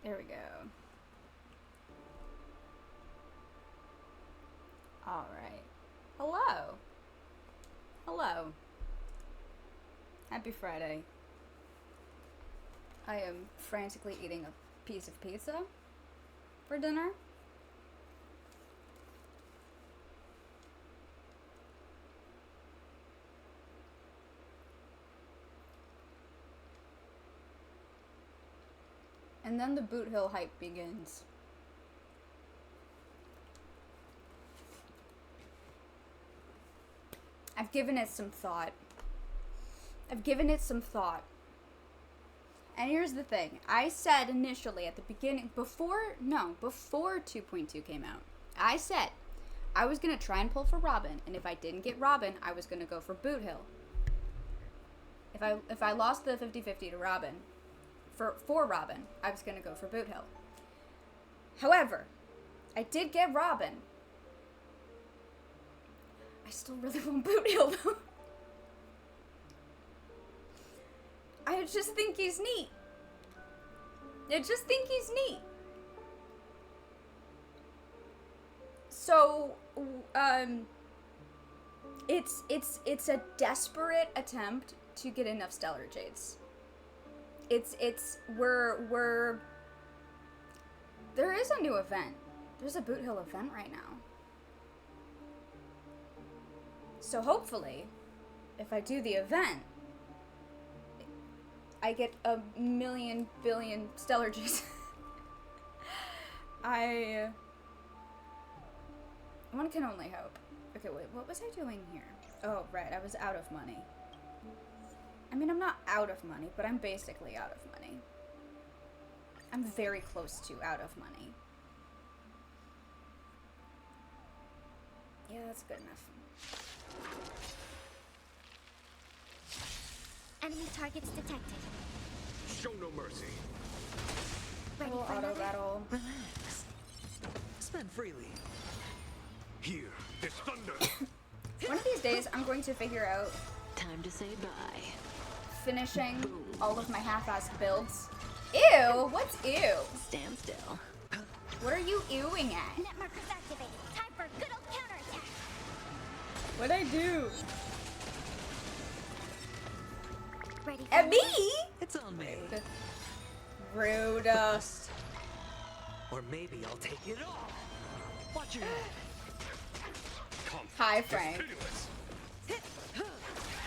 There we go. Alright. Hello. Hello. Happy Friday. I am frantically eating a piece of pizza for dinner. And then the boothill hype begins. I've given it some thought. And here's the thing. I said initially at the beginning, before 2.2 came out, I said I was going to try and pull for Robin. And if I didn't get Robin, I was going to go for boothill. If I lost the 50-50 to Robin, for Robin, I was going to go for boothill. However, I did get Robin. I still really want boothill though. I just think he's neat. So, it's a desperate attempt to get enough Stellar Jades. There is a new event. There's a boothill event right now. So hopefully, if I do the event, I get a million billion Stellar Jades. One can only hope. Okay, wait, what was I doing here? Oh, right, I was out of money. I mean, I'm not out of money, but I'm basically out of money. I'm very close to out of money. Yeah, that's good enough. Enemy targets detected. Show no mercy. Ready Little for auto another? battle. Relax. Spend freely. Here, there's thunder. One of these days, I'm going to figure out Time to say bye. finishing all of my half-assed builds. Ew! What's ew? Stand still. What are you ewing at? Net markers activated. Time for good old counterattack. What'd I do? Ready for At me? It's on me. Rude. Or maybe I'll take it all. Watch your head. Hi, Frank.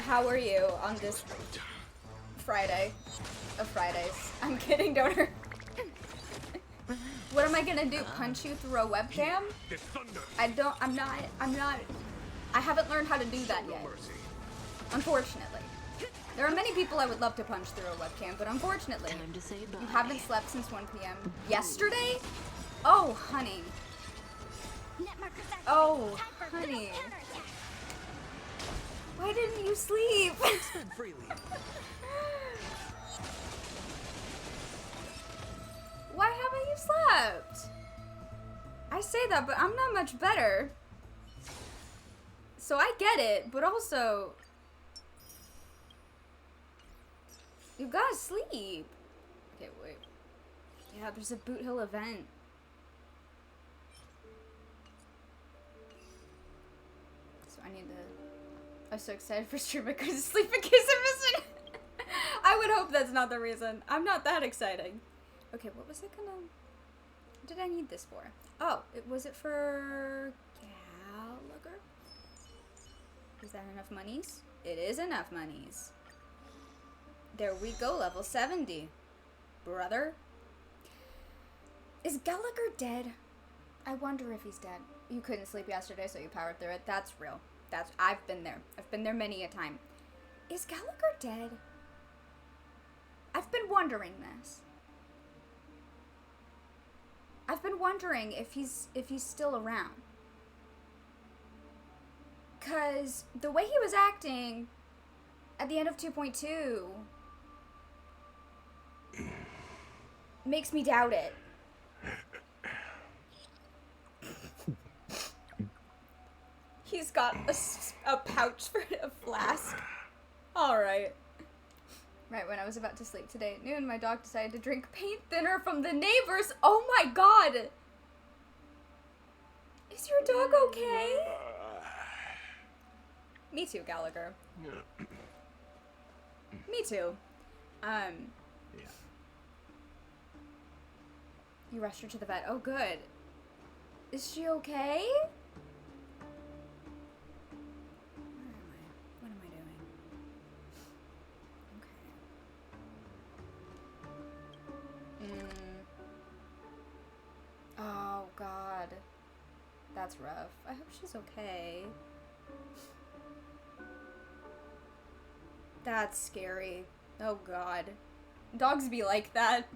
How are you on this Friday of Fridays? I'm kidding, don't hurt. What am I gonna do? Punch you through a webcam? There's thunder. I'm not, I haven't learned how to do that No yet. mercy. Unfortunately. There are many people I would love to punch through a webcam, but unfortunately, Time to say bye. you haven't slept since 1 p.m. Yesterday? Oh, honey. net markers activated. Oh, Time for good honey. old counterattack. Why didn't you sleep? Spend freely. Why haven't you slept? I say that, but I'm not much better. So I get it, but also, you gotta sleep. Okay, wait. Yeah, there's a boothill event. So I need to... I'm so excited for stream I couldn't sleep in case I missed it. I would hope that's not the reason. I'm not that exciting. Okay, what was I gonna... What did I need this for? Oh, was it for Gallagher? Is that enough monies? It is enough monies. There we go, level 70. Brother. Is Gallagher dead? I wonder if he's dead. You couldn't sleep yesterday, so you powered through it. That's real. I've been there. I've been there many a time. Is Gallagher dead? I've been wondering this. I've been wondering if he's still around. 'Cause the way he was acting at the end of 2.2 makes me doubt it. He's got a pouch for a flask. Alright. Right when I was about to sleep today at noon, my dog decided to drink paint thinner from the neighbors. Oh my god! Is your dog okay? Me too, Gallagher. Me too. Yeah. You rushed her to the vet. Oh, good. Is she okay? What am I doing? Okay. Oh, God. That's rough. I hope she's okay. That's scary. Oh, God. Dogs be like that.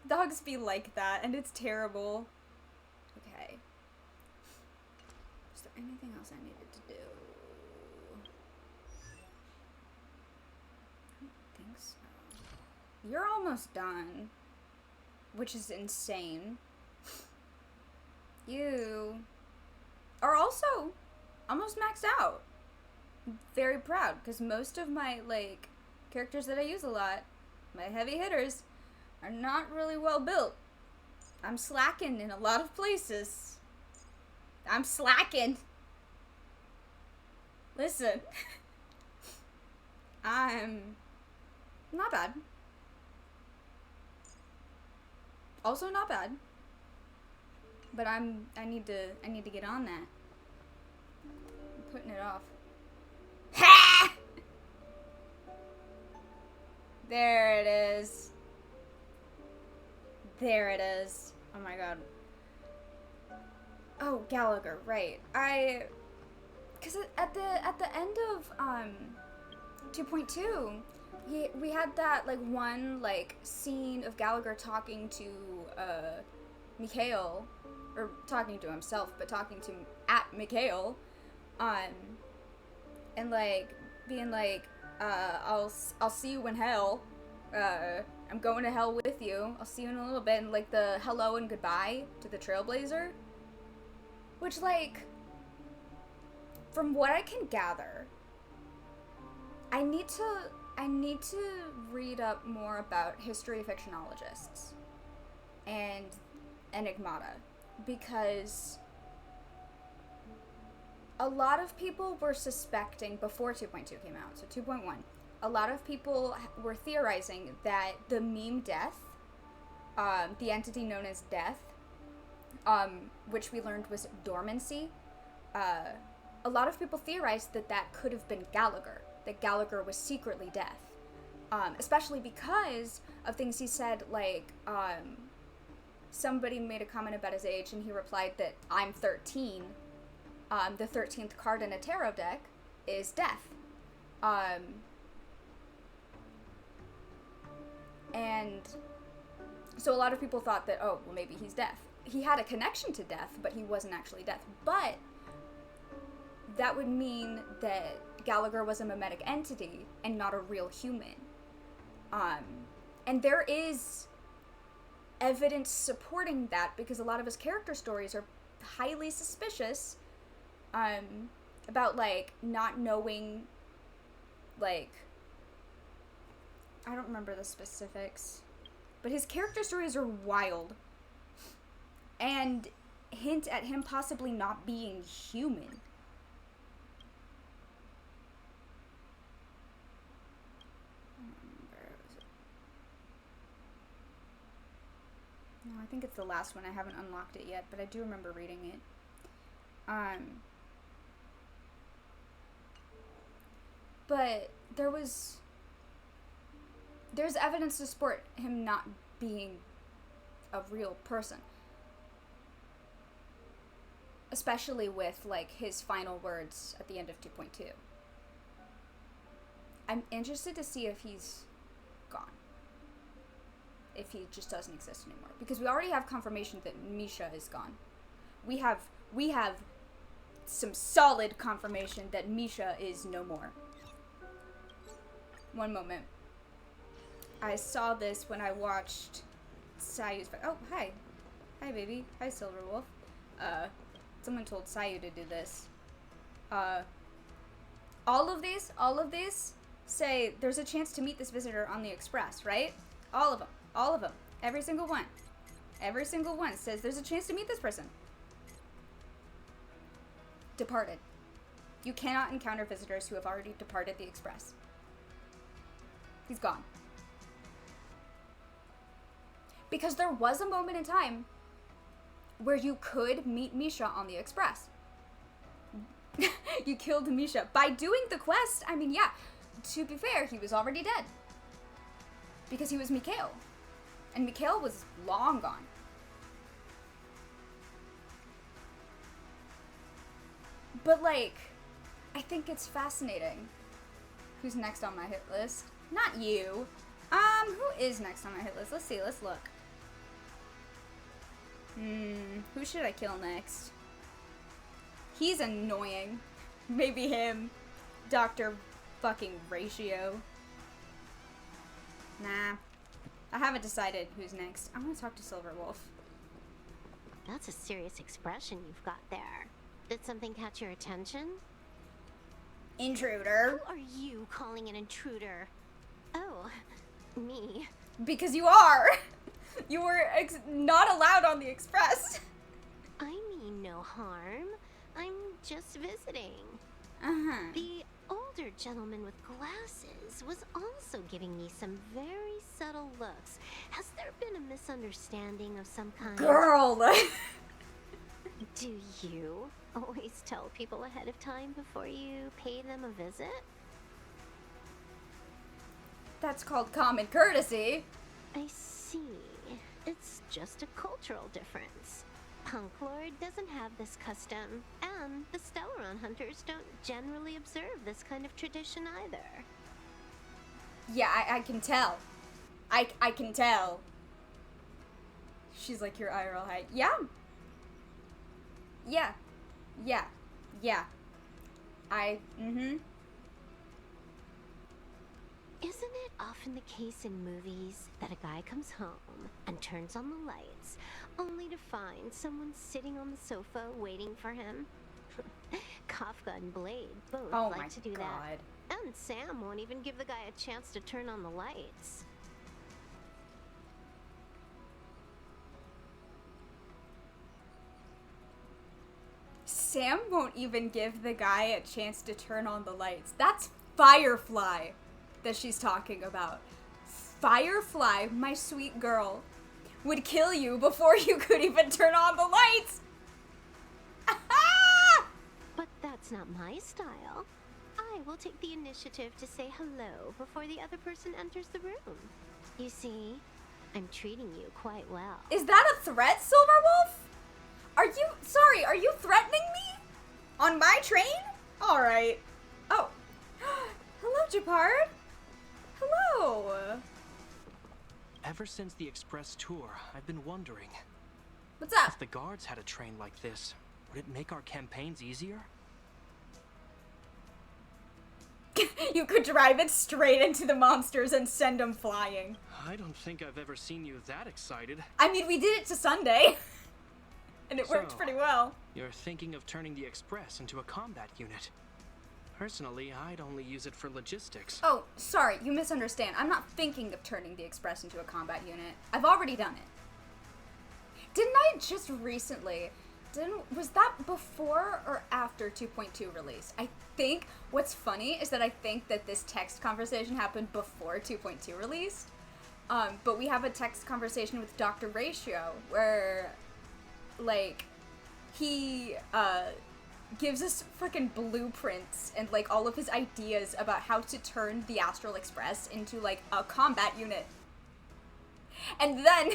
Dogs be like that, and it's terrible. Okay. Is there anything else I needed to do? I don't think so. You're almost done. Which is insane. You are also almost maxed out. Very proud, because most of my, like, characters that I use a lot, my heavy hitters, are not really well built. I'm slacking in a lot of places. I'm slacking. Listen. I'm not bad. Also not bad. But I need to get on that. I'm putting it off. Ha! There it is. There it is. Oh my god. Oh, Gallagher, right. Cause at the end of 2.2, we had that like one like scene of Gallagher talking to Mikhail, or talking to himself, but talking to at Mikhail, and like being like, I'll see you in hell. I'm going to hell with you. I'll see you in a little bit. And like the hello and goodbye to the Trailblazer, which like, from what I can gather, I need to read up more about history fictionologists and Enigmata, because a lot of people were suspecting before 2.2 came out, so 2.1, a lot of people were theorizing that the meme Death, the entity known as Death, which we learned was dormancy, a lot of people theorized that that could have been Gallagher, that Gallagher was secretly Death, especially because of things he said, like, somebody made a comment about his age, and he replied that I'm 13. The 13th card in a tarot deck is Death. And so a lot of people thought that, oh, well, maybe he's Death. He had a connection to Death, but he wasn't actually Death. But that would mean that Gallagher was a mimetic entity and not a real human. And there is evidence supporting that, because a lot of his character stories are highly suspicious, about, like, not knowing, like, I don't remember the specifics, but his character stories are wild, and hint at him possibly not being human. No, I think it's the last one. I haven't unlocked it yet, but I do remember reading it. But there's evidence to support him not being a real person. Especially with, like, his final words at the end of 2.2. I'm interested to see if he's gone. If he just doesn't exist anymore. Because we already have confirmation that Misha is gone. We have some solid confirmation that Misha is no more. One moment. I saw this when I watched Sayu's... Oh, hi. Hi, baby. Hi, Silverwolf. Someone told Sayu to do this. All of these say, there's a chance to meet this visitor on the express, right? All of them. All of them. Every single one. Every single one says there's a chance to meet this person. Departed. You cannot encounter visitors who have already departed the express. He's gone. Because there was a moment in time where you could meet Misha on the express. You killed Misha. By doing the quest, I mean, yeah, to be fair, he was already dead. Because he was Mikhail. And Mikhail was long gone. But, like, I think it's fascinating. Who's next on my hit list? Not you. Who is next on my hit list? Let's see, let's look. Who should I kill next? He's annoying. Maybe him. Dr. fucking Ratio. Nah. I haven't decided who's next. I'm gonna talk to Silverwolf. That's a serious expression you've got there. Did something catch your attention? Intruder. Who are you calling an intruder? Oh, me. Because you are. You were not allowed on the express. I mean no harm. I'm just visiting. Uh-huh. The older gentleman with glasses was also giving me some very subtle looks. Has there been a misunderstanding of some kind? Girl. Do you always tell people ahead of time before you pay them a visit? That's called common courtesy. I see. It's just a cultural difference. Punk Lord doesn't have this custom, and the Stellaron hunters don't generally observe this kind of tradition either. Yeah, I can tell. I can tell. She's like your IRL height. Yeah. Yeah. Yeah. Yeah. Isn't it often the case in movies that a guy comes home and turns on the lights, only to find someone sitting on the sofa waiting for him? Kafka and Blade both like to do that. And Sam won't even give the guy a chance to turn on the lights. Sam won't even give the guy a chance to turn on the lights. That's Firefly that she's talking about. Firefly, my sweet girl, would kill you before you could even turn on the lights. But that's not my style. I will take the initiative to say hello before the other person enters the room. You see, I'm treating you quite well. Is that a threat, Silverwolf? Are you threatening me? On my train? Alright. Oh. Hello, Japard. Hello. Ever since the express tour, I've been wondering. What's up? If the guards had a train like this, would it make our campaigns easier? You could drive it straight into the monsters and send them flying. I don't think I've ever seen you that excited. I mean, we did it to Sunday. And it worked So, pretty well. You're thinking of turning the express into a combat unit. Personally, I'd only use it for logistics. Oh, sorry, you misunderstand. I'm not thinking of turning the Express into a combat unit. I've already done it. Didn't I just recently... Was that before or after 2.2 release? I think what's funny is that I think that this text conversation happened before 2.2 released. But we have a text conversation with Dr. Ratio where, like, he, gives us freaking blueprints and, like, all of his ideas about how to turn the Astral Express into, like, a combat unit. And then,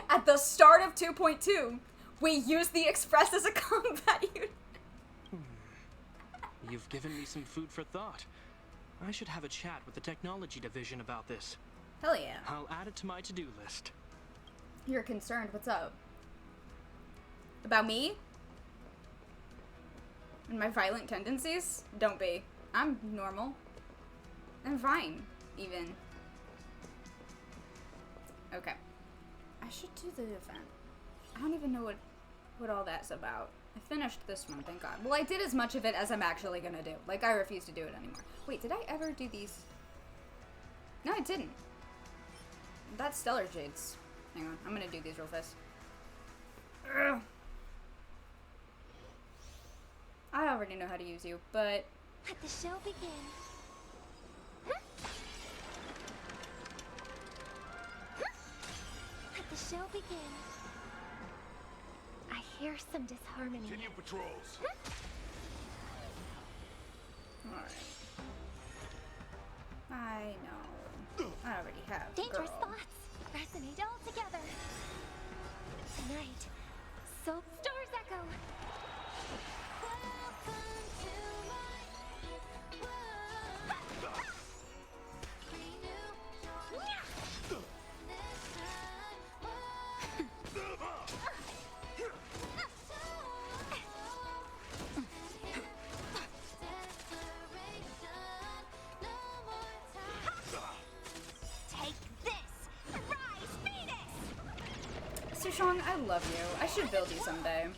at the start of 2.2, we use the Express as a combat unit. You've given me some food for thought. I should have a chat with the technology division about this. Hell yeah. I'll add it to my to-do list. You're concerned. What's up? About me? And my violent tendencies? Don't be. I'm normal. I'm fine, even. Okay. I should do the event. I don't even know what all that's about. I finished this one, thank God. Well, I did as much of it as I'm actually gonna do. Like, I refuse to do it anymore. Wait, did I ever do these No, I didn't. That's Stellar Jades. Hang on, I'm gonna do these real fast. Ugh. I already know how to use you, but... Let the show begin. Let the show begin. I hear some disharmony. Continue patrols. Alright. I know. I already have. Dangerous girl. thoughts resonate all together. Tonight, soap stars echo. Take this, rise, Venus! Sushong, I love you. I should build you someday.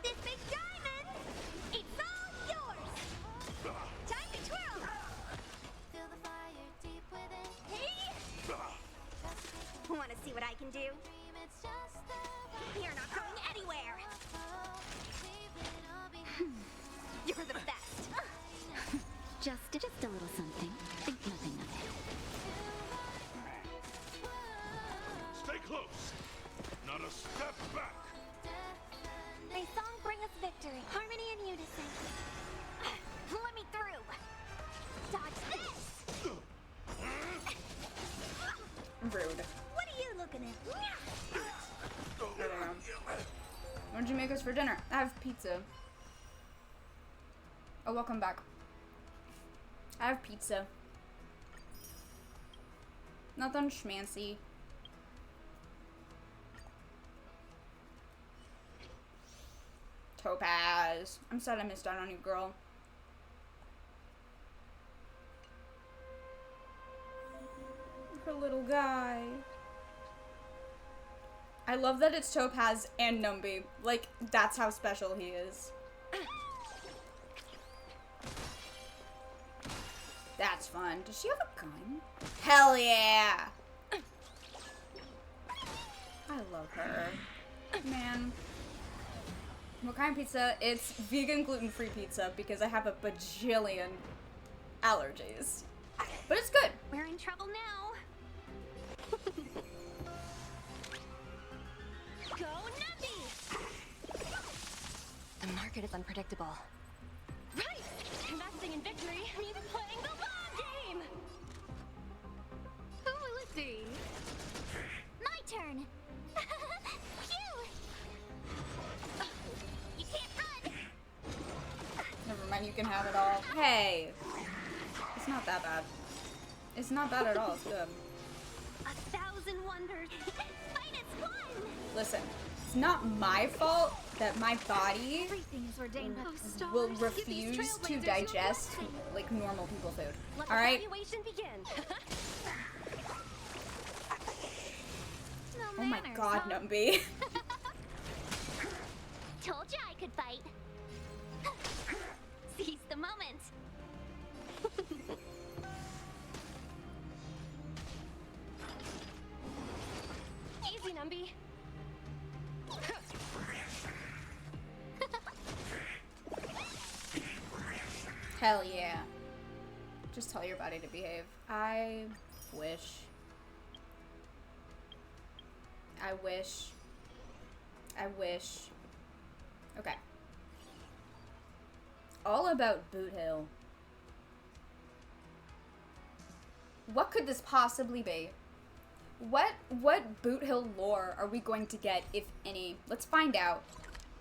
This big diamond, it's all yours. Time to twirl. Feel the fire deep within. Hey! Want to see what I can do? You're not going anywhere. You're the best. Just a little something. Think nothing of it. Stay close. Not a step back. May song bring us victory, harmony and unison. Let me through. Dodge this. Rude. What are you looking at? There we go. What did you make us for dinner? I have pizza. Oh, welcome back. I have pizza. Nothing schmancy. Topaz. I'm sad I missed out on you, girl. Her little guy. I love that it's Topaz and Numby. Like, that's how special he is. That's fun. Does she have a gun? Hell yeah! I love her. Man. What kind of pizza? It's vegan gluten-free pizza because I have a bajillion allergies. But it's good. We're in trouble now. Go Numby! The market is unpredictable. Right! Investing in victory means playing the long game! Who will it be? My turn! Phew! You can't run! Never mind, you can have it all. Hey! It's not that bad. It's not bad at all, it's good. 1,000 wonders! Finest one! Listen, it's not my fault that my body Everything is ordained by the stars. will Give these refuse to trailblazers your digest blessing. like normal people food. Let Alright? the evaluation begin. No Oh my manners, god, huh? Numby. Told you I could fight. Seize the moment. Easy, Numby. Hell yeah. Just tell your body to behave. I wish. I wish. I wish. Okay. All about Boothill. What could this possibly be? What Boothill lore are we going to get, if any? Let's find out.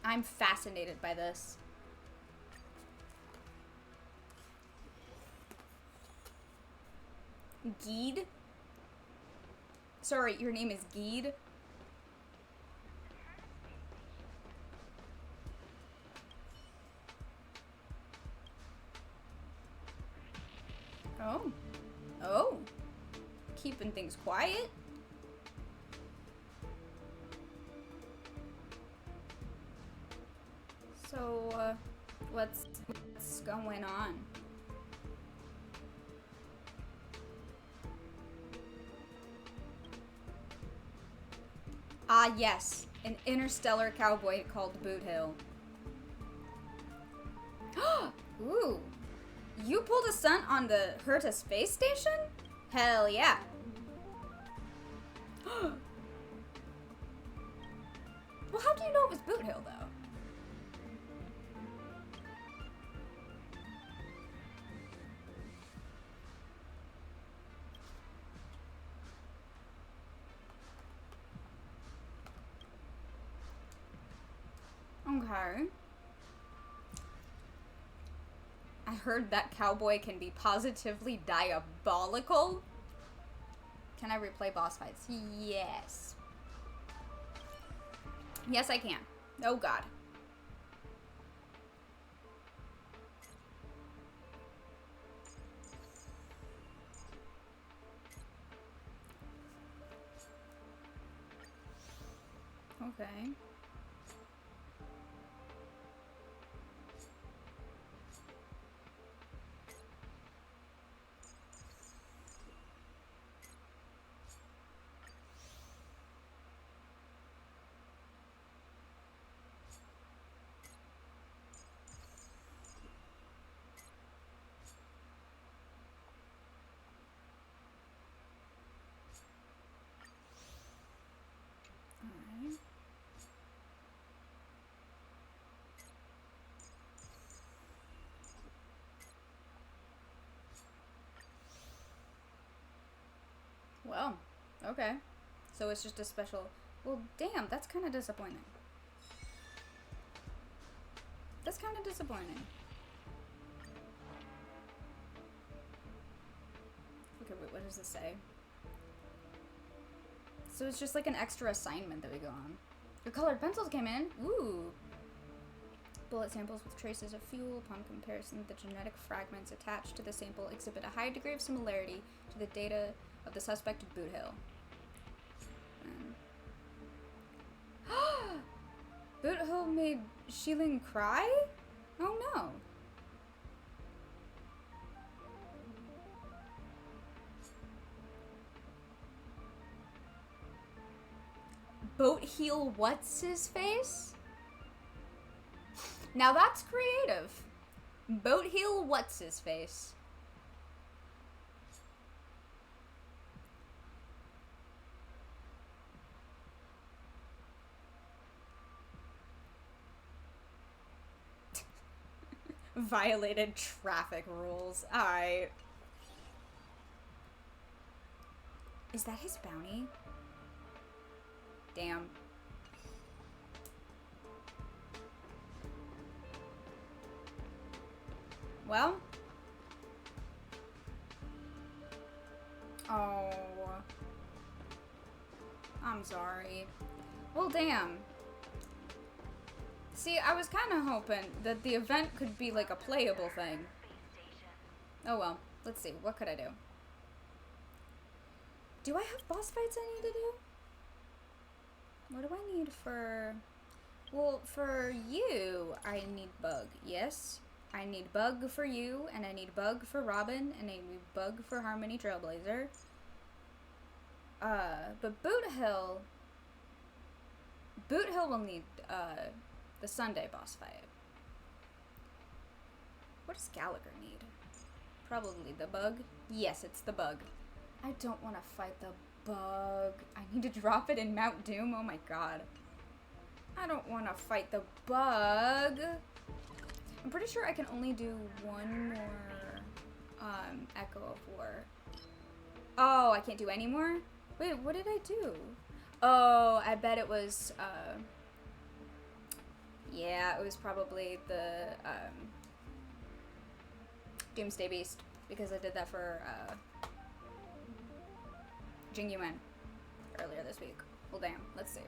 I'm fascinated by this. Geed? Sorry, your name is Geed? Oh. Oh. Keeping things quiet? So, what's going on? Ah, yes. An interstellar cowboy called Boothill. Ooh. You pulled a stunt on the Herta space station? Hell yeah. Well, how do you know it was Boothill, though? Okay. I heard that cowboy can be positively diabolical. Can I replay boss fights? Yes. Yes, I can. Oh, God. Okay. Alright. Well, okay. So it's just a special... Well, damn, that's kind of disappointing. That's kind of disappointing. Okay, wait, what does this say? So it's just like an extra assignment that we go on. Your colored pencils came in. Ooh. Bullet samples with traces of fuel. Upon comparison, the genetic fragments attached to the sample exhibit a high degree of similarity to the data of the suspect Boothill. Boothill made Shilin cry? Oh no. Boothill what's his face? Now that's creative. Boothill what's his face? Violated traffic rules. Alright. Is that his bounty? Damn. Well. Oh. I'm sorry. Well, damn. See, I was kind of hoping that the event could be like a playable thing. Oh well. Let's see. What could I do? Do I have boss fights I need to do? What do I need for... Well, for you, I need Bug. Yes. I need Bug for you, and I need Bug for Robin, and I need Bug for Harmony Trailblazer. But Boothill will need, the Sunday boss fight. What does Gallagher need? Probably the Bug. Yes, it's the Bug. I don't want to fight the Bug. I need to drop it in Mount Doom. Oh my god. I don't want to fight the Bug. I'm pretty sure I can only do one more Echo of War. Oh, I can't do any more? Wait, what did I do? Oh, I bet it was, yeah, it was probably the, Doomsday Beast, because I did that for, Jing Yuan earlier this week. Well, damn, let's see.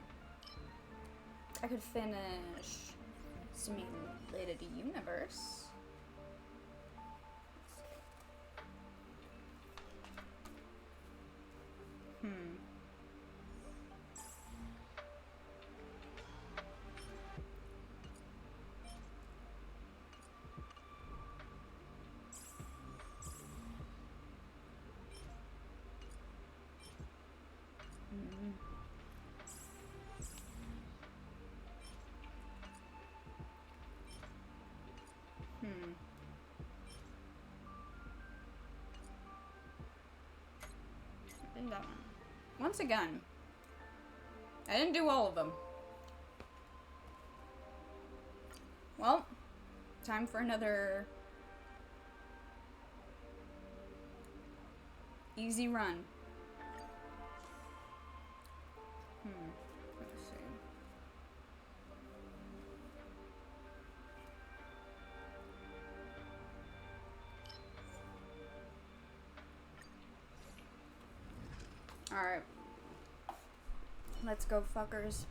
I could finish Simulated Universe. that one. Once again, I didn't do all of them. Well, time for another easy run. Let's see. Alright. Let's go, fuckers.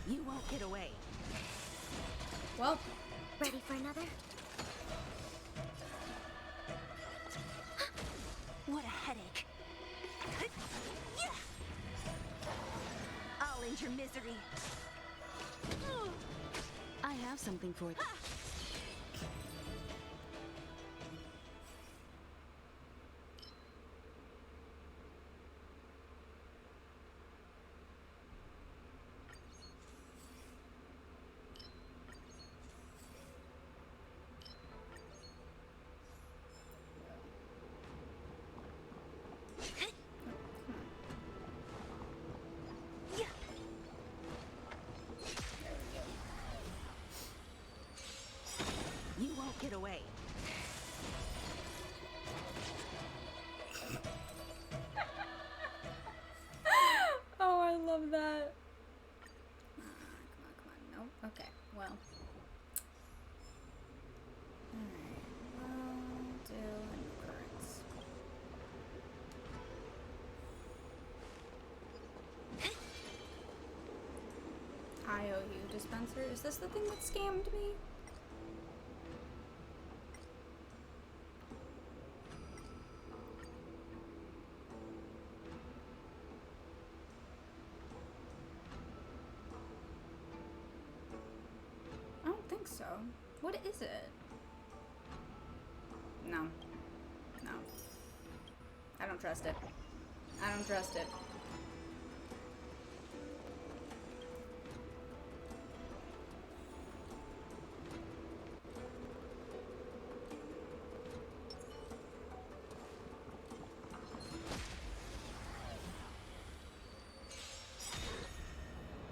You won't get away. Well, Ready for another? What a headache. I'll end your misery. I have something for you. You won't get away. oh, I love that. Come on. Nope. Okay, well. Alright, we'll do endurance. IOU dispenser? Is this the thing that scammed me? I don't think so. What is it? No. No. I don't trust it. I don't trust it.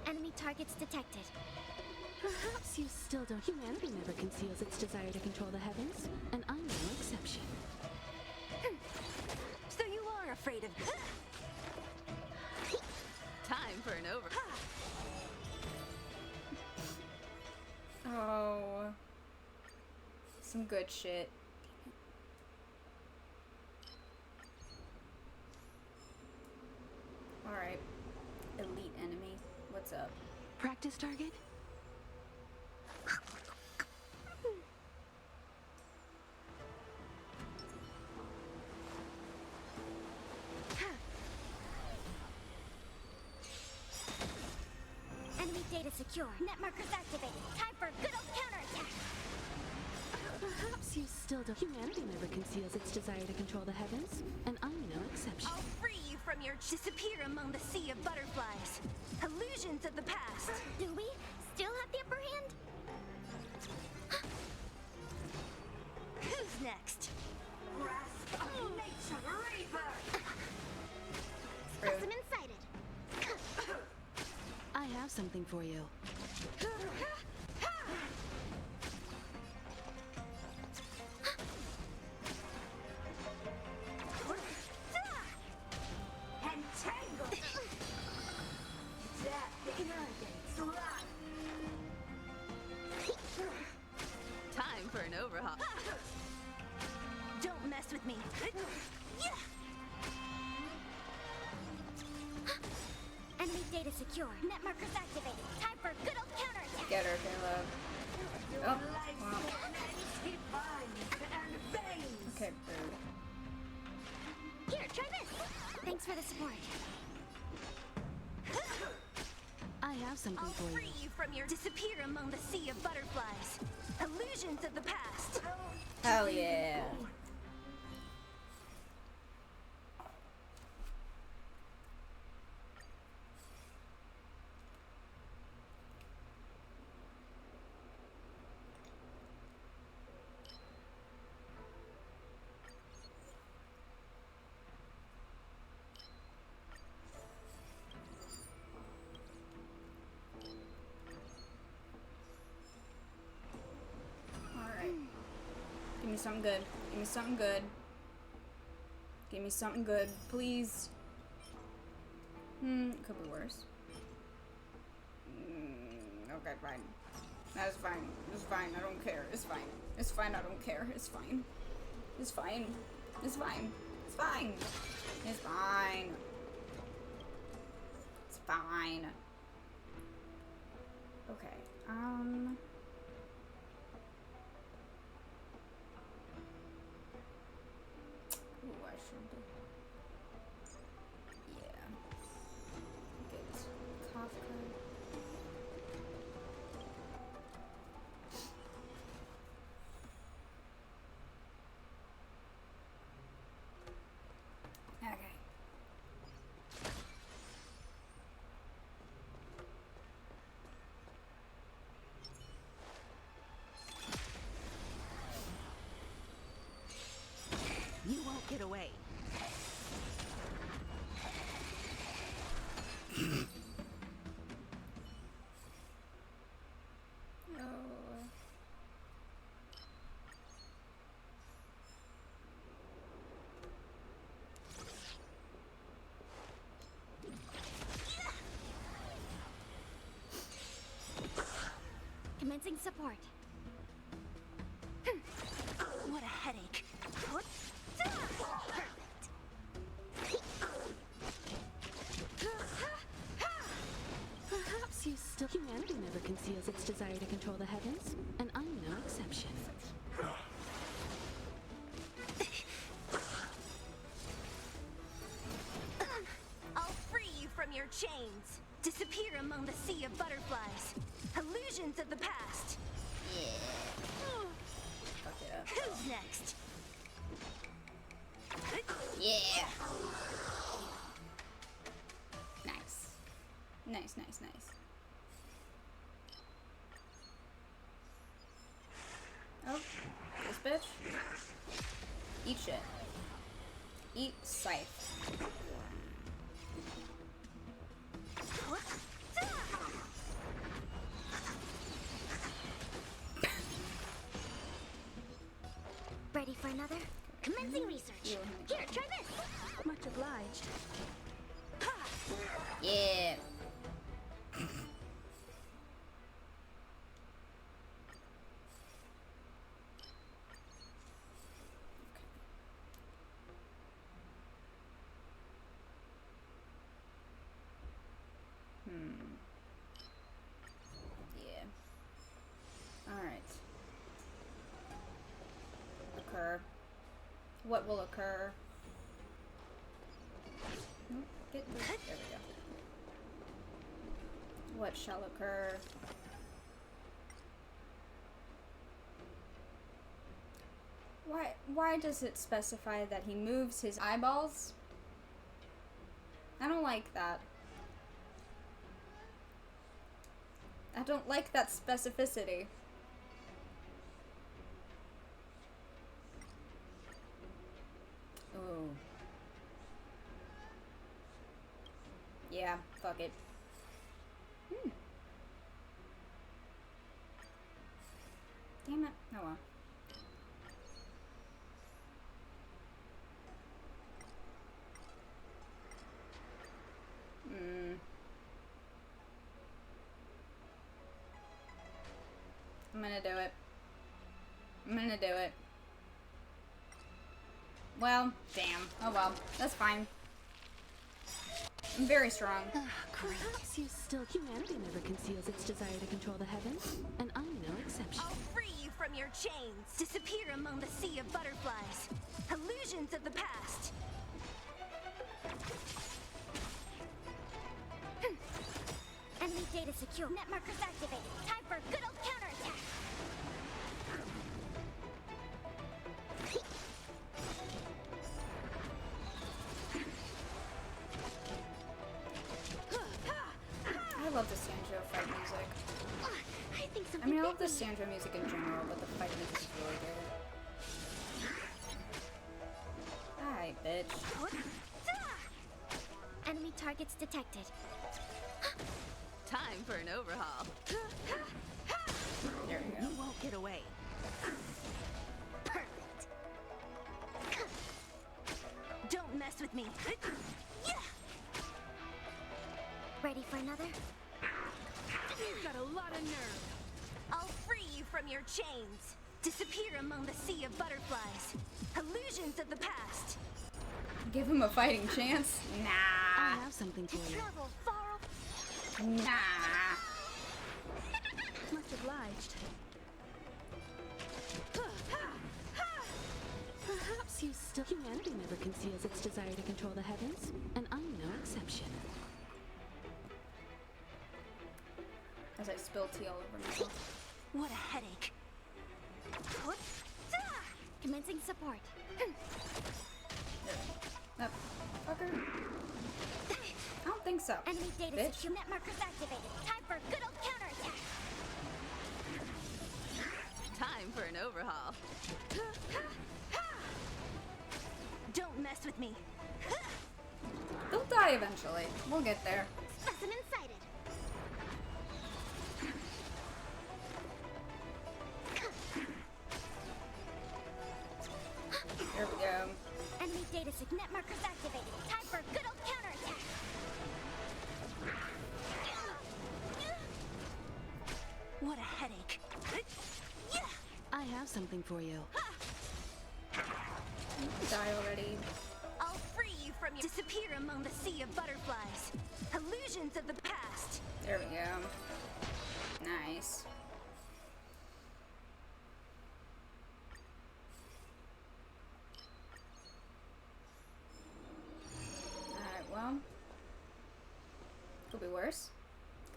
Enemy targets detected. Perhaps you still don't. Humanity never conceals its desire to control the heavens, and I'm no exception. So you are afraid of Time for an over. Oh. Some good shit. Alright. Elite enemy. What's up? Practice target? Enemy data secure. Net markers activated. Time for a good old counterattack. Perhaps you still don't. Humanity never conceals its desire to control the heavens, and I'm no exception. I'll free you from your disappear among the sea of butterflies. Illusions of the past. Do we still have the upper hand? Who's next? Grasp of nature, Reaper! Specimen sighted. I have something for you. Entangle! Death irradiates life! Time for an overhaul. Don't mess with me. Enemy data secure. Net markers activated. Time for a good old counterattack. Get her, Caleb. Oh, wow. Okay, rude. Here, try this. Thanks for the support. I have something I'll for you. free you from your disappear among the sea of butterflies. Illusions of the past. Hell yeah. something good. Give me something good. Give me something good, please. Could be worse. Okay, fine. That is fine. It's fine. I don't care. It's fine. It's fine. I don't care. It's fine. It's fine. It's fine. It's fine. It's fine. It's fine. Okay. Ooh, I should. Yeah. Get Kafka. Okay. You won't get away. No. Commencing support. What a headache. Perhaps you still... Humanity never conceals its desire to control the heavens, and I'm no exception. I'll free you from your chains. Disappear among the sea of butterflies. Illusions of the past. Fuck it up. Who's next? Yeah. Nice. Nice, nice, nice. Oh, this bitch. Eat shit. Eat scythe. Ready for another? Commencing research. Yeah. Here, try this. Much obliged. Yeah. Yeah. Alright. Occur. What will occur? Get this. There we go. What shall occur? Why does it specify that he moves his eyeballs? I don't like that. I don't like that specificity. Ooh. Yeah, fuck it. Damn it. Oh well. I'm gonna do it. I'm gonna do it. Well, damn. Oh well. That's fine. I'm very strong. Perhaps you still... Humanity never conceals its desire to control the heavens, and I'm no exception. I'll free you from your chains. Disappear among the sea of butterflies. Illusions of the past. Enemy data secure. Net markers activated. Time for a good old counterattack. I love the Sanjo fight music. I think I something mean, I love the big Sanjo music in general, but the fight music is really good. Alright, bitch. Enemy targets detected. Time for an overhaul. There we go. You won't get away. Perfect. Don't mess with me. Ready for another? You've got a lot of nerve. I'll free you from your chains. Disappear among the sea of butterflies. Illusions of the past. Give him a fighting chance? I Nah. have something for you. Travel far. Nah. Much obliged. Perhaps you still... Humanity never conceals its desire to control the heavens, and I'm no exception. As I spill tea all over myself. What a headache. Commencing support. Oh, fucker. I don't think so. Enemy data Bitch. secure. Net markers activated. Time for a good old counterattack. Time for an overhaul. Don't mess with me. They'll die eventually. We'll get there. Specimen sighted. There we go. Enemy data sig. Net markers activated. Time for a good old counterattack. What a headache. I have something for you. Die already. I'll free you from your... Disappear among the sea of butterflies. Illusions of the past. There we go. Nice. Alright, well. Could be worse.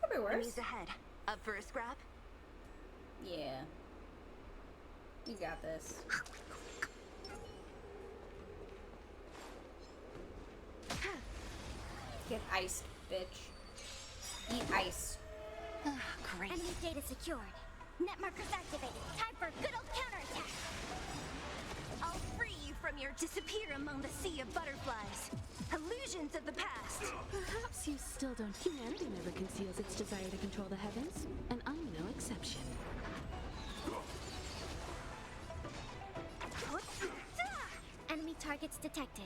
Could be worse. Enemies ahead. Up for a scrap? Yeah. You got this. Get iced, bitch. Eat ice. Great. Enemy data secured. Net markers activated. Time for a good old counterattack. I'll free you from your... Disappear among the sea of butterflies. Illusions of the past. Perhaps you still don't. Humanity never conceals its desire to control the heavens, and I'm no exception. Enemy targets detected.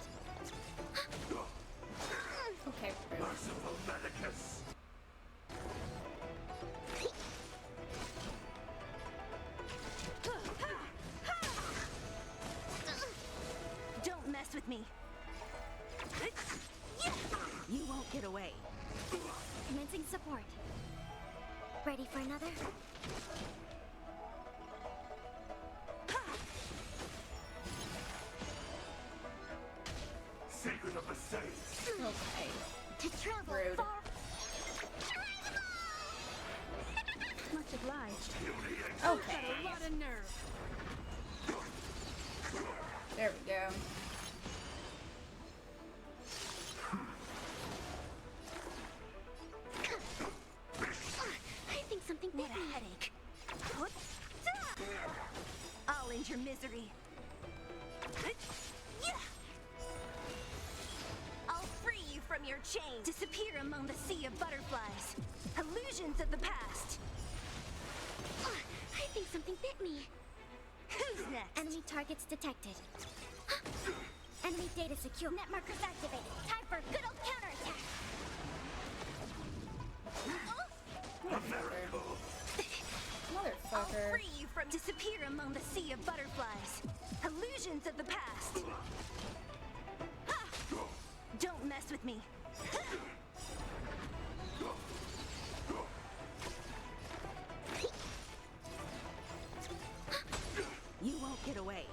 Okay, rude. Merciful Medicus. Don't mess with me. You won't get away. Commencing support. Ready for another? Secret of the Saints. Okay. To travel Rude. far. Much obliged. Beauty and Okay. A lot of nerve. There we go. I think something bit me. What a headache. I'll end your misery. I'll free you from your chains. Disappear among the sea of butterflies. Illusions of the past. I think something bit me. Who's next? Enemy targets detected. Enemy data secure. Net markers activated. Time for a good old counterattack. I'll Motherfucker. free you from... Disappear among the sea of butterflies. Illusions of the past. Don't mess with me. You won't get away.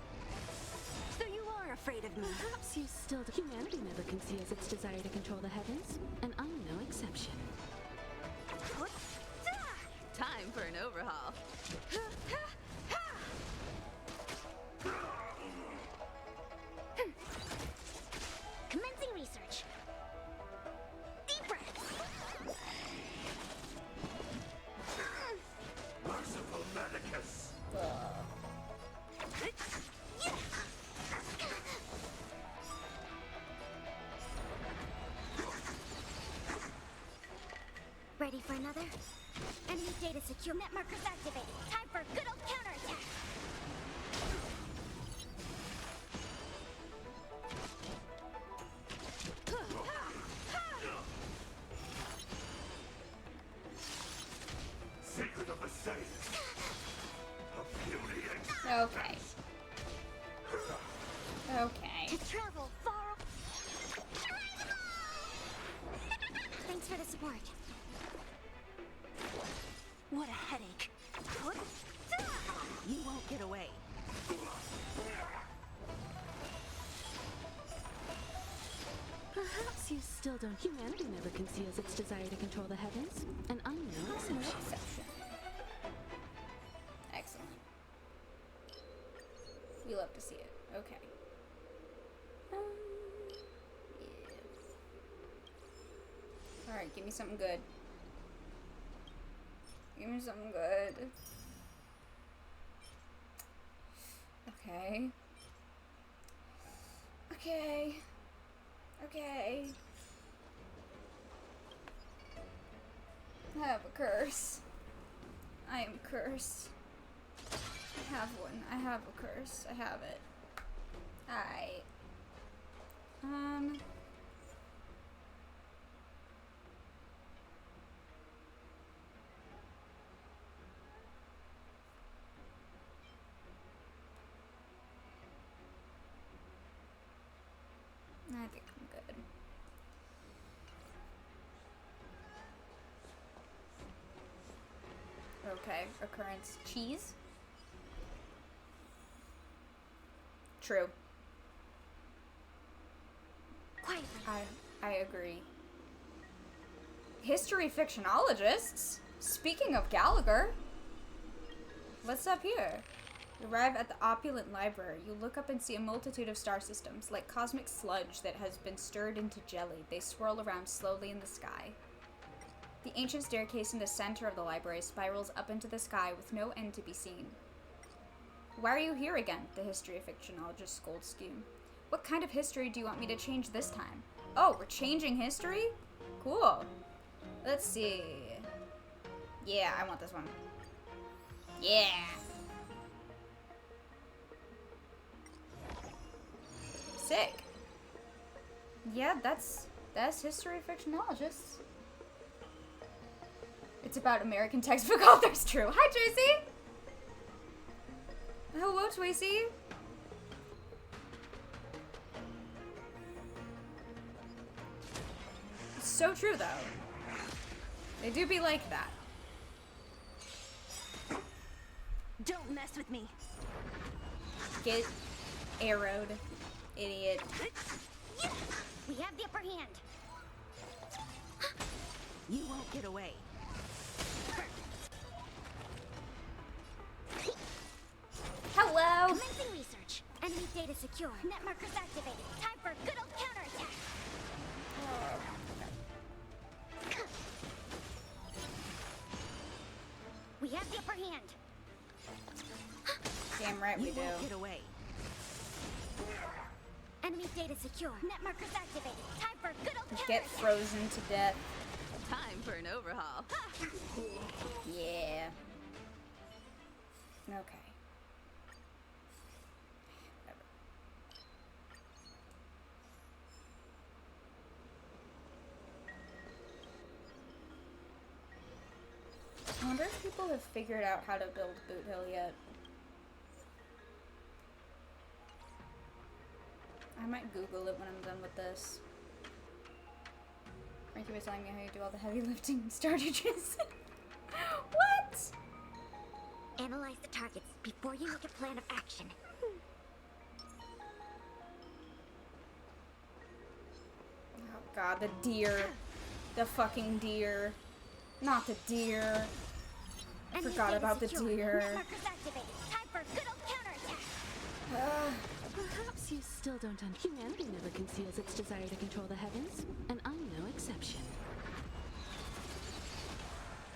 So you are afraid of me. Perhaps you still don't. Humanity never conceals its desire to control the heavens, and I'm no exception. Time for an overhaul. Commencing research. Deep breaths. merciful Medicus. Ready for another? Enemy data secure. Net markers activated. Time for a good old counterattack. safe. A beauty and Okay. Okay. To travel far. Thanks for the support. What a headache. You won't get away. Perhaps you still don't. Humanity never conceals its desire to control the heavens, and I'm no exception. Exception. Excellent. We love to see it. Okay. Yeah. Alright, give me something good. Give me something good. Okay. Okay. Okay. I have a curse. I am cursed. I have one. I have a curse. I have it. I think I'm good. Okay, occurrence cheese. True. Quietly. I agree. History fictionologists? Speaking of Gallagher, what's up here? You arrive at the opulent library. You look up and see a multitude of star systems, like cosmic sludge that has been stirred into jelly. They swirl around slowly in the sky. The ancient staircase in the center of the library spirals up into the sky with no end to be seen. Why are you here again? The history fictionologist scolds you. What kind of history do you want me to change this time? Oh, we're changing history? Cool. Let's see. Yeah, I want this one. Yeah. Sick. Yeah, that's history fictionologists. It's about American textbook authors, true. Hi, Tracy. Hello, Tracy. It's so true, though. They do be like that. Don't mess with me. Get arrowed, idiot. We have the upper hand. You won't get away. Hello. Commencing research. Enemy data secure. Net markers activated. Time for a good old counterattack. We have the upper hand. Damn right we You do. won't get away. Enemy data secure. Net markers activated. Time for a good old Get counterattack. frozen to death. Time for an overhaul. Yeah. Okay. Whatever. I wonder if people have figured out how to build Boothill yet. I might Google it when I'm done with this. Frankie was telling me how you do all the heavy lifting and strategies. What? Analyze the targets before you make a plan of action. Oh god, the deer. The fucking deer. Not the deer. I Enemy forgot data about the secure. deer. Net markers activated. Time for a good old counterattack. Perhaps you still don't understand. Humanity never conceals its desire to control the heavens, and I'm no exception.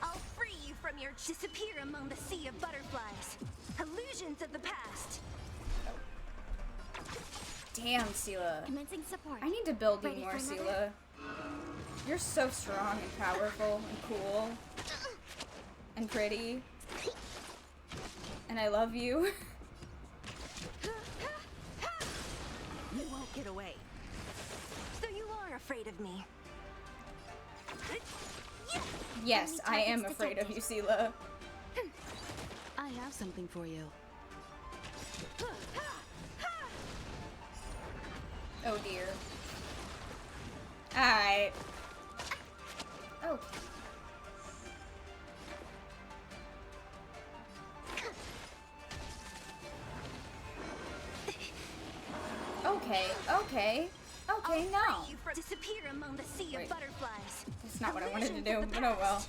I'll free you from your disappear among the sea of butterflies. Illusions of the past. Damn, Sela. Commencing support. I need to build you Ready more, for Sela. another? You're so strong and powerful and cool. And pretty. And I love you. You won't get away. So you are afraid of me. Yes, I am afraid of you, Sela. something for you. Oh dear. Alright. Oh. Okay, okay. Okay, no. You disappear among the sea Wait. of butterflies. That's not what I wanted to Illusions do, of the but oh well. past.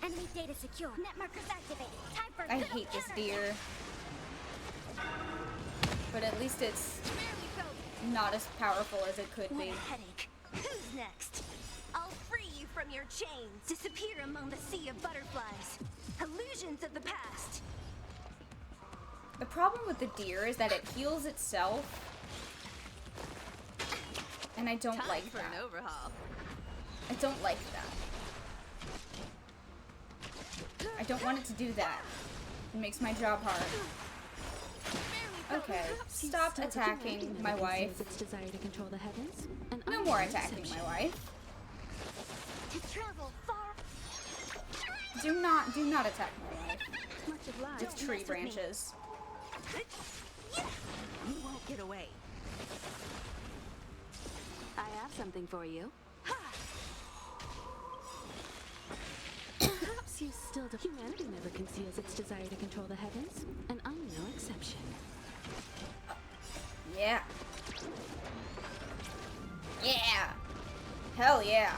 Enemy data secure. Net markers activated. Time for I good hate this counterattack. deer. But at least it's There we go. not as powerful as it could What be. a headache. Who's next? I'll free you from your chains. Disappear among the sea of butterflies. Illusions of the past. The problem with the deer is that it heals itself. And I don't like that. overhaul. I don't like that. I don't want it to do that. It makes my job hard. Okay, stop attacking my wife. Its desire to control the heavens, and No I'm more no attacking exception. my wife. To travel far. Do not attack my wife. Much obliged. With tree branches. You won't get away. I have something for you. Perhaps you still do. Humanity never conceals its desire to control the heavens, and I'm no exception. Yeah. Yeah. Hell yeah.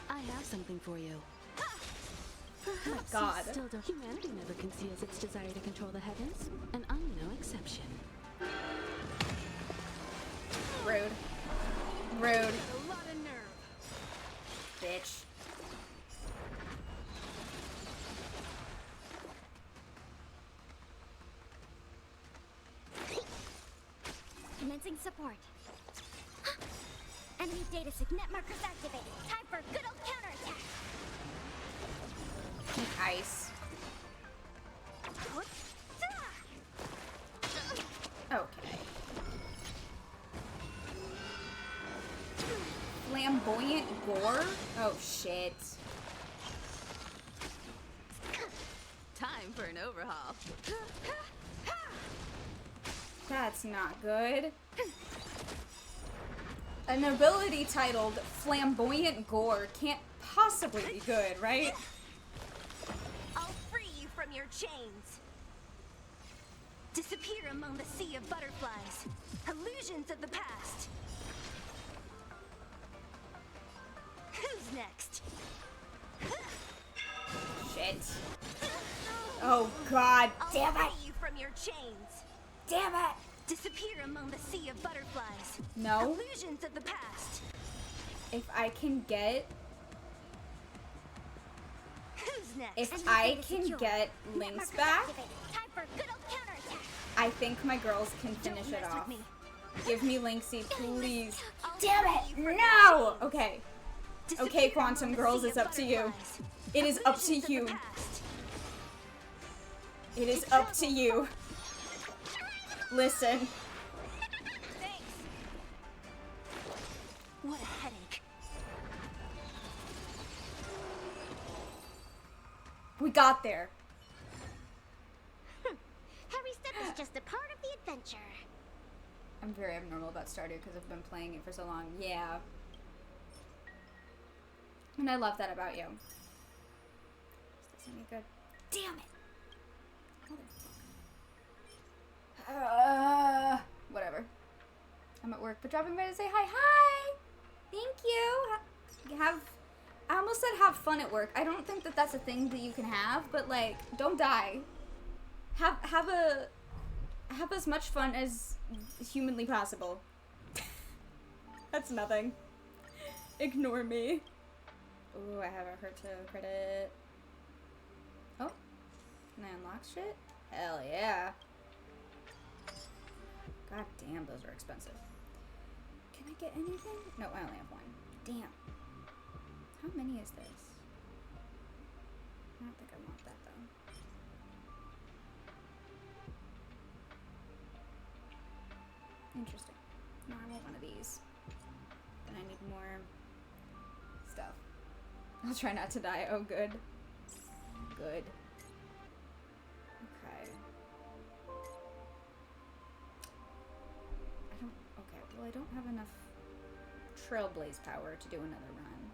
I have something for you. Perhaps God. you still do. Humanity never conceals its desire to control the heavens, and I'm no exception. Rude. Rude. A lot of nerve. Bitch. Commencing support. Enemy data net markers activated. Time for good old counterattack. Ice. Okay. Flamboyant gore? Oh shit. Time for an overhaul. That's not good. An ability titled Flamboyant Gore can't possibly be good, right? I'll free you from your chains. Disappear among the sea of butterflies. Illusions of the past. Who's next? Shit. Oh god, I'll damn it! free you from your chains. Damn it! Disappear among the sea of butterflies. No. Illusions of the past. If I can get... Who's next? If Enemy I data can secure. get Net links markers back, activated. Time for good old counterattack. I think my girls can finish Don't it mess off. with me. Give me Linksy, please. I'll Damn free it! you from your No! chains. Okay. Disappear Okay, Quantum among the Girls, sea it's of up to you. butterflies. It is up to Illusions of the you. past. It is up to you. Listen. Thanks. What a headache. We got there. Every step is just a part of the adventure. I'm very abnormal about Stardew because I've been playing it for so long. Yeah. And I love that about you. Is this any good? Damn it! Whatever. I'm at work, but dropping by to say hi. Hi! Thank you! I almost said have fun at work. I don't think that that's a thing that you can have, but like, don't die. Have as much fun as humanly possible. That's nothing. Ignore me. Ooh, I have a hurt to credit. Oh, can I unlock shit? Hell yeah. God damn, those are expensive. Can I get anything? No, I only have one. Damn. How many is this? I don't think I want that though. Interesting. No, I want one of these. Then I need more stuff. I'll try not to die. Oh, good. Good. Okay. Well, I don't have enough Trailblaze power to do another run.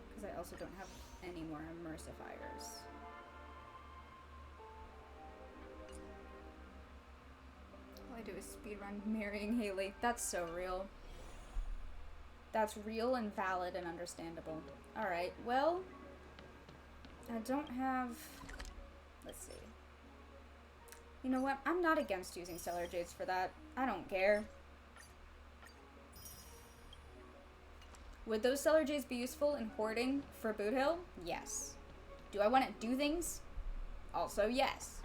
Because I also don't have any more Immersifiers. All I do is speedrun marrying Haley. That's so real. That's real and valid and understandable. Alright, well, I don't have... Let's see. You know what? I'm not against using Stellar Jades for that. I don't care. Would those Stellar Jades be useful in hoarding for Boothill? Yes. Do I want to do things? Also, yes.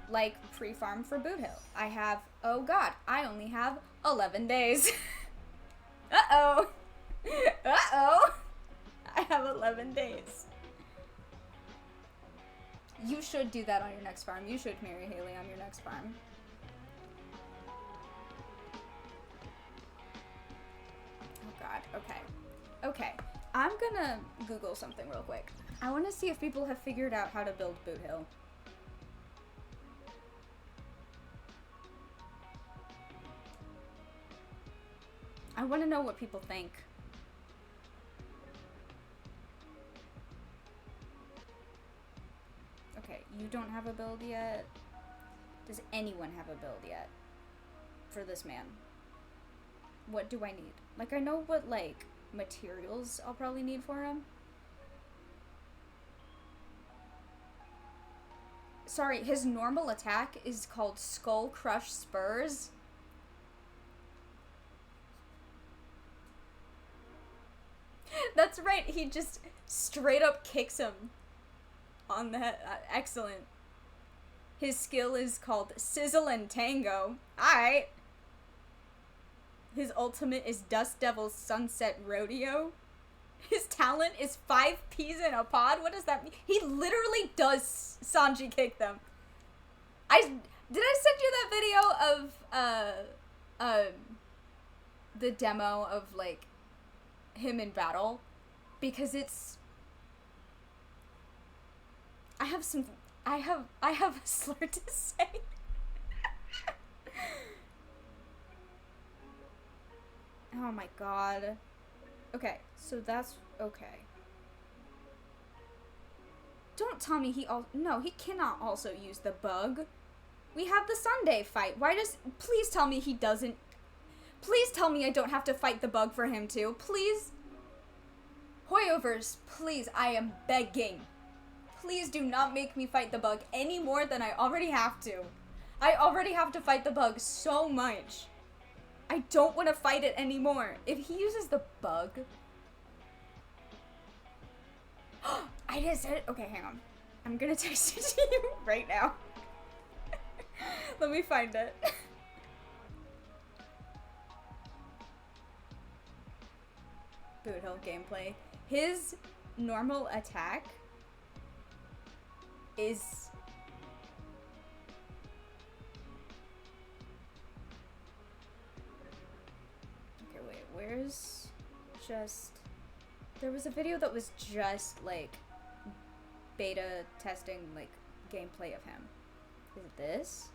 Like pre-farm for Boothill. I have, oh god, I only have 11 days. Uh-oh. Uh-oh. I have 11 days. You should do that on your next farm. You should marry Haley on your next farm. Oh god, okay. Okay, I'm gonna Google something real quick. I want to see if people have figured out how to build Boothill. I want to know what people think. Okay, you don't have a build yet. Does anyone have a build yet for this man? What do I need? Like, I know what, like, materials I'll probably need for him. Sorry, his normal attack is called Skull Crush Spurs. That's right, he just straight up kicks him on the head. Excellent. His skill is called Sizzle and Tango. Alright. His ultimate is Dust Devil's Sunset Rodeo. His talent is 5 peas in a pod. What does that mean? He literally does Sanji kick them. Did I send you that video of the demo of like him in battle? Because it's I have a slur to say. Oh my god. Okay, so that's okay. Don't tell me no, he cannot also use the bug. We have the Sunday fight. Please tell me he doesn't. Please tell me I don't have to fight the bug for him too. Please. Hoyovers, please, I am begging. Please do not make me fight the bug any more than I already have to. I already have to fight the bug so much. I don't want to fight it anymore. If he uses the bug... I just said it. Okay, hang on. I'm gonna text it to you right now. Let me find it. Boothill gameplay. His normal attack is... Okay, wait, where's just... There was a video that was just, like, beta testing, like, gameplay of him. Is it this?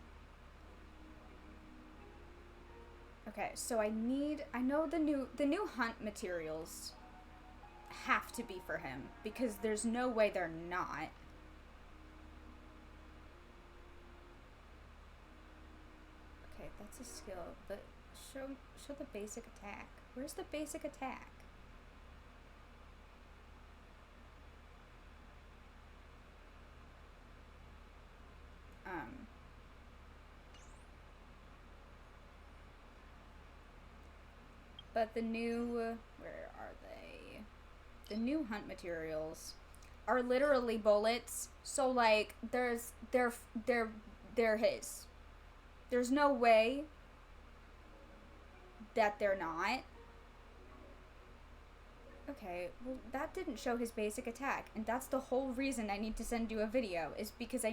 Okay, so I know the new hunt materials have to be for him, because there's no way they're not. Okay, that's a skill, but show the basic attack. Where's the basic attack? But the new, where are they? The new hunt materials are literally bullets. So like, they're his. There's no way that they're not. Okay, well that didn't show his basic attack, and that's the whole reason I need to send you a video, is because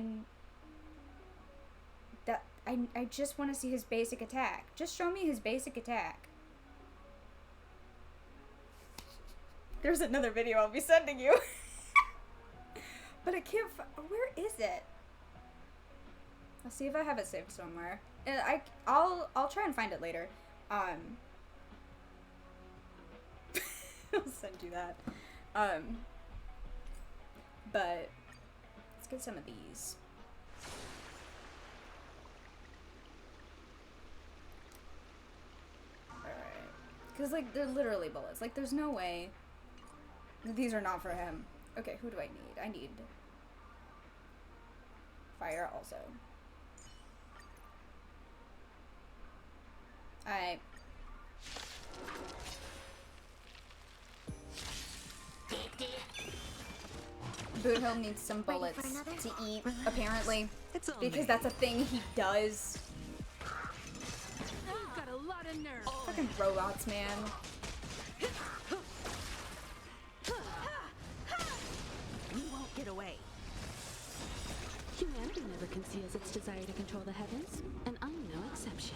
I just want to see his basic attack. Just show me his basic attack. There's another video I'll be sending you. But I can't where is it? I'll see if I have it saved somewhere. And I'll try and find it later. I'll send you that. But let's get some of these. Alright. Because, like, they're literally bullets. Like, there's no way that these are not for him. Okay, who do I need? I need fire also. Alright. Boothill needs some bullets to eat, apparently. Because that's a thing he does. You've got a lot of nerve. Fucking robots, man. You won't get away. Humanity never conceals its desire to control the heavens, and I'm no exception.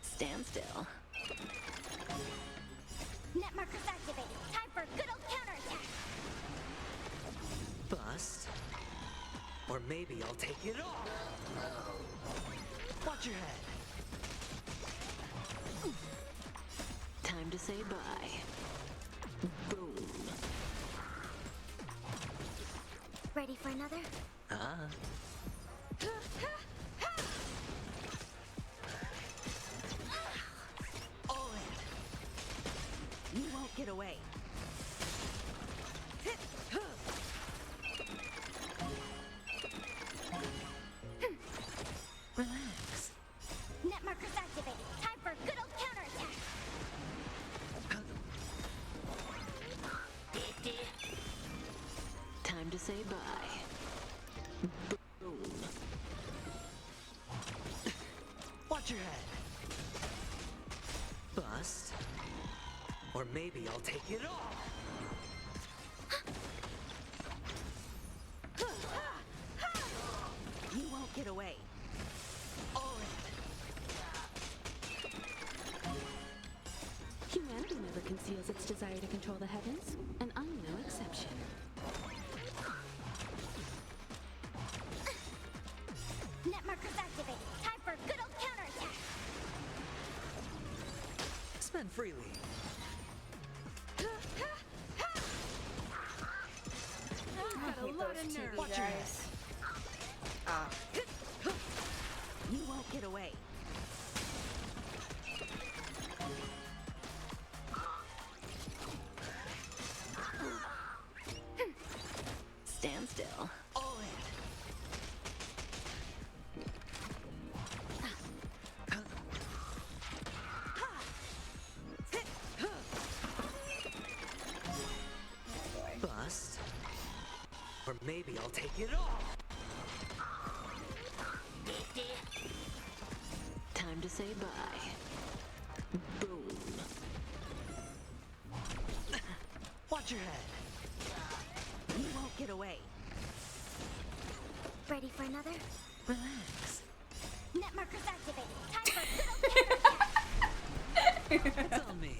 Stand still. Net markers activated. Time for a good old counterattack. Bust. Or maybe I'll take it all. Watch your head. Time to say bye. Boom. Ready for another? All in. You won't get away. Relax. Net markers activated. Time for a good old counterattack. Time to say bye. Boom. Watch your head. Bust. Or maybe I'll take it all. You won't get away. All in. Humanity never conceals its desire to control the heavens, and I'm no exception. Net markers activated. Time for a good old counterattack. Spend freely. I hate those TV Watch your guys. Ah. You won't get away. Stand still. All in. Bust. Or maybe I'll take it all. Time to say bye. Boom. Watch your head. You won't get away. Ready for another? Relax. Net markers activated. Time for a good old counterattack. It's on me.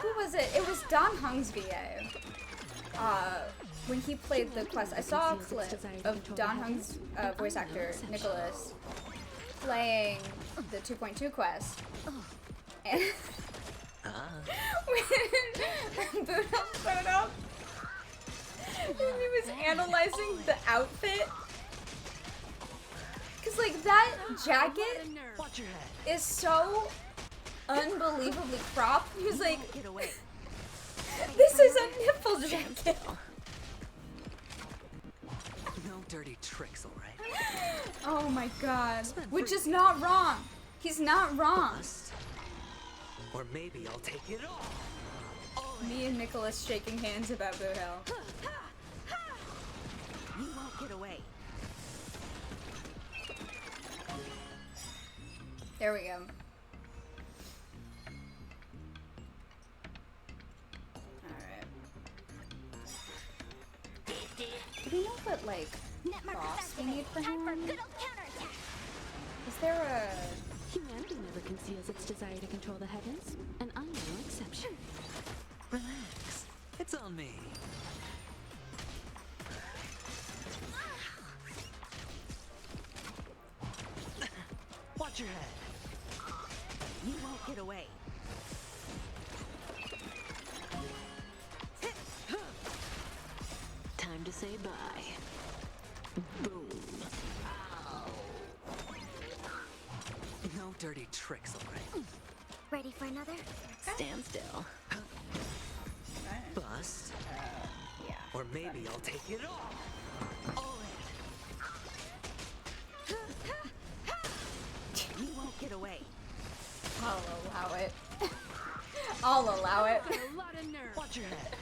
Who was it? It was Don Hung's VA. When he played the quest, I saw a clip of Don Hung's voice actor, Nicholas, playing the 2.2 quest. And when Boothill put it up, and he was analyzing the outfit. Cause like that jacket Watch your head. is so unbelievably cropped. He was like, Get away. this is a nipple jacket. No dirty tricks, all right? Oh my god. Which is not wrong. He's not wrong. Bust. Or maybe I'll take it all. Me and Nicholas shaking hands about Boothill. You won't get away. There we go. Do we know what, like, boss we need for him? Is there a... Humanity never conceals its desire to control the heavens, and I'm no exception. Relax. It's on me. Watch your head. You won't get away. Time to say bye. Boom. No dirty tricks, alright? Ready for another? Stand still. Bust. Yeah. Or maybe I'll take it all. All You won't get away. I'll allow it. I'll allow it. A lot of nerve. Watch your head.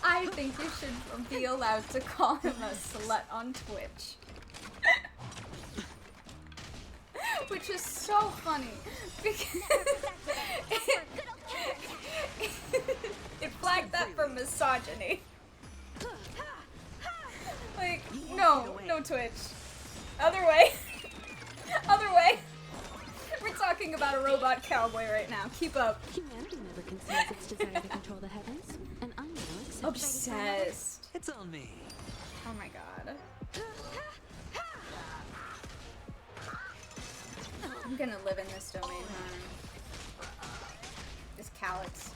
I think you should be allowed to call him a slut on Twitch. Which is so funny because it flagged that for misogyny. Like, no Twitch. Other way. Other way. We're talking about a robot cowboy right now. Keep up. Humanity never conceals its desire to control the heavens, and I'm no exception. Obsessed. It's on me. Oh my god. I'm gonna live in this domain, huh? This Calyx.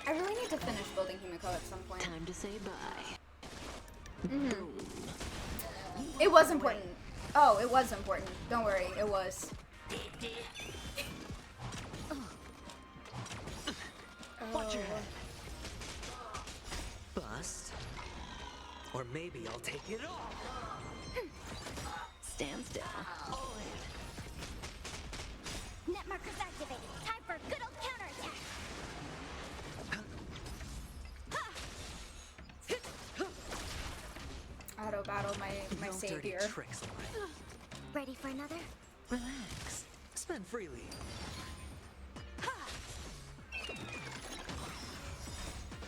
I really need to finish building Himiko at some point. Time to say bye. Mm-hmm. It was important. Oh, it was important. Don't worry, it was. Watch your head. Bust. Or maybe I'll take it all. Stand still. Net markers activated. Time for a good old counterattack. Auto battle my No savior. dirty tricks, alright? Ready for another? Relax. Spend freely.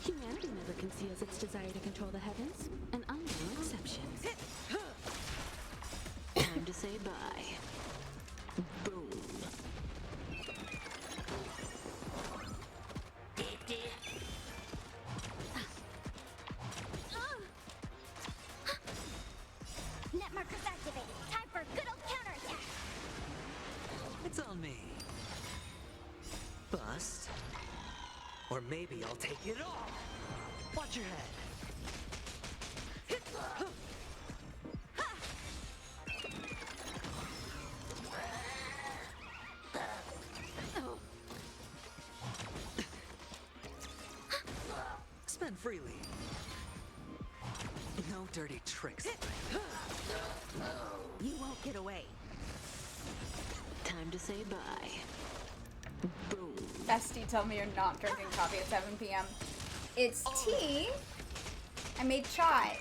Humanity never conceals its desire to control the heavens, and I'm no exception. Time to say bye. Boom. Net markers activated. Time for a good old counterattack. It's on me. Bust. Or maybe I'll take it all. Watch your head. Spend freely. No dirty tricks. You won't get away. Time to say bye. Boom. Bestie, tell me you're not drinking coffee at 7 p.m. It's tea. I made chai.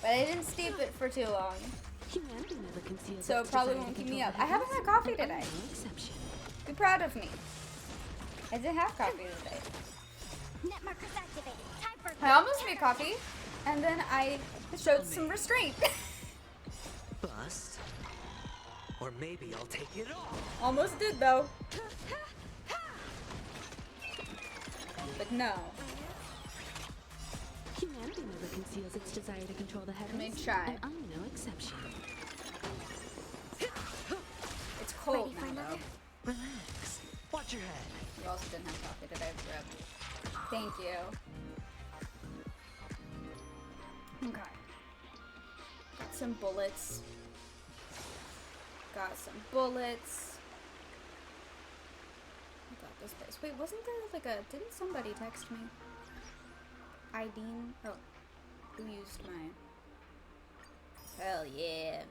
But I didn't steep it for too long. Humanity never conceals So it its probably desire won't to keep me control up. the I haven't heavens, had coffee and I'm today. no exception. Be proud of me. I didn't have coffee today. Net markers activated. Time for a good I almost old made coffee, and then I showed some restraint. Bust. Or maybe I'll take it all. Almost did though. But no. Humanity never conceals its desire to control the heavens, made chai. and I'm no exception. It's cold Ready for now another? though. Relax. Watch your head. You also didn't have coffee today, Rip. Thank you. Okay. Got some bullets. Got some bullets. I got this place. Wait, wasn't there like a... Didn't somebody text me? Ideen? Oh. Who used my... Hell yeah.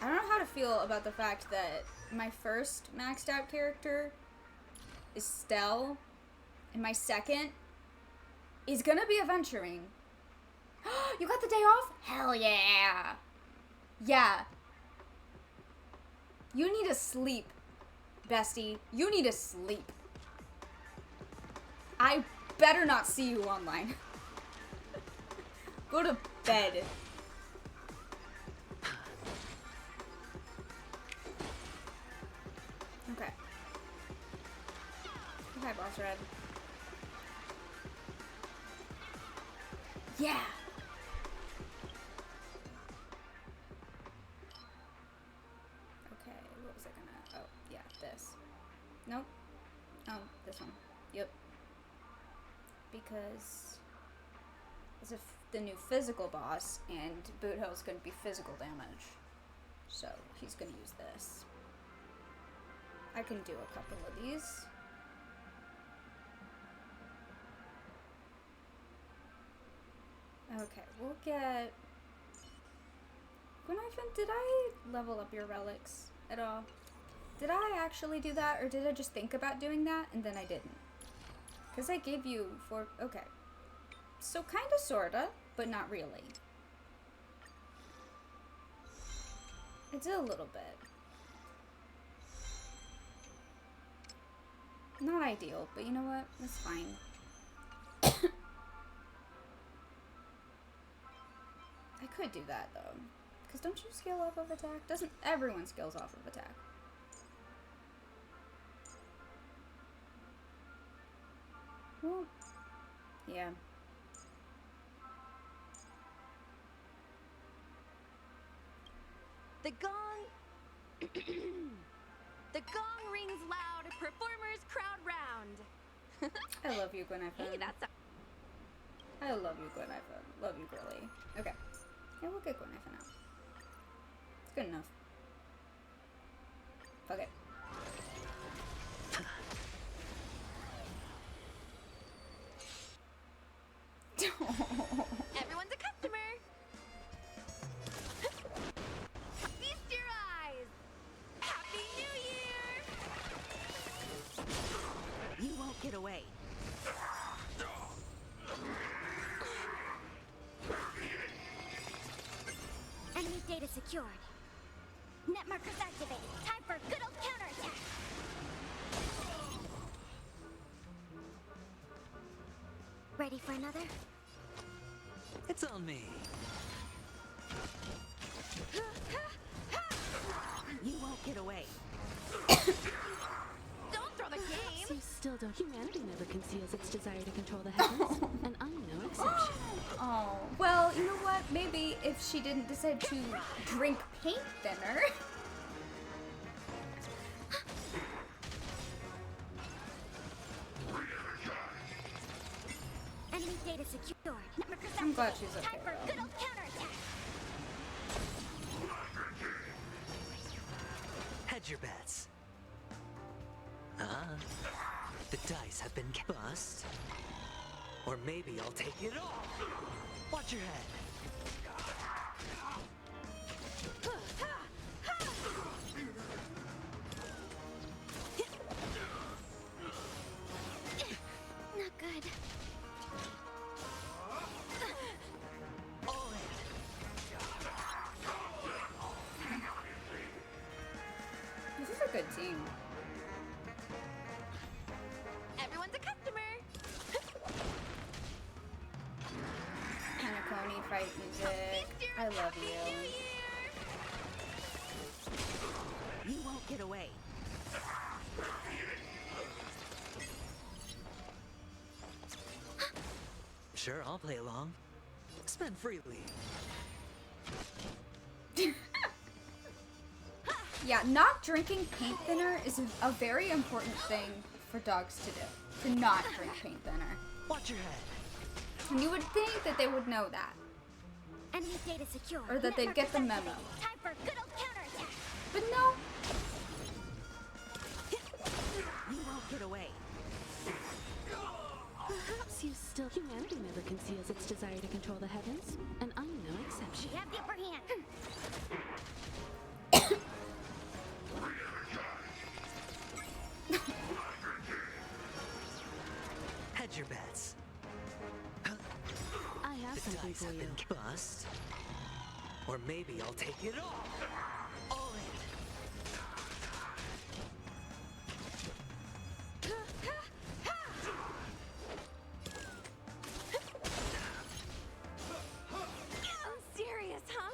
I don't know how to feel about the fact that my first maxed out character is Stell, and my second is gonna be adventuring. You got the day off? Hell yeah. Yeah. You need to sleep, bestie. You need to sleep. I better not see you online. Go to bed. Okay. Okay, Boss Red. Yeah. Okay, what was I gonna... Oh, yeah, this. Nope. Oh, this one. Yep. Because it's the new physical boss, and Boothill's gonna be physical damage. So, he's gonna use this. I can do a couple of these. Okay, we'll get... Gwynnifin, did I level up your relics at all? Did I actually do that, or did I just think about doing that, and then I didn't? Because I gave you 4... Okay. So kinda, sorta, but not really. I did a little bit. Not ideal, but you know what? That's fine. I could do that, though. Because don't you scale off of attack? Doesn't everyone scales off of attack? Well, yeah. The gong... The gong rings loud, performers crowd round. I love you, Gwynnifin. Hey, that's I love you, Gwynnifin. Love you, girly. Okay. Yeah, we'll get Gwynnifin out. It's good enough. Fuck it. Everyone's a customer. Feast your eyes. Happy New Year. You won't get away. Enemy data secured. Net markers activated. Time for good old counterattack. Ready for another? It's on me. You won't get away. Don't throw the game. You still don't. Humanity never conceals its desire to control the heavens, and I'm no exception. Oh, well, you know what? Maybe if she didn't decide to drink paint thinner. Enemy data secured. Net markers I'm glad activated. she's okay, Time for though. good old counterattack. Hedge your bets. The dice have been bust. Or maybe I'll take it all. Watch your head. Not good. All in. This is a good team. Everyone's a customer. Hanakoni fight music. I love Happy New you. Year. You won't get away. Sure, I'll play along. Spend freely. Yeah, not drinking paint thinner is a very important thing for dogs to do. To not drink paint thinner. Watch your head. And you would think that they would know that. Enemy data secured. Or that Net they'd get the markers memo. activated. Time for good old counterattack. But no. You won't get away. Perhaps you still. Humanity never conceals its desire to control the heavens, and I'm no exception. We have the upper hand. Hedge your bets. I have have something dice for have you. been bust. Or maybe I'll take it all. All in. Serious, huh?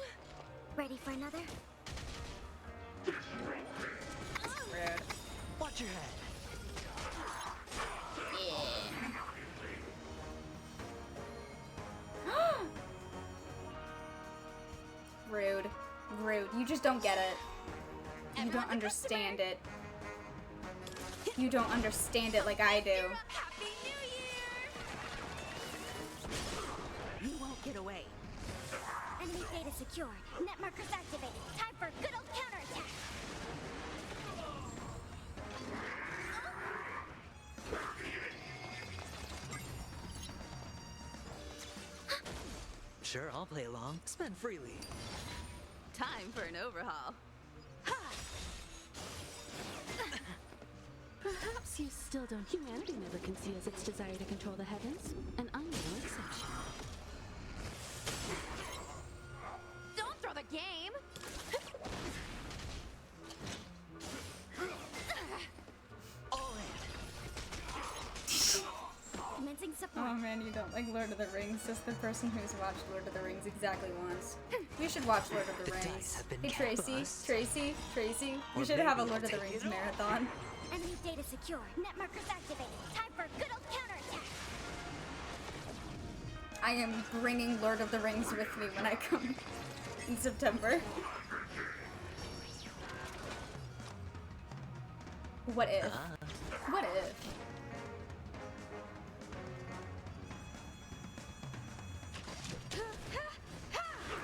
Ready for another? Rude. Watch your head. Rude. Rude. You just don't get it. You don't understand it. You don't understand it like I do. Happy New Year! You won't get away. Enemy data secured. Net markers activated. Time for a good old counterattack. Sure, I'll play along. Spend freely. Time for an overhaul. Perhaps you still don't. Humanity never conceals its desire to control the heavens, and I'm no exception. Don't throw the game! All in. Commencing support. Oh man, you don't like Lord of the Rings. Says the person who's watched Lord of the Rings exactly once. We should watch Lord of the The dice Rings. have been Hey Tracy, bust. Tracy. We Or should have a maybe Lord I'll of the take Rings it all. marathon. Enemy data secured. Net markers activated. Time for a good old counterattack. I am bringing Lord of the Rings with me when I come in September. What if? What if?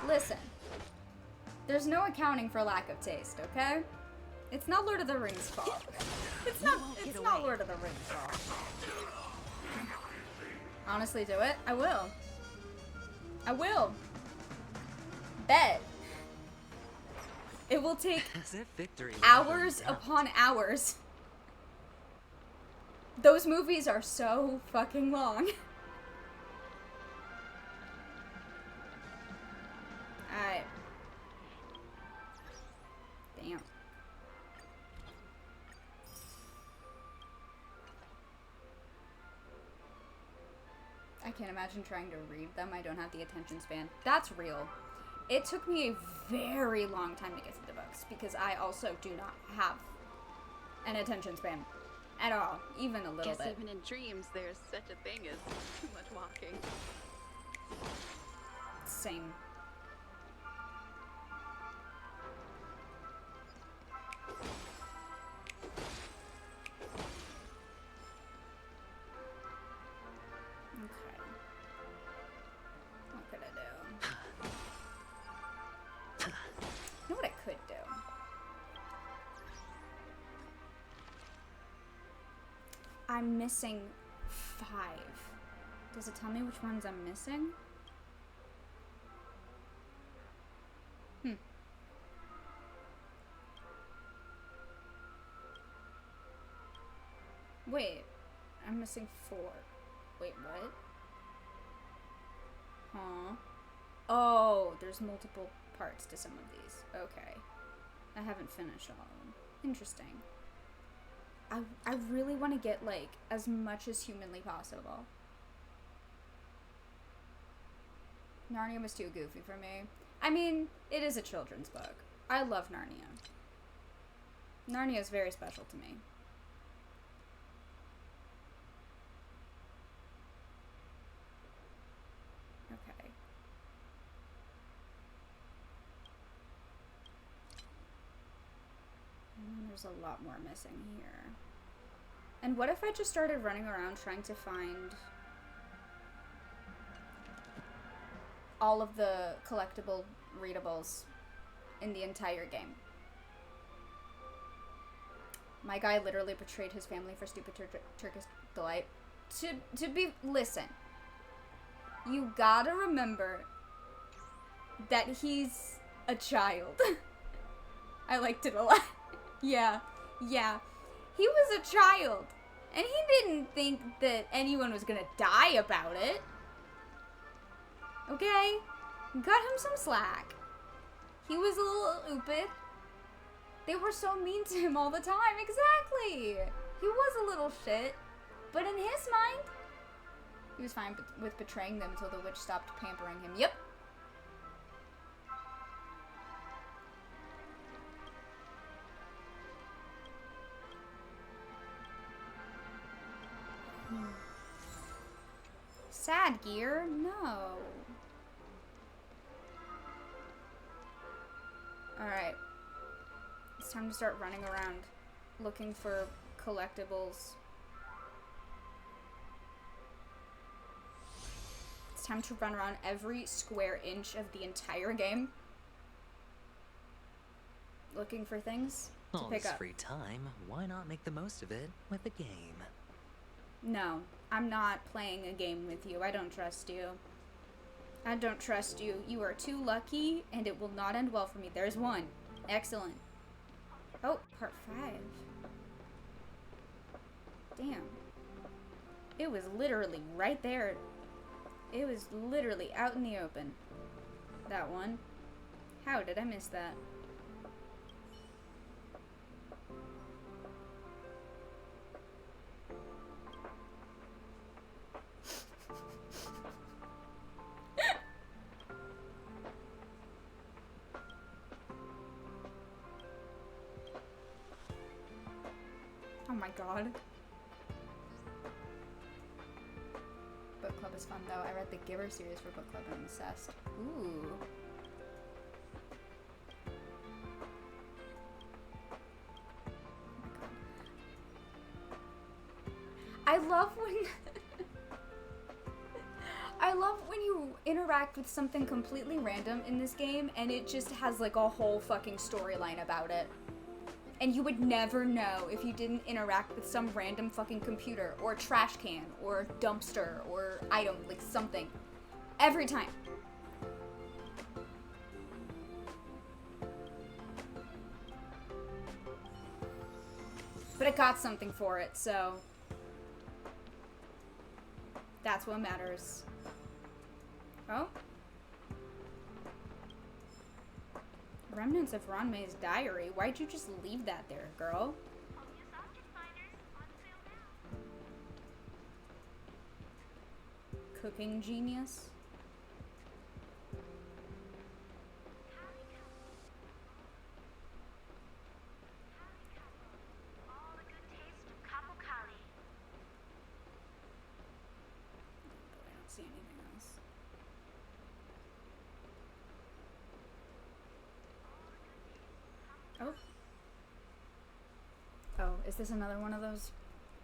Listen. There's no accounting for lack of taste, okay? It's not Lord of the Rings' fault. It's not Lord of the Rings' fault. Honestly, do it? I will. I will. Bet. It will take As if victory hours wouldn't count. upon hours. Those movies are so fucking long. Alright. Damn. I can't imagine trying to read them. I don't have the attention span. That's real. It took me a very long time to get through the books because I also do not have an attention span at all, even a little Guess bit. even in dreams, there's such a thing as too much walking. Same. Okay. What could I do? You know what I could do? I'm missing 5. Does it tell me which ones I'm missing? Wait, I'm missing 4. Wait, what? Huh? Oh, there's multiple parts to some of these. Okay. I haven't finished all of them. Interesting. I really want to get, like, as much as humanly possible. Narnia was too goofy for me. I mean, it is a children's book. I love Narnia. Narnia is very special to me. Okay. And there's a lot more missing here. And what if I just started running around trying to find all of the collectible readables in the entire game? My guy literally betrayed his family for stupid Turkish delight. Listen. You gotta remember that he's a child. I liked it a lot. Yeah. He was a child. And he didn't think that anyone was gonna die about it. Okay? Cut him some slack. He was a little oopid. They were so mean to him all the time. Exactly. He was a little shit. But in his mind, he was fine with betraying them until the witch stopped pampering him. Yep. Sad gear? No. Alright. It's time to start running around looking for collectibles. It's time to run around every square inch of the entire game looking for things to All pick this up. free time, why not make the most of it with a game? No, I'm not playing a game with you. I don't trust you. I don't trust you. You are too lucky, and it will not end well for me. There's one. Excellent. Oh, part 5. Damn. It was literally right there. It was literally out in the open. That one. How did I miss that? Oh my god. Book club is fun though. I read the Giver series for book club and I'm obsessed. Ooh. Oh my god. I love when I love when you interact with something completely random in this game and it just has like a whole fucking storyline about it. And you would never know if you didn't interact with some random fucking computer or trash can or dumpster or item, like something. Every time. But it got something for it, so that's what matters. Oh? Remnants of Ranmei's diary. Why'd you just leave that there, girl? Cooking genius. I don't see anything else. Oh. Oh, is this another one of those?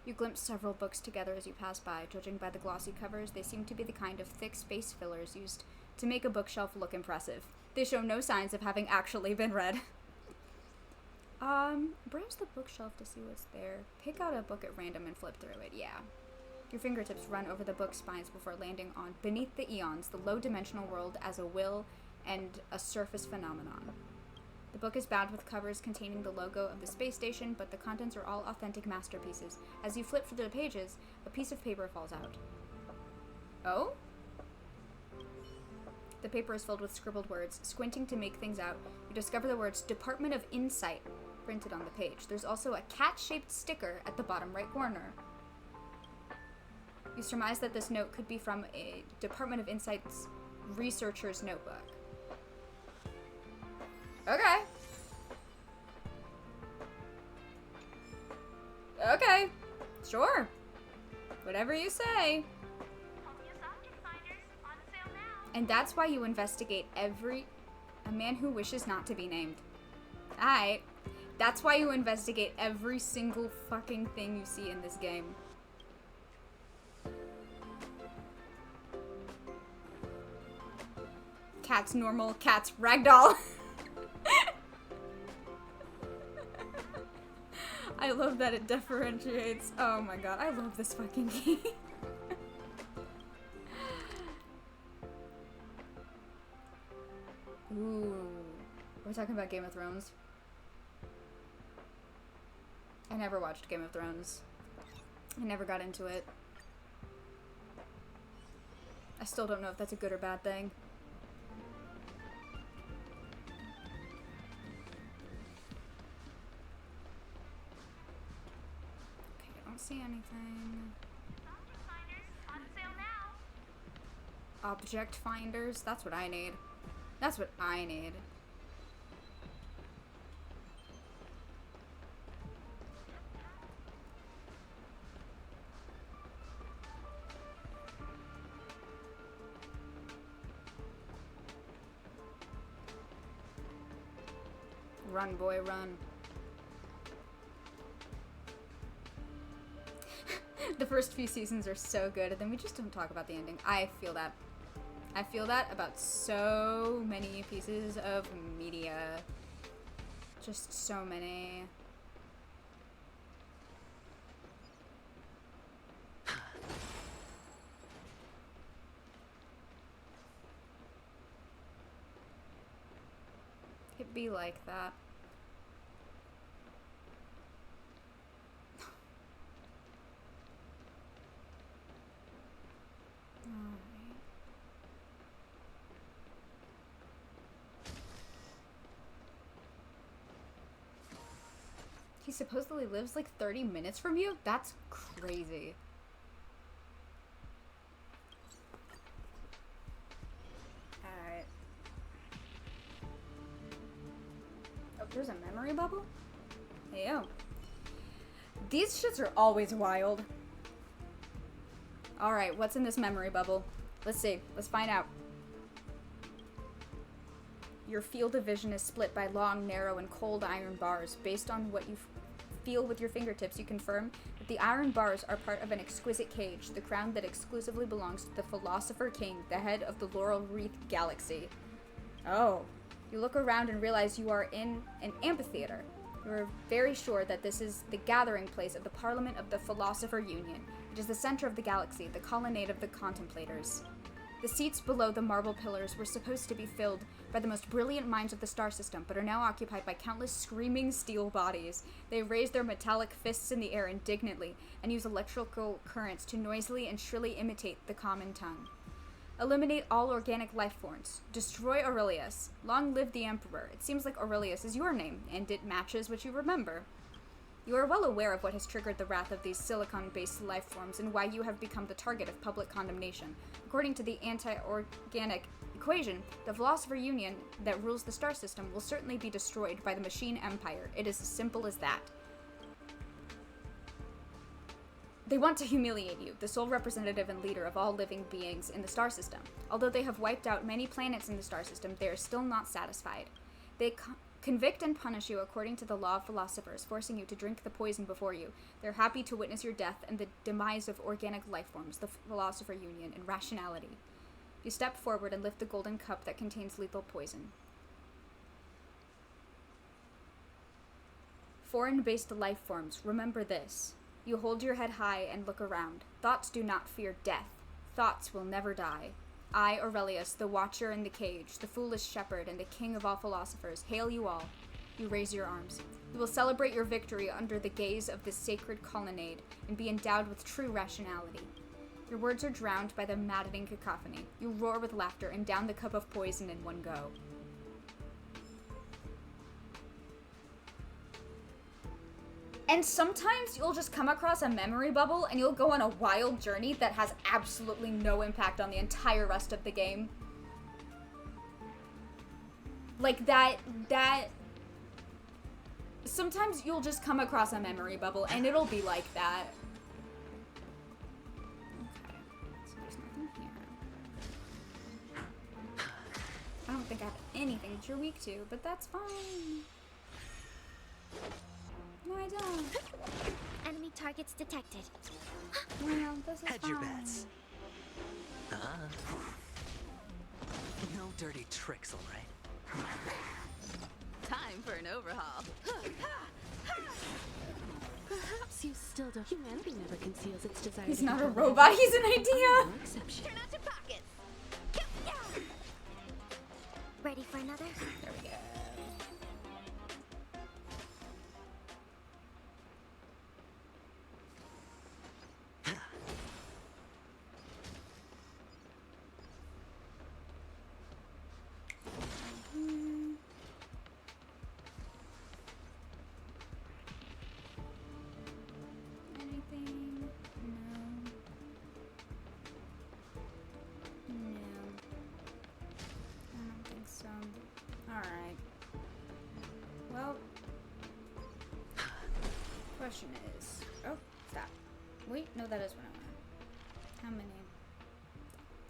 You glimpse several books together as you pass by. Judging by the glossy covers, they seem to be the kind of thick space fillers used to make a bookshelf look impressive. They show no signs of having actually been read. Browse the bookshelf to see what's there. Pick out a book at random and flip through it, yeah. Your fingertips run over the book spines before landing on Beneath the Eons, the low-dimensional world as a will and a surface phenomenon. The book is bound with covers containing the logo of the space station, but the contents are all authentic masterpieces. As you flip through the pages, a piece of paper falls out. Oh? The paper is filled with scribbled words. Squinting to make things out, you discover the words Department of Insight printed on the page. There's also a cat-shaped sticker at the bottom right corner. You surmise that this note could be from a Department of Insight's researcher's notebook. Okay. Okay. Sure. Whatever you say. And that's why you investigate a man who wishes not to be named. Alright. That's why you investigate every single fucking thing you see in this game. Cat's normal, cat's ragdoll. I love that it differentiates. Oh my god, I love this fucking game. Ooh. We're talking about Game of Thrones. I never watched Game of Thrones. I never got into it. I still don't know if that's a good or bad thing. Okay, I don't see anything. Object finders? That's what I need. That's what I need. Run, boy, run. The first few seasons are so good, and then we just don't talk about the ending. I feel that. I feel that about so many pieces of media. Just so many. It be like that. He supposedly lives like 30 minutes from you? That's crazy. Alright. Oh, there's a memory bubble? Hey, yo. These shits are always wild. Alright, what's in this memory bubble? Let's see. Let's find out. Your field of vision is split by long, narrow, and cold iron bars. Based on what you feel with your fingertips, you confirm that the iron bars are part of an exquisite cage, the crown that exclusively belongs to the Philosopher King, the head of the Laurel Wreath Galaxy. Oh. You look around and realize you are in an amphitheater. You are very sure that this is the gathering place of the Parliament of the Philosopher Union. It is the center of the galaxy, the colonnade of the contemplators. The seats below the marble pillars were supposed to be filled by the most brilliant minds of the star system, but are now occupied by countless screaming steel bodies. They raise their metallic fists in the air indignantly and use electrical currents to noisily and shrilly imitate the common tongue. Eliminate all organic life forms. Destroy Aurelius. Long live the Emperor. It seems like Aurelius is your name, and it matches what you remember. You are well aware of what has triggered the wrath of these silicon-based life forms and why you have become the target of public condemnation. According to the anti-organic equation, the Philosopher Union that rules the star system will certainly be destroyed by the Machine Empire. It is as simple as that. They want to humiliate you, the sole representative and leader of all living beings in the star system. Although they have wiped out many planets in the star system, they are still not satisfied. They convict and punish you according to the law of philosophers, forcing you to drink the poison before you. They're happy to witness your death and the demise of organic life forms, the Philosopher Union, and rationality. You step forward and lift the golden cup that contains lethal poison. Foreign-based life forms, remember this. You hold your head high and look around. Thoughts do not fear death. Thoughts will never die. I, Aurelius, the watcher in the cage, the foolish shepherd, and the king of all philosophers, hail you all. You raise your arms. You will celebrate your victory under the gaze of this sacred colonnade and be endowed with true rationality. Your words are drowned by the maddening cacophony. You roar with laughter and down the cup of poison in one go. And sometimes you'll just come across a memory bubble and you'll go on a wild journey that has absolutely no impact on the entire rest of the game. Like that... Sometimes you'll just come across a memory bubble and it'll be like that. Okay, so there's nothing here. I don't think I have anything that you're weak to, but that's fine. No, I don't. Enemy targets detected. Well, this is Hedge fine. your bets. No dirty tricks, all right? Time for an overhaul. Perhaps you still don't. Humanity never conceals its desire. He's to not a control the robot, heavens. he's an idea! No exception. Turn out your pockets. Ready for another? There we go. question is... Oh, stop. Wait, no, that is what I want. How many?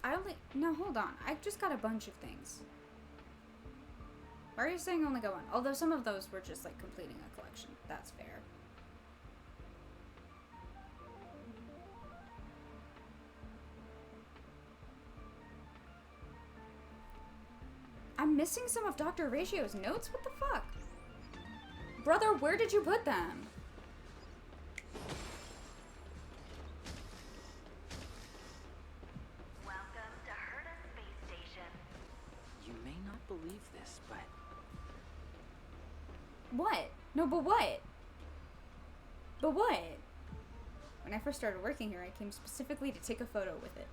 I only... No, hold on. I just got a bunch of things. Why are you saying only got one? Although some of those were just, like, completing a collection. That's fair. I'm missing some of Dr. Ratio's notes? What the fuck? Brother, where did you put them? Welcome to Herta Space Station. You may not believe this, but What? No, but what? But what? When I first started working here, I came specifically to take a photo with it.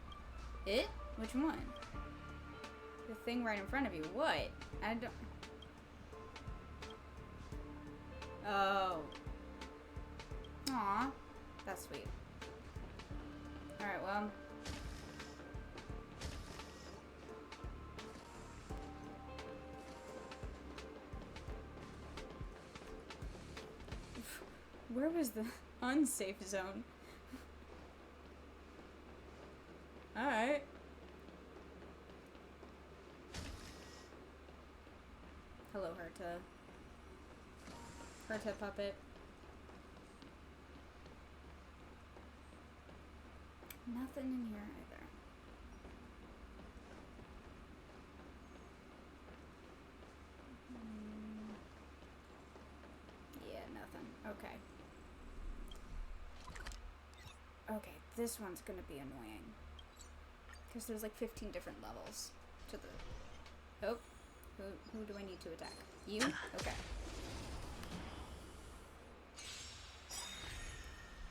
It? Which one? The thing right in front of you. What? I don't... Oh. Aw. That's sweet. Alright, well. Where was the unsafe zone? Alright. Hello, Herta. Herta puppet. Nothing in here either. Yeah, nothing. Okay. Okay, this one's gonna be annoying. Because there's like 15 different levels to the... Oh. Who do I need to attack? You? Okay.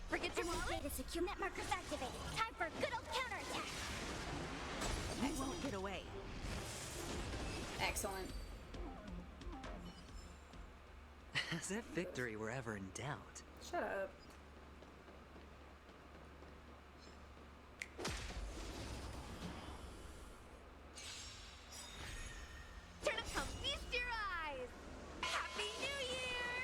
Forget your wallet. Data secure. Net markers activated. Time for a good old counterattack. You won't get away. Excellent. As if victory were ever in doubt. Shut up. Turn up, come feast your eyes. Happy New Year!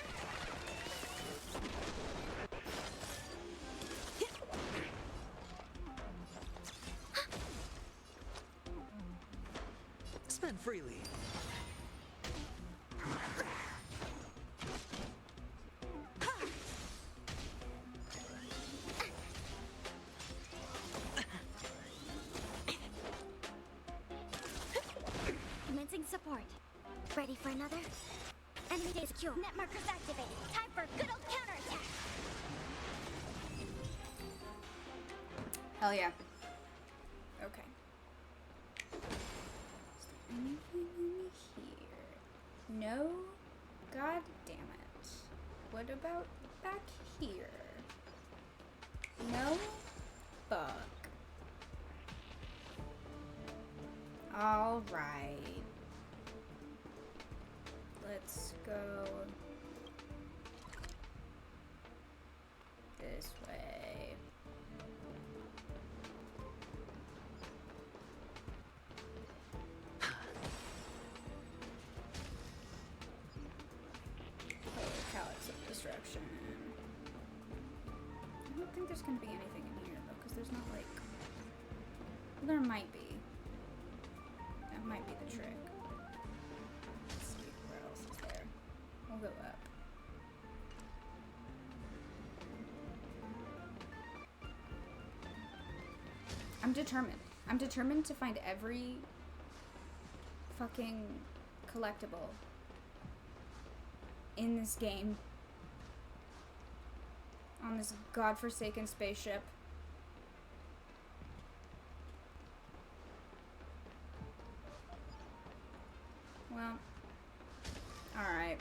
Spend freely. Commencing support. Ready for another? Enemy data secure. Net markers activated. Time for a good old counterattack. Hell yeah. Okay. Is there anything in here? No? God damn it. What about back here? No? Fuck. Alright. Let's go this way. Calyx of Disruption. I don't think there's gonna be anything in here though, because there's not like... Well, there might be. That might be the trick. Let's see where else is there. We'll go up. I'm determined. I'm determined to find every fucking collectible in this game. On this godforsaken spaceship. Well, alright.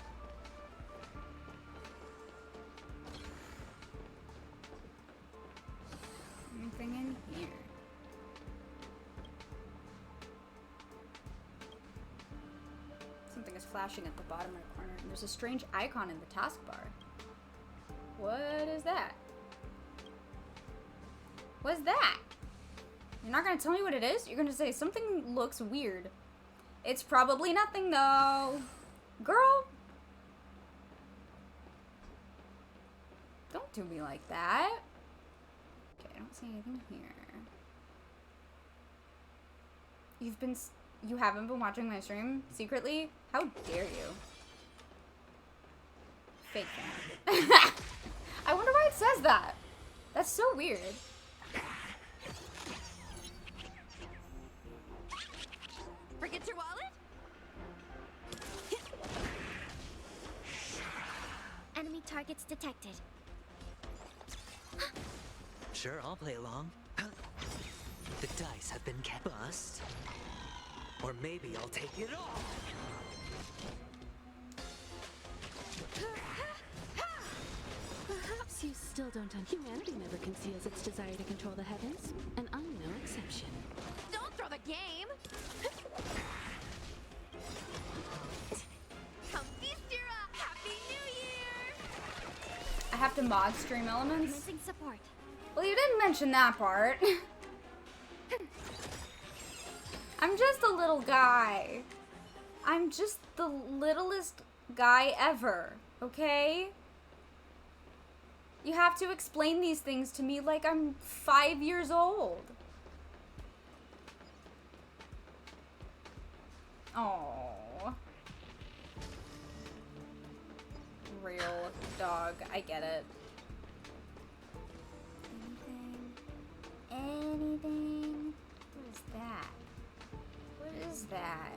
Anything in here? Something is flashing at the bottom right corner, and there's a strange icon in the taskbar. What is that? What's that? You're not gonna tell me what it is? You're gonna say something looks weird. It's probably nothing, though. Girl. Don't talk to me like that. Okay, I don't see anything here. You haven't been watching my stream secretly? How dare you? Fake fan. I wonder why it says that. That's so weird. Forget your wallet? Enemy targets detected. Sure, I'll play along. The dice have been bust. Or maybe I'll take it all. Perhaps you still don't understand. Humanity never conceals its desire to control the heavens, and I'm no exception. Don't throw the game! Come feast your up! Happy New Year! I have to mod stream elements? Missing support. Well, you didn't mention that part. I'm just a little guy. I'm just the littlest guy ever, okay? You have to explain these things to me like I'm 5 years old. Oh. Real dog, I get it. Anything? What is that? What is that?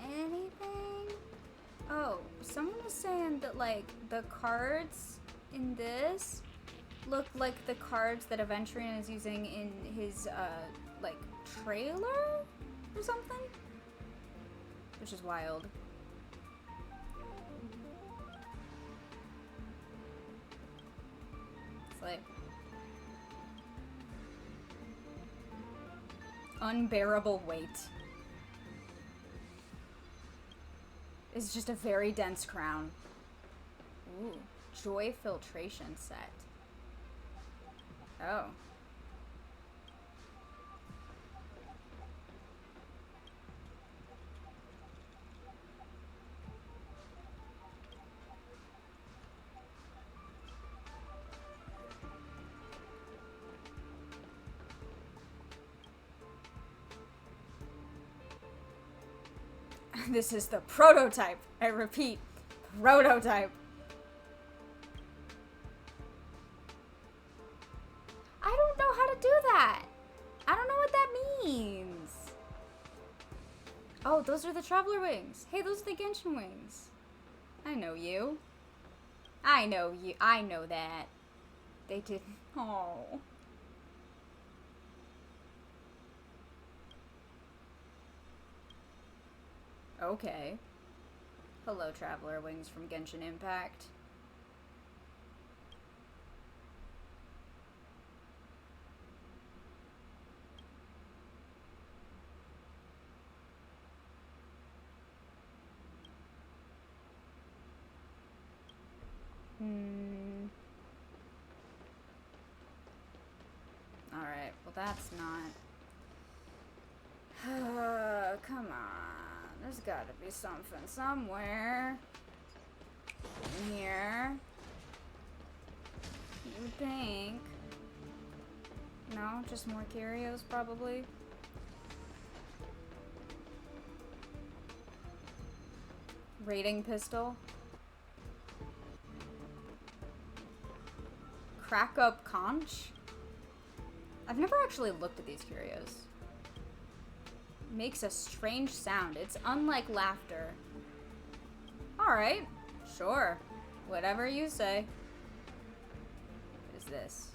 Anything? Oh, someone was saying that, like, the cards in this look like the cards that Aventurian is using in his, like, trailer or something? Which is wild. It's like... unbearable weight. It's just a very dense crown. Ooh, joy filtration set. Oh. This is the prototype. I repeat, prototype. I don't know how to do that. I don't know what that means. Oh, those are the Traveler wings. Hey, those are the Genshin wings. I know you. I know you. I know that. They didn't. Oh. Okay. Hello, Traveler Wings from Genshin Impact. Alright, well that's not... come on. There's gotta be something somewhere. In here. You would think. No, just more curios probably. Raiding pistol. Crack up conch? I've never actually looked at these curios. Makes a strange sound. It's unlike laughter. Alright, sure. Whatever you say. What is this?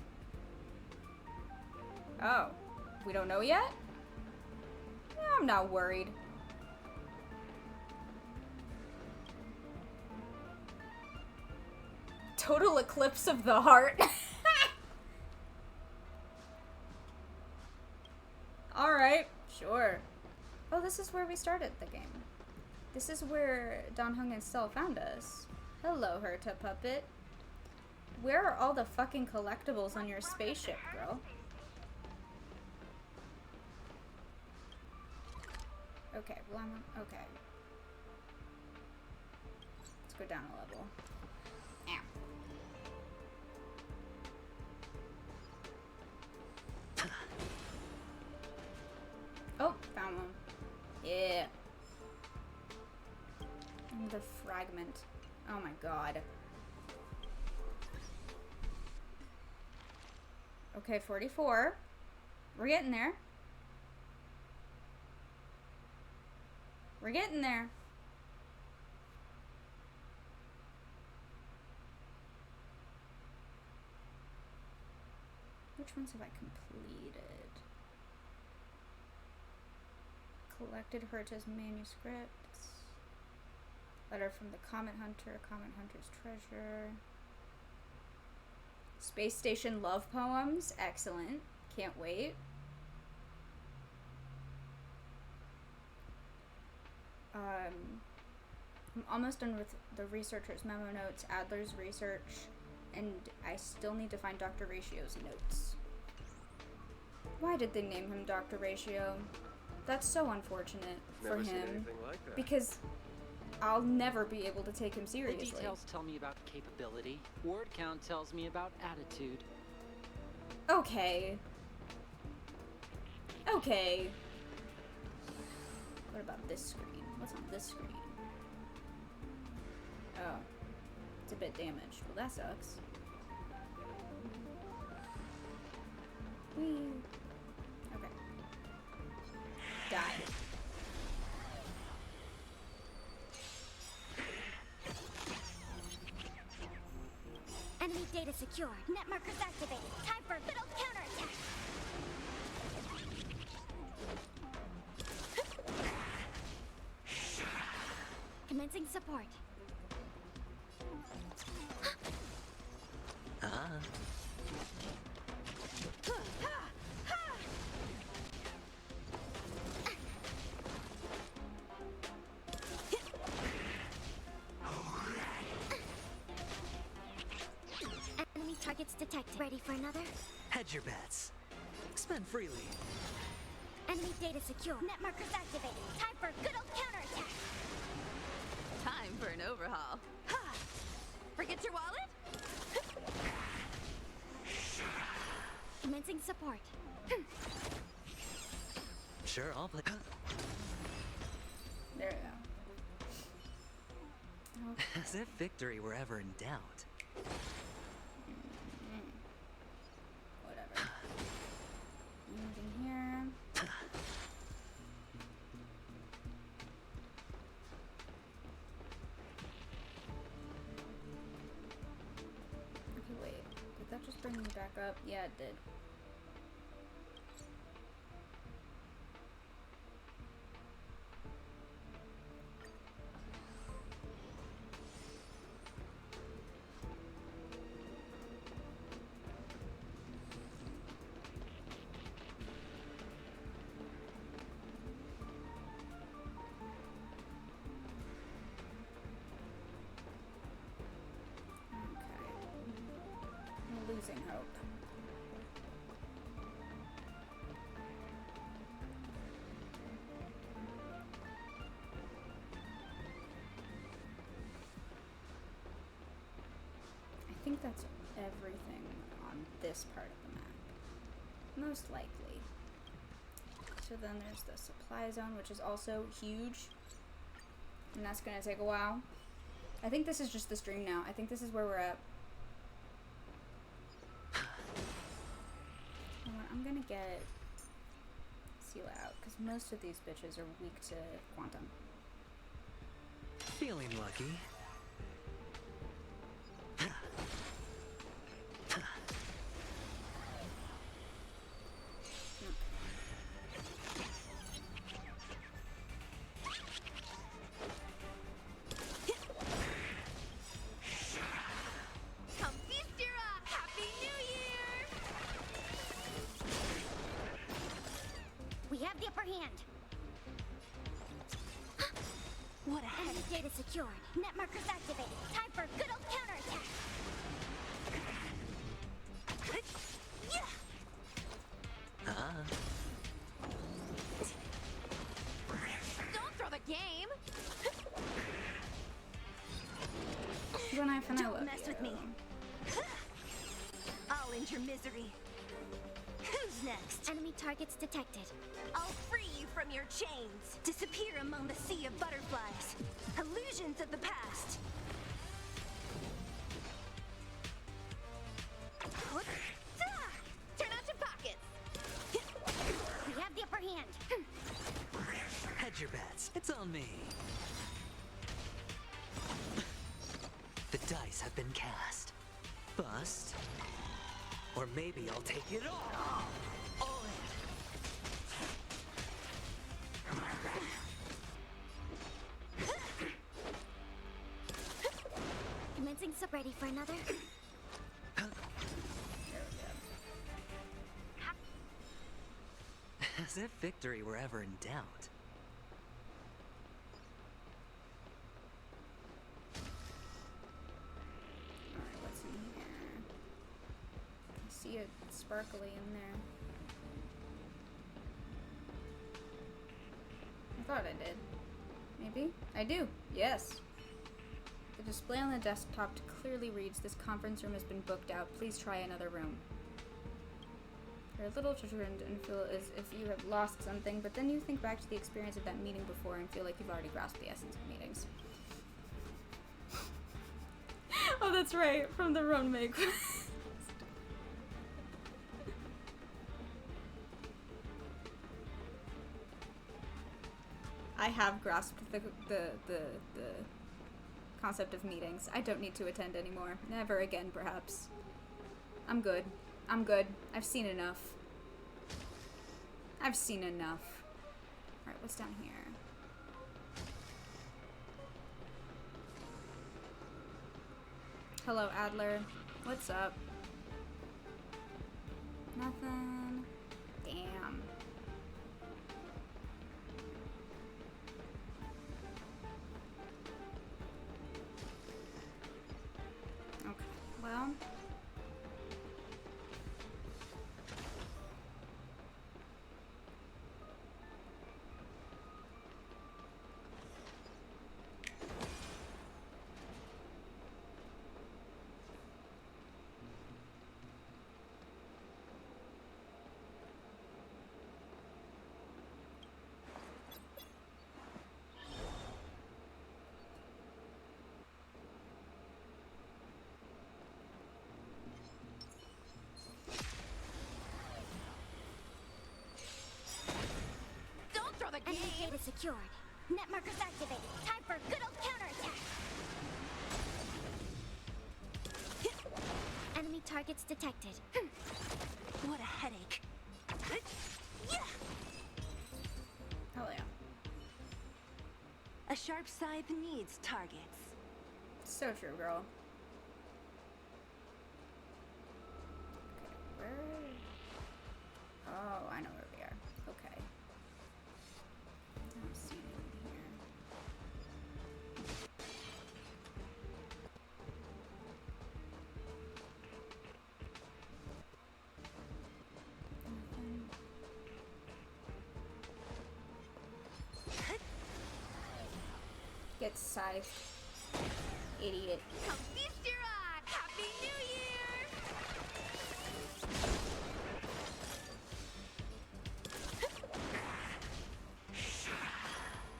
Oh, we don't know yet? I'm not worried. Total eclipse of the heart. Alright, sure. Oh, this is where we started the game. This is where Don Hung and Stella found us. Hello, Herta Puppet. Where are all the fucking collectibles on your spaceship, girl? Okay, well I'm... okay. Let's go down a level. Ow. Another fragment. Oh my god. Okay, 44. We're getting there. We're getting there. Which ones have I completed? Collected Herta's manuscripts. Letter from the Comet Hunter. Comet Hunter's treasure. Space Station love poems. Excellent. Can't wait. I'm almost done with the researcher's memo notes, Adler's research, and I still need to find Dr. Ratio's notes. Why did they name him Dr. Ratio? That's so unfortunate for him. Like that. Because I'll never be able to take him seriously. The details tell me about capability. Word count tells me about attitude. Okay. Okay. What about this screen? What's on this screen? Oh. It's a bit damaged. Well, that sucks. Whee. Okay. Die. Enemy data secure. Net markers activated. Time for a good old counterattack. Commencing support. Enemy targets detected. Ready for another? Hedge your bets. Spend freely. Enemy data secure. Net markers activated. Time for a good old counterattack. Time for an overhaul. Forget your wallet? Commencing support. Sure, I'll play. There we go. As if victory were ever in doubt. Whatever. Anything here? Okay, wait. Did that just bring me back up? Yeah, it did. Losing hope. I think that's everything on this part of the map. Most likely. So then there's the supply zone, which is also huge. And that's gonna take a while. I think this is just the stream now. I think this is where we're at. I'm gonna get Seal out, because most of these bitches are weak to quantum. Feeling lucky. Come feast your Happy New Year! We have the upper hand. What a head. Enemy data secured. Net markers activated. Time for a good old counterattack. Don't throw the game. When I finally Don't mess with me. I'll end your misery. Who's next? Enemy targets detected. I'll free you from your chains. Disappear among the sea of butterflies. Illusions of the past. Turn out your pockets. We have the upper hand. Hedge your bets. It's on me. The dice have been cast. Bust. Or maybe I'll take it all. All Commencing sub ready for another. As if victory were ever in doubt. Alright, what's in here? I see it sparkly in there. I thought I did. Maybe? I do. Yes. The display on the desktop clearly reads, "This conference room has been booked out. Please try another room." You're a little chagrined and feel as if you have lost something, but then you think back to the experience of that meeting before and feel like you've already grasped the essence of meetings. Oh, that's right, from the Runway quest. I have grasped the concept of meetings. I don't need to attend anymore. Never again, perhaps. I'm good. I'm good. I've seen enough. I've seen enough. Alright, what's down here? Hello, Adler. What's up? Nothing. Damn. Okay, well. Don't throw the Enemy game. data secured. Net markers activated. Time for good old counterattack. Enemy targets detected. What a headache. Hell yeah. A sharp scythe needs targets. So true, girl. Okay, where? Oh, I know where we are. Okay. I don't see anything here. Nothing. Get scythed. Idiot. Come feast your eye. Happy New Year.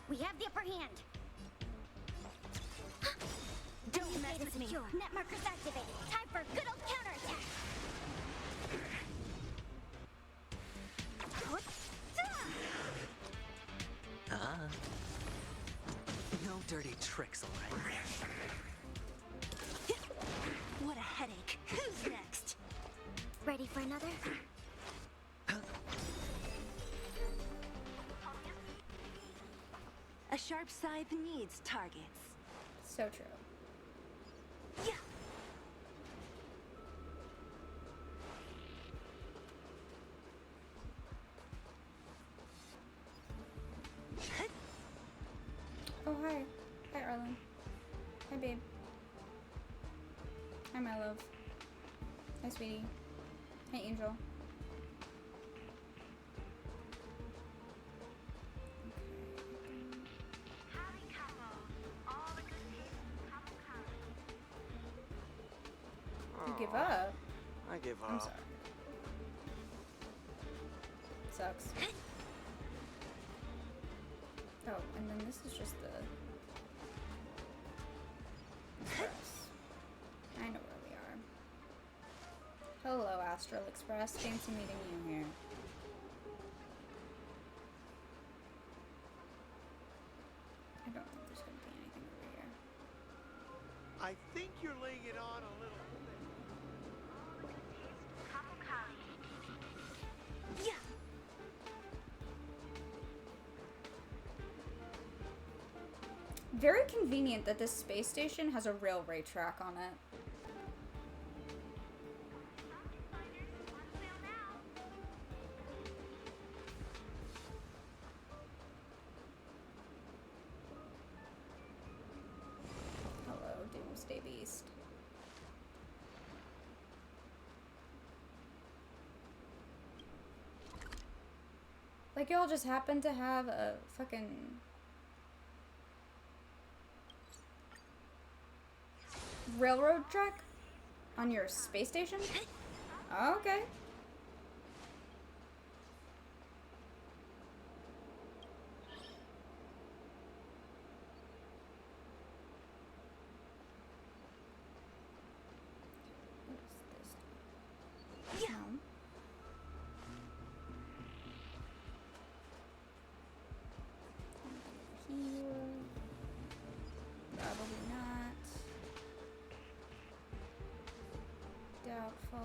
We have the upper hand. Don't mess Data with me. secure. Net markers activated. Time for good old counterattack. No dirty tricks, alright? What a headache. Who's next? Ready for another? A sharp scythe needs targets. So true. Yeah. Oh, hi. Hi, Arlen. Hi, babe. Hi, my love. Hi, sweetie. Hi, Angel. You give up? I give I'm up. sorry. Sucks. Oh, and then this is just the express. I know where we are. Hello, Astral Express. Fancy meeting you here. I don't think there's gonna be anything over here. I think you're laying it on a little. Yeah. Very convenient that this space station has a railway track on it. Hello, Doomsday Beast. Like, y'all just happen to have a fucking railroad track on your space station? Oh, okay. What is this? Yeah. No. Here. Probably not. Doubtful.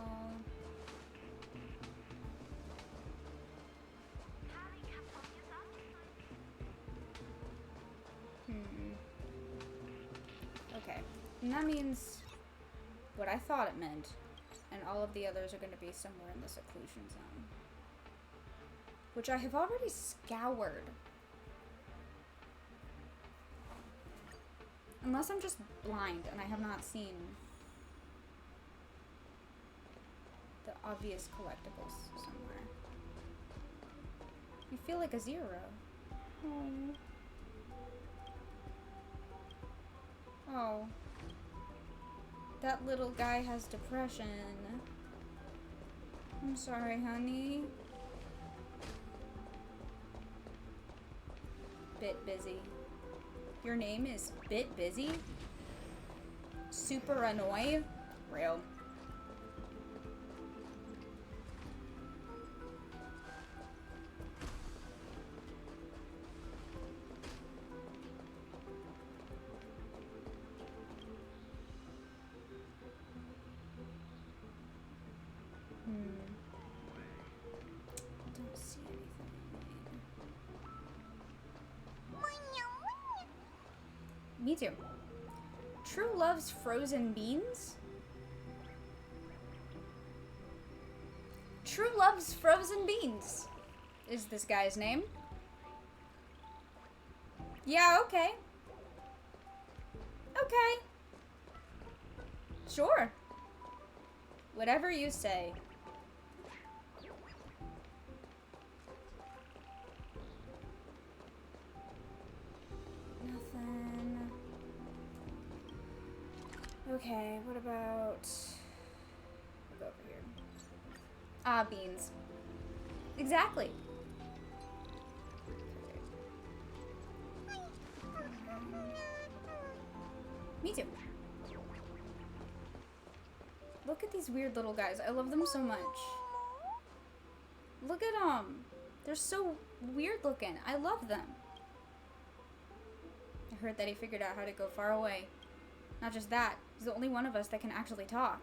Okay. And that means what I thought it meant. And all of the others are going to be somewhere in the seclusion zone. Which I have already scoured. Unless I'm just blind and I have not seen the obvious collectibles somewhere. You feel like a zero. Oh. Oh. That little guy has depression. I'm sorry, honey. Bit busy. Your name is Bit Busy? Super annoy? Real. Don't see anything. Me too. True loves frozen beans? True loves frozen beans is this guy's name. Yeah, okay. Okay. Sure. Whatever you say. Nothing. Okay, what about... We'll go over here. Ah, beans. Exactly. Me too. Look at these weird little guys. I love them so much. Look at them. They're so weird looking. I love them. I heard that he figured out how to go far away. Not just that, he's the only one of us that can actually talk.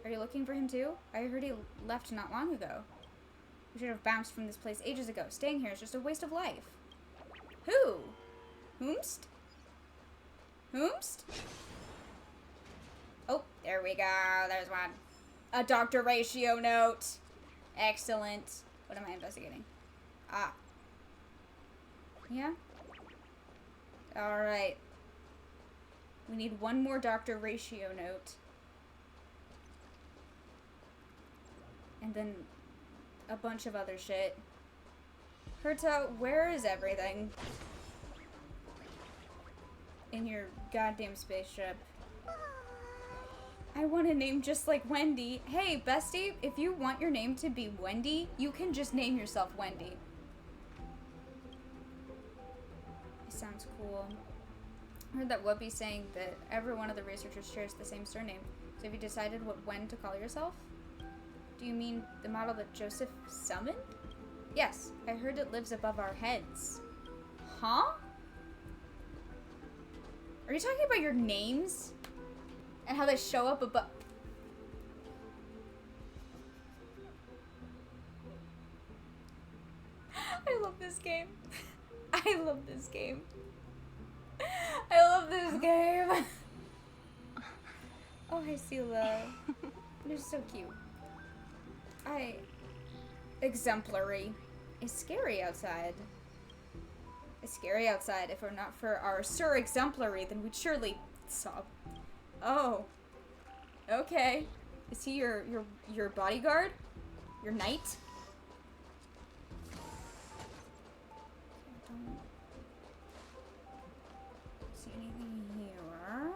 Are you looking for him too? I heard he left not long ago. We should have bounced from this place ages ago. Staying here is just a waste of life. Who? Whomst? Whomst? Oh, there we go. There's one. A Dr. Ratio note. Excellent. What am I investigating? Ah. Yeah? Alright. We need one more Dr. Ratio note. And then a bunch of other shit. Herta, where is everything? In your goddamn spaceship. I want a name just like Wendy. Hey, bestie, if you want your name to be Wendy, you can just name yourself Wendy. It sounds cool. I heard that Whoopi's saying that every one of the researchers shares the same surname. So have you decided what Wen to call yourself? Do you mean the model that Joseph summoned? Yes, I heard it lives above our heads. Huh? Are you talking about your names? And how they show up above? I love this game. I love this game. I love this game. Oh, hi, Sela. You're so cute. Exemplary. It's scary outside. It's scary outside. If it were not for our Sir Exemplary, then we'd surely sob. Oh. Okay. Is he your bodyguard? Your knight? I don't see anything here.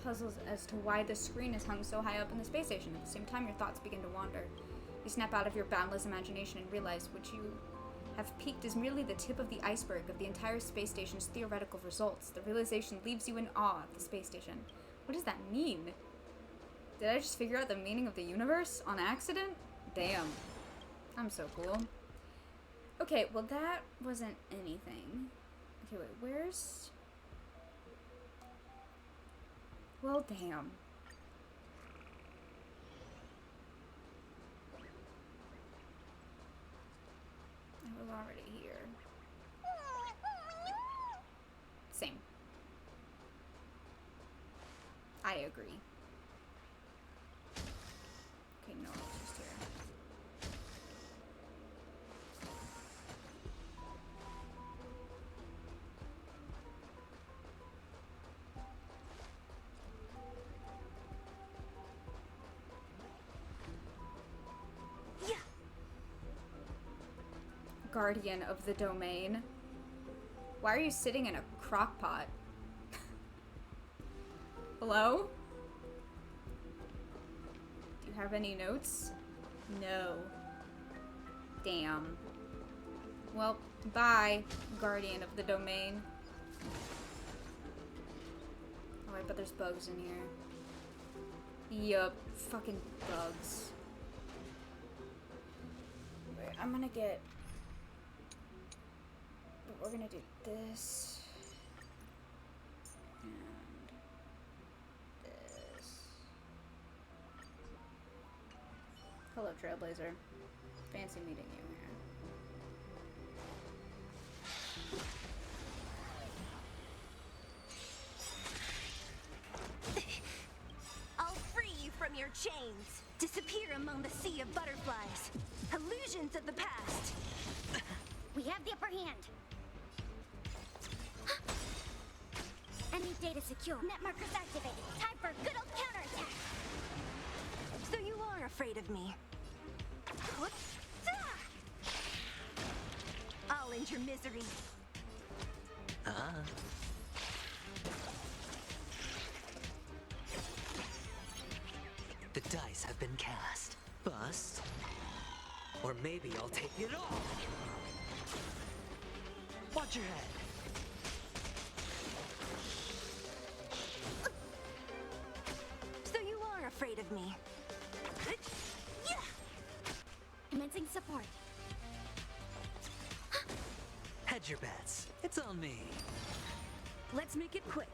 Puzzles as to why the screen is hung so high up in the space station. At the same time, your thoughts begin to wander. You snap out of your boundless imagination and realize what you have peaked is merely the tip of the iceberg of the entire space station's theoretical results. The realization leaves you in awe of the space station. What does that mean? Did I just figure out the meaning of the universe on accident? Damn. I'm so cool. Okay, well that wasn't anything. Okay, wait, where's... Well, damn. I was already here. Same. I agree. Okay, no, it's just here. Guardian of the domain. Why are you sitting in a crock pot? Hello? Do you have any notes? No. Damn. Well, bye, Guardian of the domain. Oh, I bet there's bugs in here. Yup, fucking bugs. Wait, I'm gonna get... We're gonna do this and this. Hello, Trailblazer. Fancy meeting you here. I'll free you from your chains. Disappear among the sea of butterflies. Illusions of the past. We have the upper hand. Any data secure. Net markers activated. Time for a good old counterattack. So you are afraid of me. I'll end your misery. The dice have been cast. Bust. Or maybe I'll take it all. Watch your head. So you are afraid of me. Commencing support. Hedge your bets. It's on me. Let's make it quick.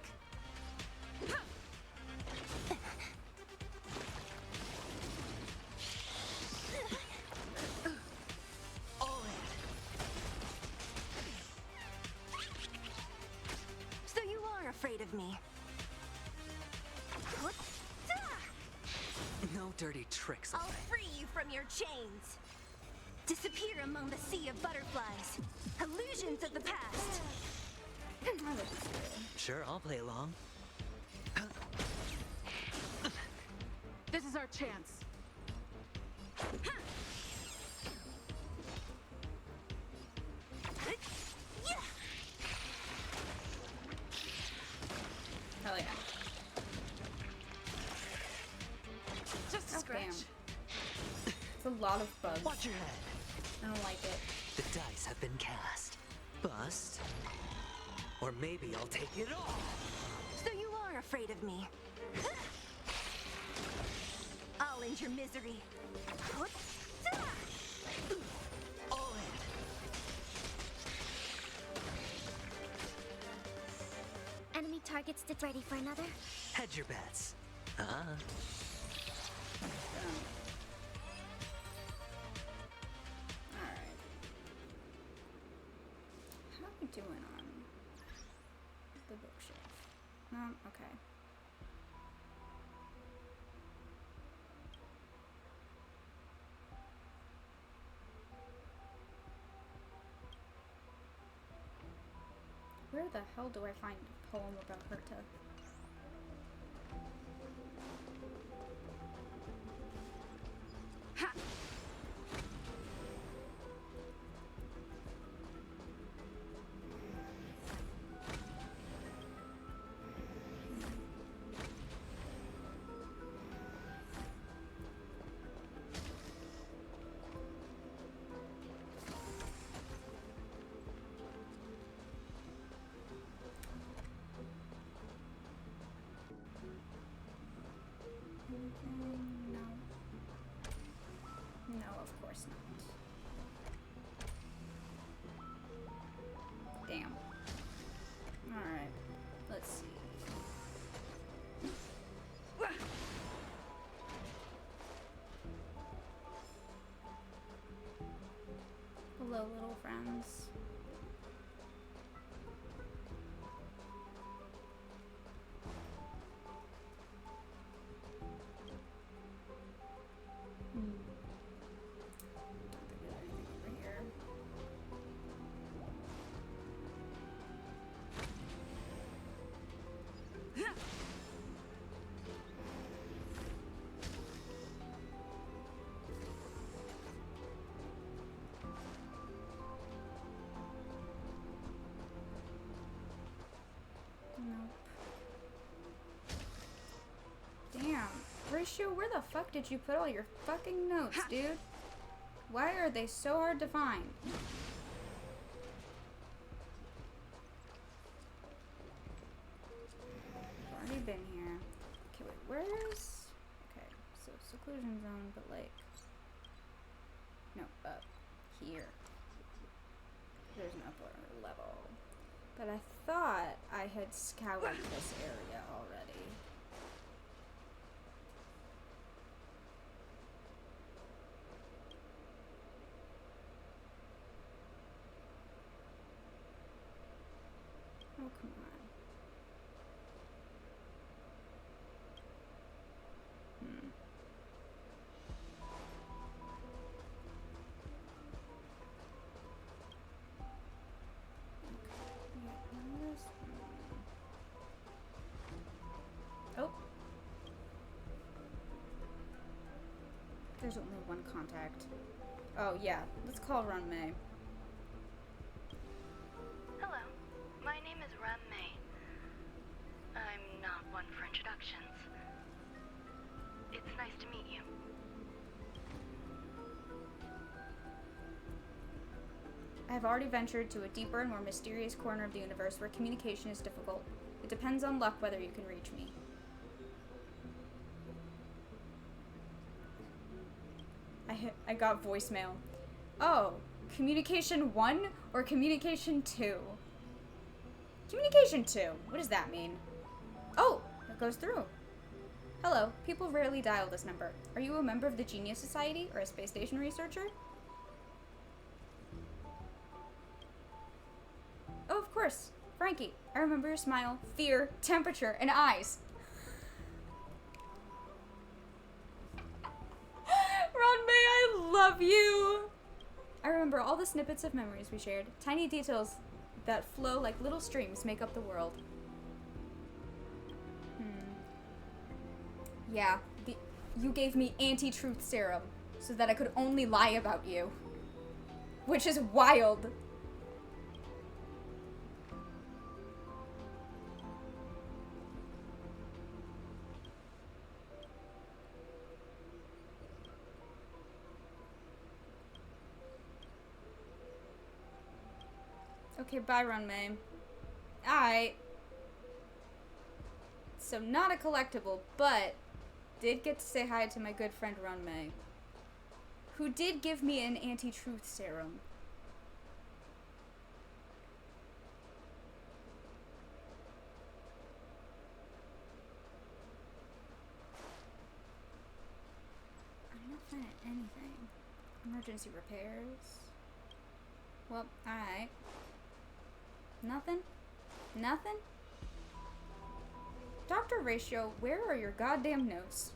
All in. So you are afraid of me. No dirty tricks. I'll free you from your chains. Disappear among the sea of butterflies. Illusions of the past. Sure, I'll play along. This is our chance. lot of bugs. Watch your head. I don't like it. The dice have been cast. Bust. Or maybe I'll take it all. So you are afraid of me. I'll end your misery. All in. Enemy targets to ready for another. Hedge your bets. Alright. How are we doing on the bookshelf? Okay. Where the hell do I find a poem about Herta? Ha! No. No, of course not. Damn. Alright. Let's see. Hello, little friends. Damn. Ratio, where the fuck did you put all your fucking notes, dude? Why are they so hard to find? I've already been here. Okay, wait, where is... Okay, so seclusion zone, but like... No, up here. There's an upper level. But I thought I had scoured this area already. Oh, come on. Oh. There's only one contact. Oh, yeah. Let's call Run May. Hello. My name is Ram May. I'm not one for introductions. It's nice to meet you. I have already ventured to a deeper and more mysterious corner of the universe where communication is difficult. It depends on luck whether you can reach me. I got voicemail. Oh, communication 1 or communication 2? Communication 2. What does that mean? Oh, it goes through. Hello, people rarely dial this number. Are you a member of the Genius Society or a space station researcher? Oh, of course. Frankie, I remember your smile, fear, temperature, and eyes. Ron May, I love you! I remember all the snippets of memories we shared. Tiny details that flow like little streams make up the world. Yeah, you gave me anti-truth serum so that I could only lie about you. Which is wild. Okay, bye, Runmay. Alright. So, not a collectible, but did get to say hi to my good friend Runmay, who did give me an anti-truth serum. I'm not finding anything. Emergency repairs. Well, alright. Nothing? Nothing? Dr. Ratio, where are your goddamn notes?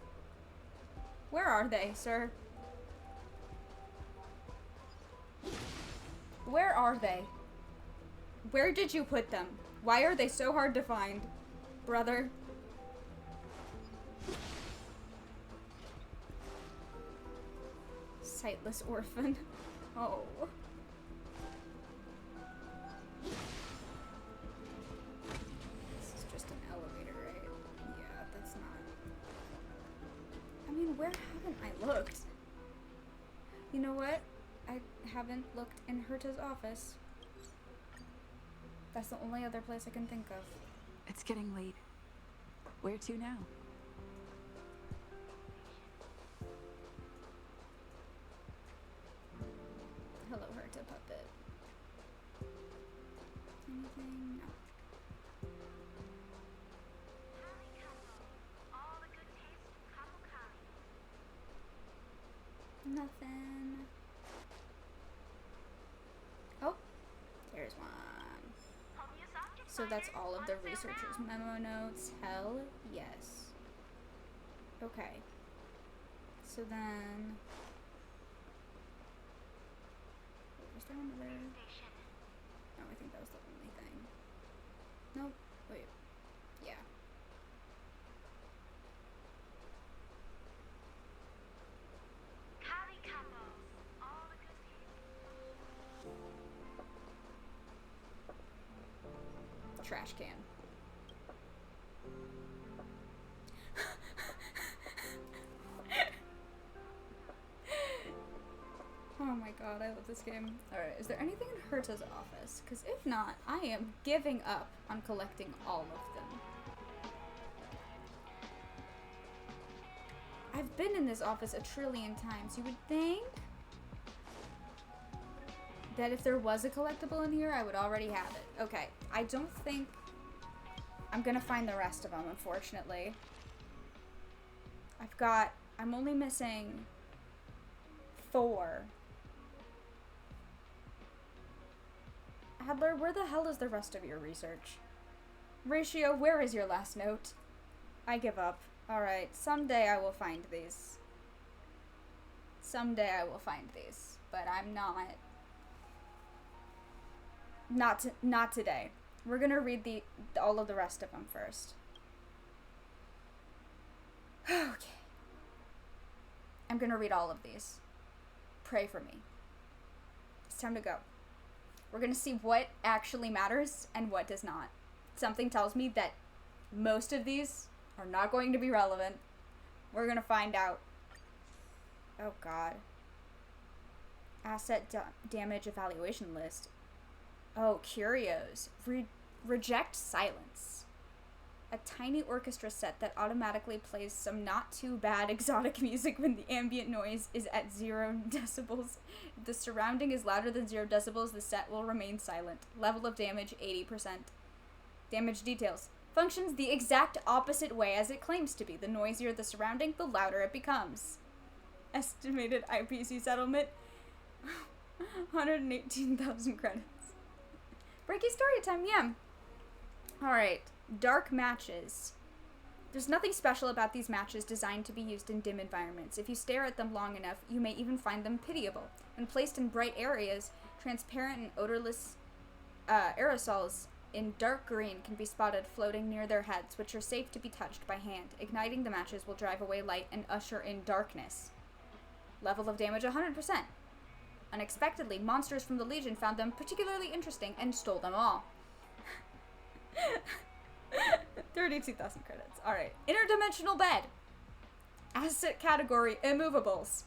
Where are they, sir? Where are they? Where did you put them? Why are they so hard to find, brother? Sightless orphan. Oh. This is just an elevator, right? Yeah, that's not... I mean, where haven't I looked? You know what? I haven't looked in Herta's office. That's the only other place I can think of. It's getting late. Where to now? Hello, Herta puppet. Anything? No. Nothing. Oh, there's one. So that's all of the researchers' memo notes. Hell yes. Okay. So then... Was there another... No, I think that was the only thing. Nope. Wait. Yeah. Trash can. Oh my god, I love this game. Alright, is there anything in Herta's office? Because if not, I am giving up on collecting all of them. I've been in this office a trillion times. You would think that if there was a collectible in here, I would already have it. Okay, I don't think I'm gonna find the rest of them, unfortunately. I'm only missing 4. Adler, where the hell is the rest of your research? Ratio, where is your last note? I give up. Alright, someday I will find these. Someday I will find these, but I'm not. Not today. We're gonna read all of the rest of them first. Okay. I'm gonna read all of these. Pray for me. It's time to go. We're gonna see what actually matters and what does not. Something tells me that most of these are not going to be relevant. We're gonna find out. Oh god. Asset damage evaluation list. Oh, curios. Reject silence. A tiny orchestra set that automatically plays some not too bad exotic music when the ambient noise is at 0 decibels. If the surrounding is louder than 0 decibels, the set will remain silent. Level of damage, 80%. Damage details. Functions the exact opposite way as it claims to be. The noisier the surrounding, the louder it becomes. Estimated IPC settlement, 118,000 credits. Breaky story time, yeah. Alright, dark matches. There's nothing special about these matches designed to be used in dim environments. If you stare at them long enough, you may even find them pitiable. When placed in bright areas, transparent and odorless aerosols in dark green can be spotted floating near their heads, which are safe to be touched by hand. Igniting the matches will drive away light and usher in darkness. Level of damage 100%. Unexpectedly, monsters from the Legion found them particularly interesting and stole them all. 32,000 credits. Alright. Interdimensional bed. Asset category, immovables.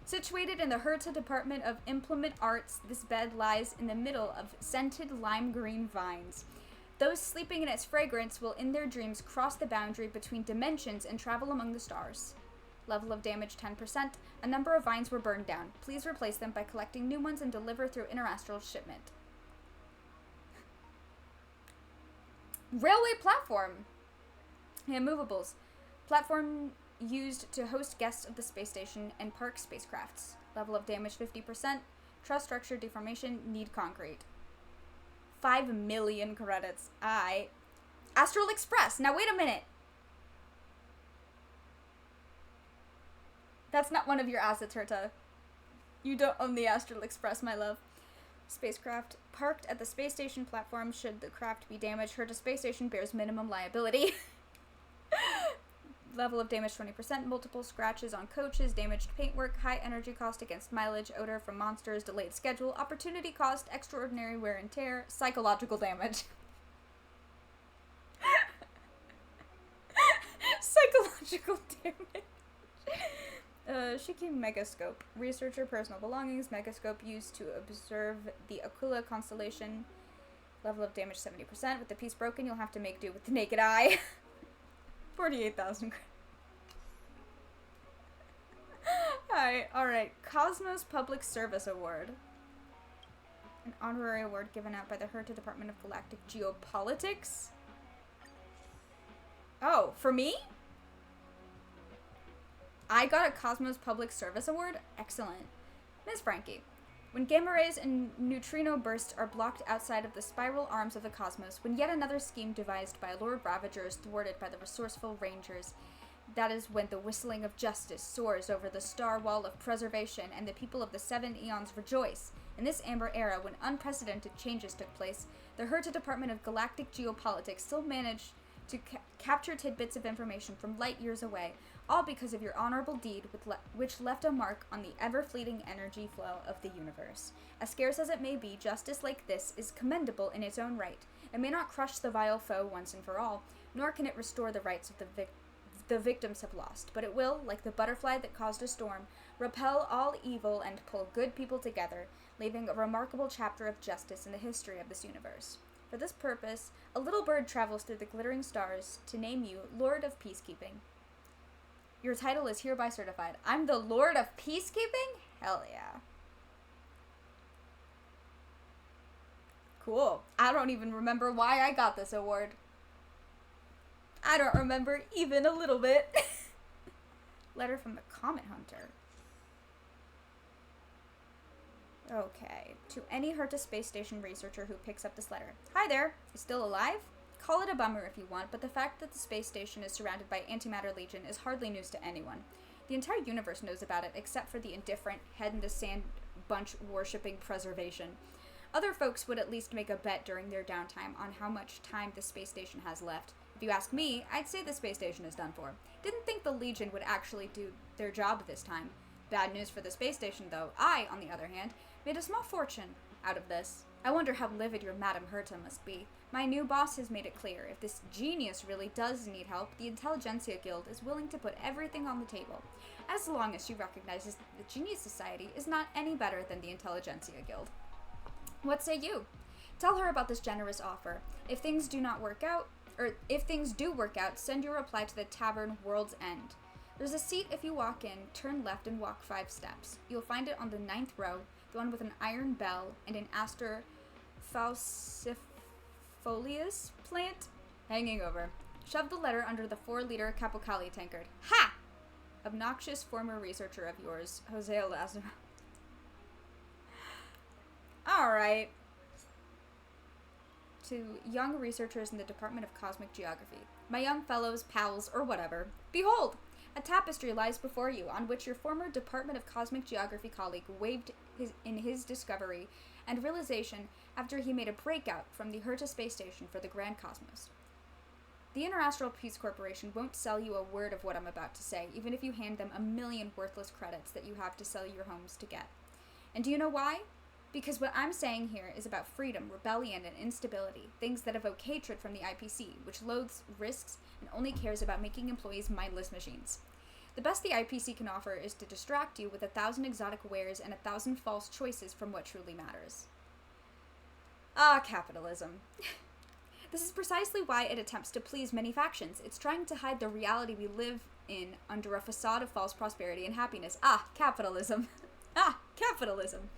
Situated in the Herta Department of Implement Arts, this bed lies in the middle of scented lime green vines. Those sleeping in its fragrance will in their dreams cross the boundary between dimensions and travel among the stars. Level of damage 10%. A number of vines were burned down. Please replace them by collecting new ones and deliver through interastral shipment. Railway platform. Yeah, movables. Platform used to host guests of the space station and park spacecrafts. Level of damage 50%. Truss structure deformation. Need concrete. 5 million credits. Astral Express. Now wait a minute. That's not one of your assets, Herta. You don't own the Astral Express, my love. Spacecraft parked at the space station platform. Should the craft be damaged, Herta Space Station bears minimum liability. Level of damage 20%. Multiple scratches on coaches. Damaged paintwork. High energy cost against mileage. Odor from monsters. Delayed schedule. Opportunity cost. Extraordinary wear and tear. Psychological damage. Psychological damage. Shiki Megascope. Researcher personal belongings. Megascope used to observe the Aquila constellation. Level of damage 70%. With the piece broken, you'll have to make do with the naked eye. 48,000. Alright. Cosmos Public Service Award. An honorary award given out by the Herta Department of Galactic Geopolitics. Oh, for me? I got a Cosmos Public Service Award? Excellent. Ms. Frankie, when gamma rays and neutrino bursts are blocked outside of the spiral arms of the cosmos, when yet another scheme devised by Lord Ravager is thwarted by the resourceful Rangers, that is when the whistling of justice soars over the star wall of preservation and the people of the 7 eons rejoice. In this amber era, when unprecedented changes took place, the Herta Department of Galactic Geopolitics still managed to capture tidbits of information from light years away, all because of your honorable deed which left a mark on the ever-fleeting energy flow of the universe. As scarce as it may be, justice like this is commendable in its own right. It may not crush the vile foe once and for all, nor can it restore the rights of the victims have lost, but it will, like the butterfly that caused a storm, repel all evil and pull good people together, leaving a remarkable chapter of justice in the history of this universe. For this purpose, a little bird travels through the glittering stars to name you Lord of Peacekeeping. Your title is hereby certified. I'm the Lord of Peacekeeping? Hell yeah. Cool. I don't even remember why I got this award. I don't remember even a little bit. Letter from the Comet Hunter. Okay. To any Herta Space Station researcher who picks up this letter. Hi there. You still alive? Call it a bummer if you want, but the fact that the space station is surrounded by Antimatter Legion is hardly news to anyone. The entire universe knows about it, except for the indifferent, head-in-the-sand bunch worshipping preservation. Other folks would at least make a bet during their downtime on how much time the space station has left. If you ask me, I'd say the space station is done for. Didn't think the Legion would actually do their job this time. Bad news for the space station, though. I, on the other hand, made a small fortune out of this. I wonder how livid your Madame Herta must be. My new boss has made it clear, if this genius really does need help, the Intelligentsia Guild is willing to put everything on the table, as long as she recognizes that the Genius Society is not any better than the Intelligentsia Guild. What say you? Tell her about this generous offer. If things do work out, send your reply to the Tavern World's End. There's a seat if you walk in, turn left and walk 5 steps. You'll find it on the 9th row, the one with an iron bell and an Aster falciparum plant hanging over. Shove the letter under the 4-liter Capocali tankard. Ha! Obnoxious former researcher of yours, Jose Lazaro. Alright. To young researchers in the Department of Cosmic Geography. My young fellows, pals, or whatever. Behold! A tapestry lies before you, on which your former Department of Cosmic Geography colleague waved in his discovery and realization after he made a breakout from the Herta space station for the Grand Cosmos. The Interastral Peace Corporation won't sell you a word of what I'm about to say, even if you hand them 1 million worthless credits that you have to sell your homes to get. And do you know why? Because what I'm saying here is about freedom, rebellion, and instability, things that evoke hatred from the IPC, which loathes risks and only cares about making employees mindless machines. The best the IPC can offer is to distract you with 1,000 exotic wares and 1,000 false choices from what truly matters. Ah, capitalism. This is precisely why it attempts to please many factions. It's trying to hide the reality we live in under a facade of false prosperity and happiness. Ah, capitalism. Ah, capitalism.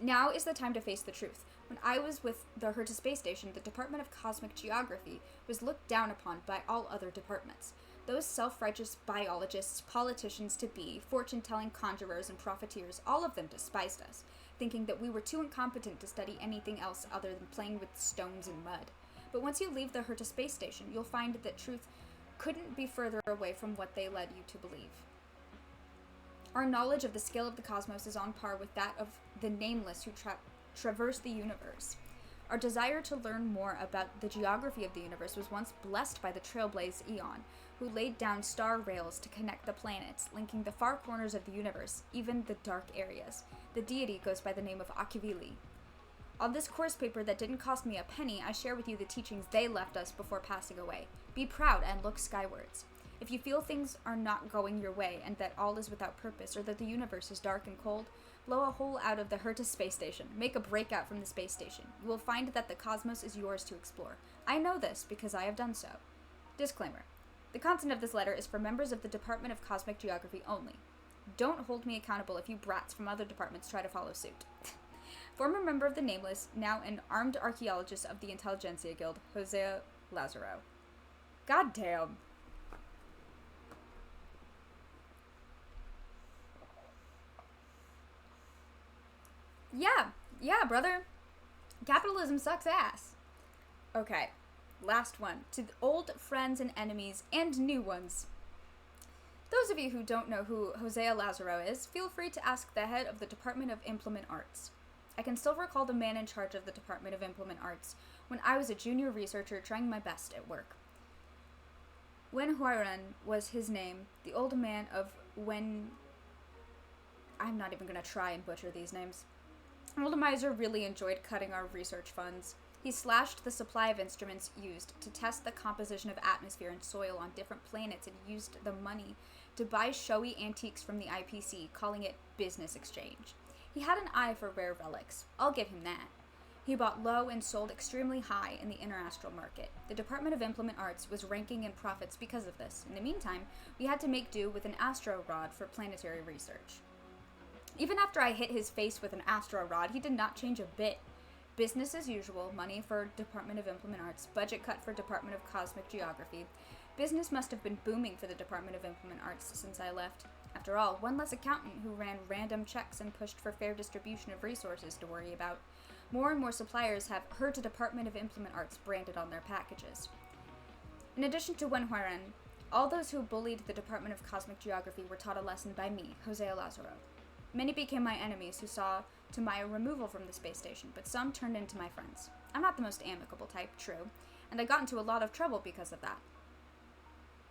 Now is the time to face the truth. When I was with the Herta Space Station, the Department of Cosmic Geography was looked down upon by all other departments. Those self-righteous biologists, politicians-to-be, fortune-telling conjurers, and profiteers, all of them despised us, thinking that we were too incompetent to study anything else other than playing with stones and mud. But once you leave the Herta Space Station, you'll find that truth couldn't be further away from what they led you to believe. Our knowledge of the scale of the cosmos is on par with that of the nameless who traverse the universe. Our desire to learn more about the geography of the universe was once blessed by the trailblaze Eon, who laid down star rails to connect the planets, linking the far corners of the universe, even the dark areas. The deity goes by the name of Akivili. On this course paper that didn't cost me a penny, I share with you the teachings they left us before passing away. Be proud and look skywards. If you feel things are not going your way and that all is without purpose or that the universe is dark and cold, blow a hole out of the Herta Space Station. Make a breakout from the space station. You will find that the cosmos is yours to explore. I know this because I have done so. Disclaimer. The content of this letter is for members of the Department of Cosmic Geography only. Don't hold me accountable if you brats from other departments try to follow suit. Former member of the Nameless, now an armed archaeologist of the Intelligentsia Guild, Hosea Lazaro. God damn. Yeah, brother. Capitalism sucks ass. Okay, last one. To the old friends and enemies and new ones. Those of you who don't know who Hosea Lazaro is, feel free to ask the head of the Department of Implement Arts. I can still recall the man in charge of the Department of Implement Arts when I was a junior researcher trying my best at work. Wen Huairen was his name, the old man of Wen... I'm not even going to try and butcher these names. Old Miser really enjoyed cutting our research funds. He slashed the supply of instruments used to test the composition of atmosphere and soil on different planets and used the money to buy showy antiques from the IPC, calling it business exchange. He had an eye for rare relics. I'll give him that. He bought low and sold extremely high in the interastral market. The Department of Implement Arts was ranking in profits because of this. In the meantime, we had to make do with an astro rod for planetary research. Even after I hit his face with an astro rod, he did not change a bit. Business as usual, money for Department of Implement Arts, budget cut for Department of Cosmic Geography. Business must have been booming for the Department of Implement Arts since I left. After all, one less accountant who ran random checks and pushed for fair distribution of resources to worry about. More and more suppliers have Herta Department of Implement Arts branded on their packages. In addition to Wen Huairen, all those who bullied the Department of Cosmic Geography were taught a lesson by me, Hosea Lazaro. Many became my enemies who saw to my removal from the space station, but some turned into my friends. I'm not the most amicable type, true, and I got into a lot of trouble because of that.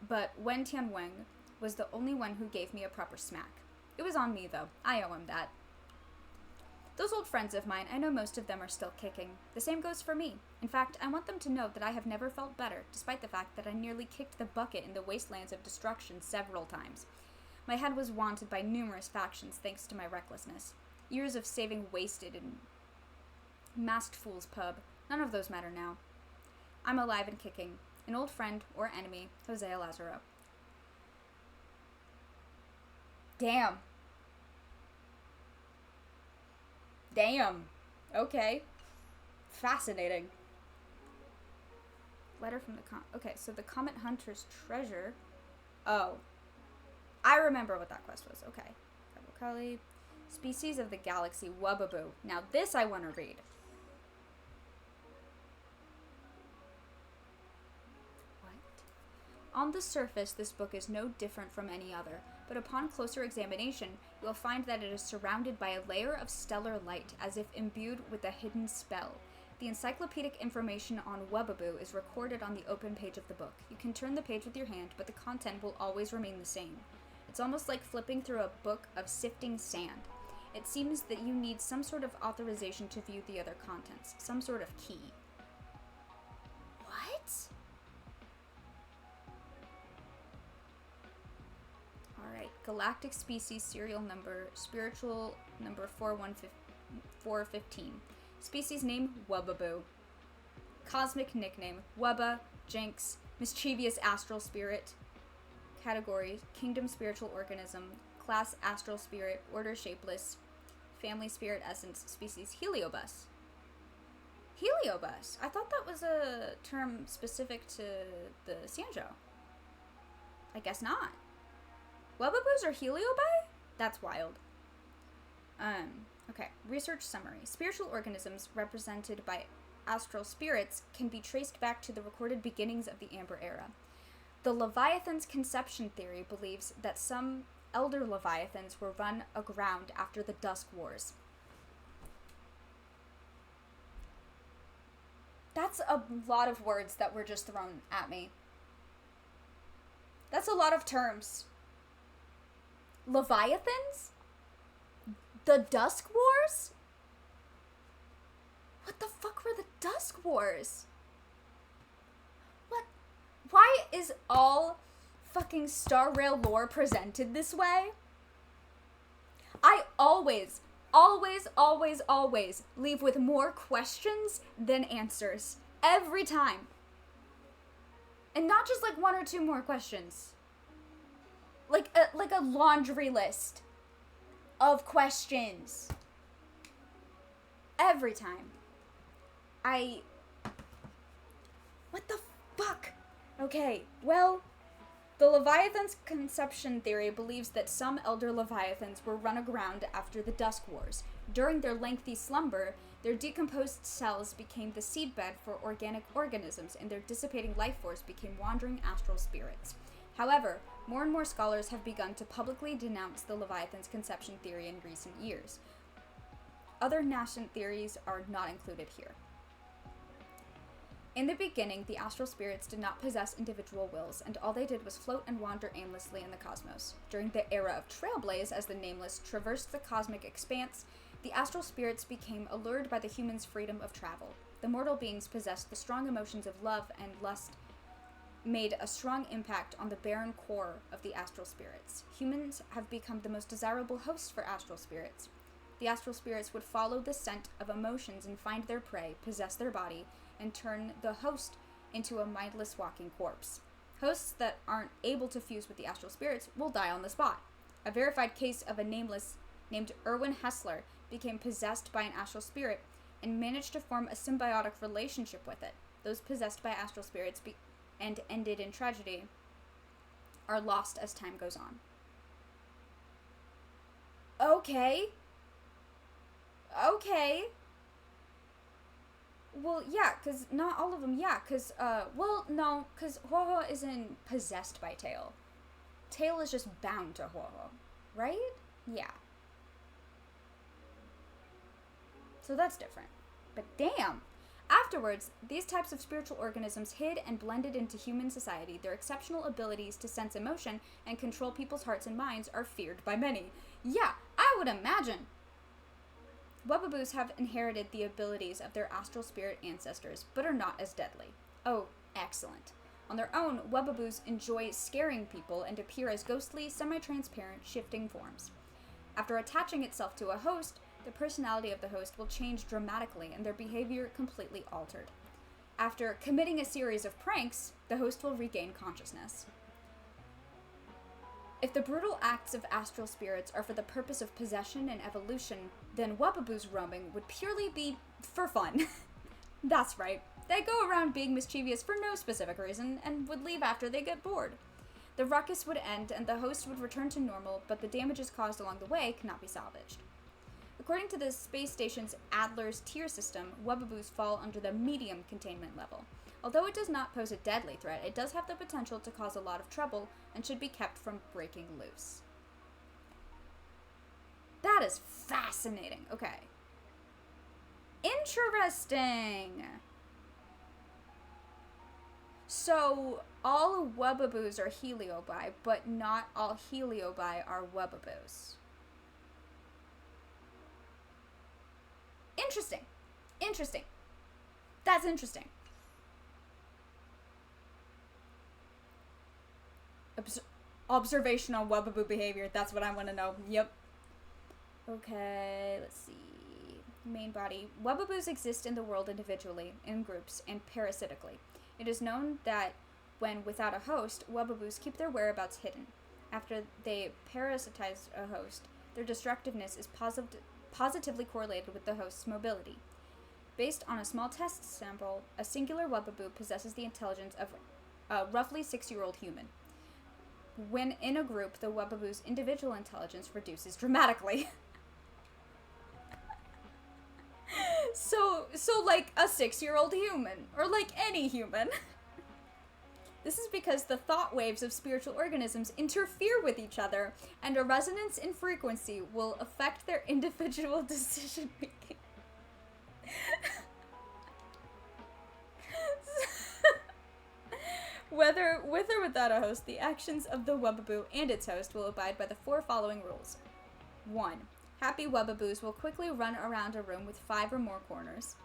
But Wen Tianweng was the only one who gave me a proper smack. It was on me, though. I owe him that. Those old friends of mine, I know most of them are still kicking. The same goes for me. In fact, I want them to know that I have never felt better, despite the fact that I nearly kicked the bucket in the wastelands of destruction several times. My head was wanted by numerous factions thanks to my recklessness. Years of saving wasted in Masked Fool's Pub. None of those matter now. I'm alive and kicking. An old friend or enemy, Hosea Lazaro. Damn. Okay. Fascinating. Letter from the okay, so the Comet Hunter's treasure. Oh. I remember what that quest was. Okay. Kali, species of the galaxy, Wubaboo. Now this I want to read. What? On the surface, this book is no different from any other, but upon closer examination, you will find that it is surrounded by a layer of stellar light, as if imbued with a hidden spell. The encyclopedic information on Wubaboo is recorded on the open page of the book. You can turn the page with your hand, but the content will always remain the same. It's almost like flipping through a book of sifting sand. It seems that you need some sort of authorization to view the other contents, some sort of key. What? galactic species serial number, spiritual number 415. Species name, Wubbaboo. Cosmic nickname, Wubba, Jinx, mischievous astral spirit. Category, kingdom spiritual organism. Class astral spirit, order shapeless. Family spirit essence, species Heliobus. Heliobus? I thought that was a term specific to the Sanjo. I guess not. Wubbaboos are Heliobi? That's wild. Okay, research summary. Spiritual organisms represented by astral spirits can be traced back to the recorded beginnings of the Amber Era. The Leviathan's conception theory believes that some elder Leviathans were run aground after the Dusk Wars. That's a lot of words that were just thrown at me. That's a lot of terms. Leviathans? The Dusk Wars? What the fuck were the Dusk Wars? What? Why is all fucking Star Rail lore presented this way? I always leave with more questions than answers. Every time. And not just like one or two more questions. Like a laundry list of questions. Every time. What the fuck? Okay, well, the Leviathan's conception theory believes that some elder Leviathans were run aground after the Dusk Wars. During their lengthy slumber, their decomposed cells became the seedbed for organic organisms, and their dissipating life force became wandering astral spirits. However, more and more scholars have begun to publicly denounce the Leviathan's conception theory in recent years. Other nascent theories are not included here. In the beginning, the astral spirits did not possess individual wills, and all they did was float and wander aimlessly in the cosmos. During the era of Trailblaze, as the Nameless traversed the cosmic expanse, the astral spirits became allured by the humans' freedom of travel. The mortal beings possessed the strong emotions of love and lust, made a strong impact on the barren core of the astral spirits. Humans have become the most desirable hosts for astral spirits. The astral spirits would follow the scent of emotions and find their prey, possess their body, and turn the host into a mindless walking corpse. Hosts that aren't able to fuse with the astral spirits will die on the spot. A verified case of a Nameless named Erwin Hessler became possessed by an astral spirit and managed to form a symbiotic relationship with it. Those possessed by astral spirits and ended in tragedy are lost as time goes on. Okay. Well, yeah, because not all of them, yeah, because, no, because Huohuo isn't possessed by Tail. Tail is just bound to Huohuo, right? Yeah. So that's different. But damn! Afterwards, these types of spiritual organisms hid and blended into human society. Their exceptional abilities to sense emotion and control people's hearts and minds are feared by many. Yeah, I would imagine! Wubbaboos have inherited the abilities of their astral spirit ancestors, but are not as deadly. Oh, excellent. On their own, Wubbaboos enjoy scaring people and appear as ghostly, semi-transparent, shifting forms. After attaching itself to a host, the personality of the host will change dramatically and their behavior completely altered. After committing a series of pranks, the host will regain consciousness. If the brutal acts of astral spirits are for the purpose of possession and evolution, then Wubbaboos roaming would purely be for fun. That's right. They go around being mischievous for no specific reason and would leave after they get bored. The ruckus would end and the host would return to normal, but the damages caused along the way cannot be salvaged. According to the space station's Adler's tier system, Wubbaboos fall under the medium containment level. Although it does not pose a deadly threat, it does have the potential to cause a lot of trouble and should be kept from breaking loose. That is fascinating. Okay. Interesting. So, all Wubbaboos are Heliobi, but not all Heliobi are Wubbaboos. Interesting. Interesting. That's interesting. Observation on Webaboo behavior. That's what I want to know. Yep. Okay, let's see. Main body. Webaboos exist in the world individually, in groups, and parasitically. It is known that when without a host, Webaboos keep their whereabouts hidden. After they parasitize a host, their destructiveness is positively correlated with the host's mobility. Based on a small test sample, a singular Webaboo possesses the intelligence of a roughly 6-year-old human. When in a group, the Webaboo's individual intelligence reduces dramatically. So like a 6-year-old human, or like any human. This is because the thought waves of spiritual organisms interfere with each other, and a resonance in frequency will affect their individual decision making. Whether with or without a host, the actions of the Webaboo and its host will abide by the 4 following rules. 1. Happy Webaboos will quickly run around a room with 5 or more corners.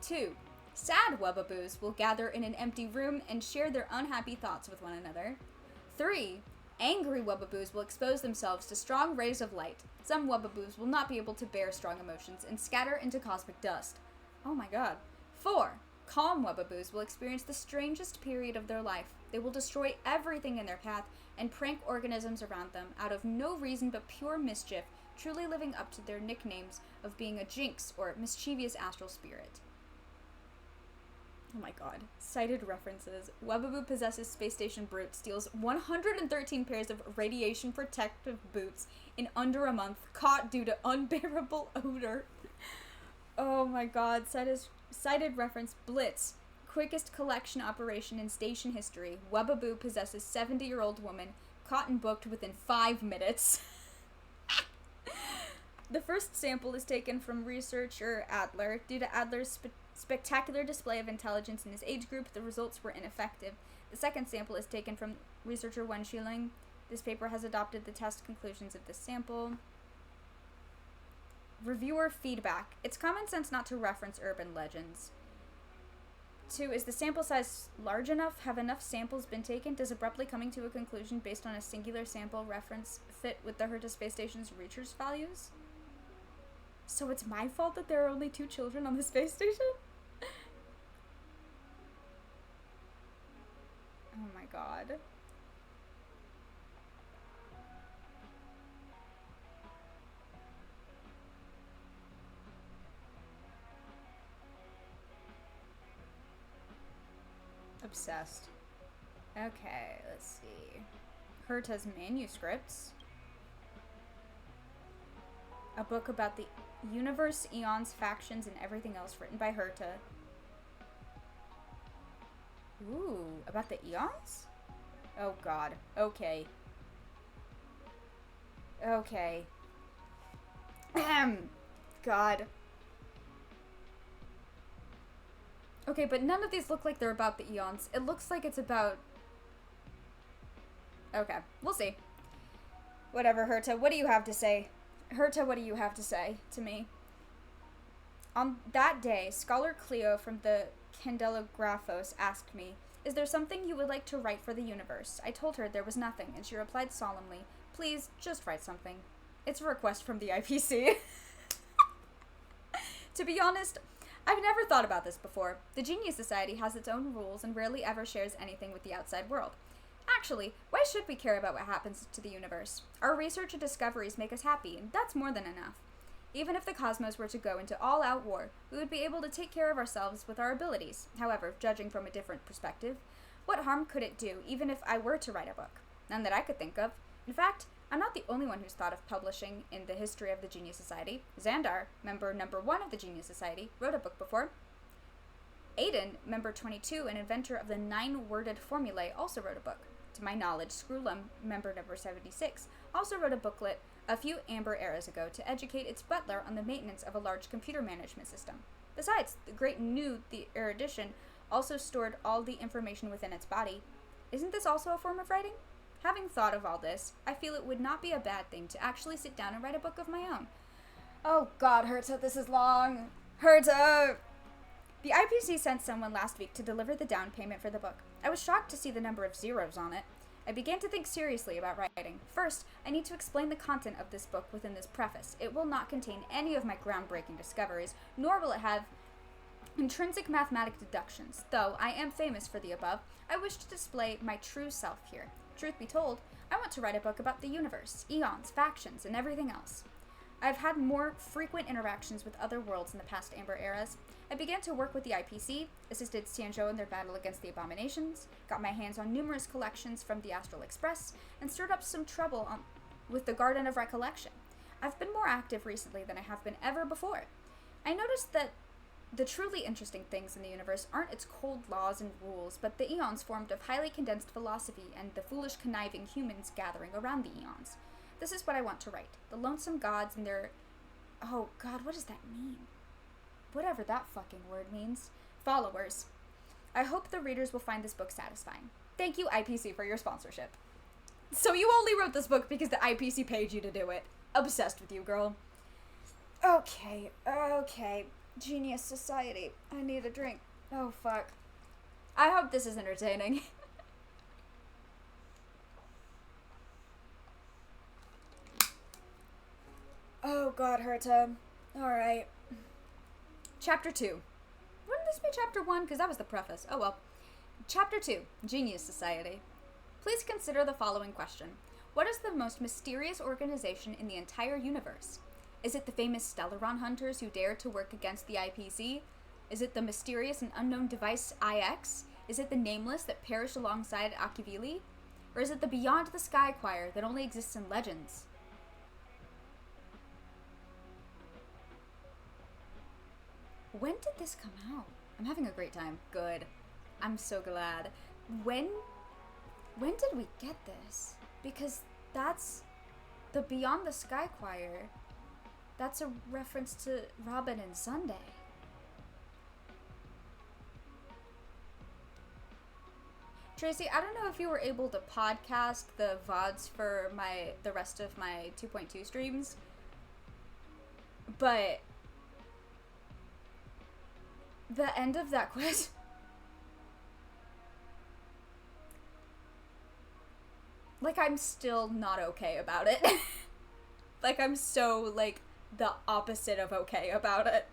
2. Sad Webaboos will gather in an empty room and share their unhappy thoughts with one another. 3. Angry Webaboos will expose themselves to strong rays of light. Some Webaboos will not be able to bear strong emotions and scatter into cosmic dust. Oh my god. 4. Calm Webaboos will experience the strangest period of their life. They will destroy everything in their path and prank organisms around them out of no reason but pure mischief, truly living up to their nicknames of being a jinx or mischievous astral spirit. Oh my god. Cited references. Webaboo possesses Space Station Brute, steals 113 pairs of radiation protective boots in under a month, caught due to unbearable odor. Oh my god. Cited reference Blitz. Quickest collection operation in station history. Webaboo possesses 70-year-old woman, caught and booked within 5 minutes. The first sample is taken from researcher Adler. Due to Adler's spectacular display of intelligence in his age group, the results were ineffective. The second sample is taken from researcher Wen Xiling. This paper has adopted the test conclusions of this sample. Reviewer feedback. It's common sense not to reference urban legends. 2. Is the sample size large enough? Have enough samples been taken? Does abruptly coming to a conclusion based on a singular sample reference fit with the Herta Space Station's research values? So it's my fault that there are only 2 children on the space station? Oh my god. Obsessed. Okay, let's see. Herta's manuscripts. A book about the universe, eons, factions, and everything else written by Herta. Ooh, about the eons? Oh god. Okay. Okay. God. Okay, but none of these look like they're about the eons. It looks like it's about... Okay, we'll see. Whatever, Herta, what do you have to say? Herta, what do you have to say to me? On that day, Scholar Cleo from the Candelagraphos asked me, "Is there something you would like to write for the universe?" I told her there was nothing, and she replied solemnly, "Please, just write something." It's a request from the IPC. To be honest, I've never thought about this before. The Genius Society has its own rules and rarely ever shares anything with the outside world. Actually, why should we care about what happens to the universe? Our research and discoveries make us happy, and that's more than enough. Even if the cosmos were to go into all-out war, we would be able to take care of ourselves with our abilities. However, judging from a different perspective, what harm could it do even if I were to write a book? None that I could think of. In fact, I'm not the only one who's thought of publishing in the history of the Genius Society. Xandar, member number 1 of the Genius Society, wrote a book before. Aiden, member 22 and inventor of the 9-worded formulae, also wrote a book. To my knowledge, Screwlum, member number 76, also wrote a booklet a few amber eras ago to educate its butler on the maintenance of a large computer management system. Besides, the Great New the Erudition also stored all the information within its body. Isn't this also a form of writing? Having thought of all this, I feel it would not be a bad thing to actually sit down and write a book of my own. Oh god, Herta, this is long. Herta! The IPC sent someone last week to deliver the down payment for the book. I was shocked to see the number of zeros on it. I began to think seriously about writing. First, I need to explain the content of this book within this preface. It will not contain any of my groundbreaking discoveries, nor will it have intrinsic mathematic deductions. Though I am famous for the above, I wish to display my true self here. Truth be told, I want to write a book about the universe, eons, factions, and everything else. I've had more frequent interactions with other worlds in the past Amber eras. I began to work with the IPC, assisted Xianzhou in their battle against the abominations, got my hands on numerous collections from the Astral Express, and stirred up some trouble with the Garden of Recollection. I've been more active recently than I have been ever before. I noticed that the truly interesting things in the universe aren't its cold laws and rules, but the eons formed of highly condensed philosophy and the foolish conniving humans gathering around the eons. This is what I want to write. The lonesome gods and their... Oh god, what does that mean? Whatever that fucking word means. Followers. I hope the readers will find this book satisfying. Thank you, IPC, for your sponsorship. So you only wrote this book because the IPC paid you to do it. Obsessed with you, girl. Okay. Genius Society. I need a drink. Oh, fuck. I hope this is entertaining. Oh god, Herta. Alright. Chapter 2. Wouldn't this be Chapter 1? Because that was the preface. Oh well. Chapter 2. Genius Society. Please consider the following question. What is the most mysterious organization in the entire universe? Is it the famous Stellaron hunters who dared to work against the IPC? Is it the mysterious and unknown device IX? Is it the Nameless that perished alongside Akivili? Or is it the Beyond the Sky Choir that only exists in legends? When did this come out? I'm having a great time. Good. I'm so glad. When did we get this? Because that's the Beyond the Sky Choir. That's a reference to Robin and Sunday. Tracy, I don't know if you were able to podcast the VODs for the rest of my 2.2 streams, but the end of that quest, like, I'm still not okay about it. Like, I'm so, like, the opposite of okay about it.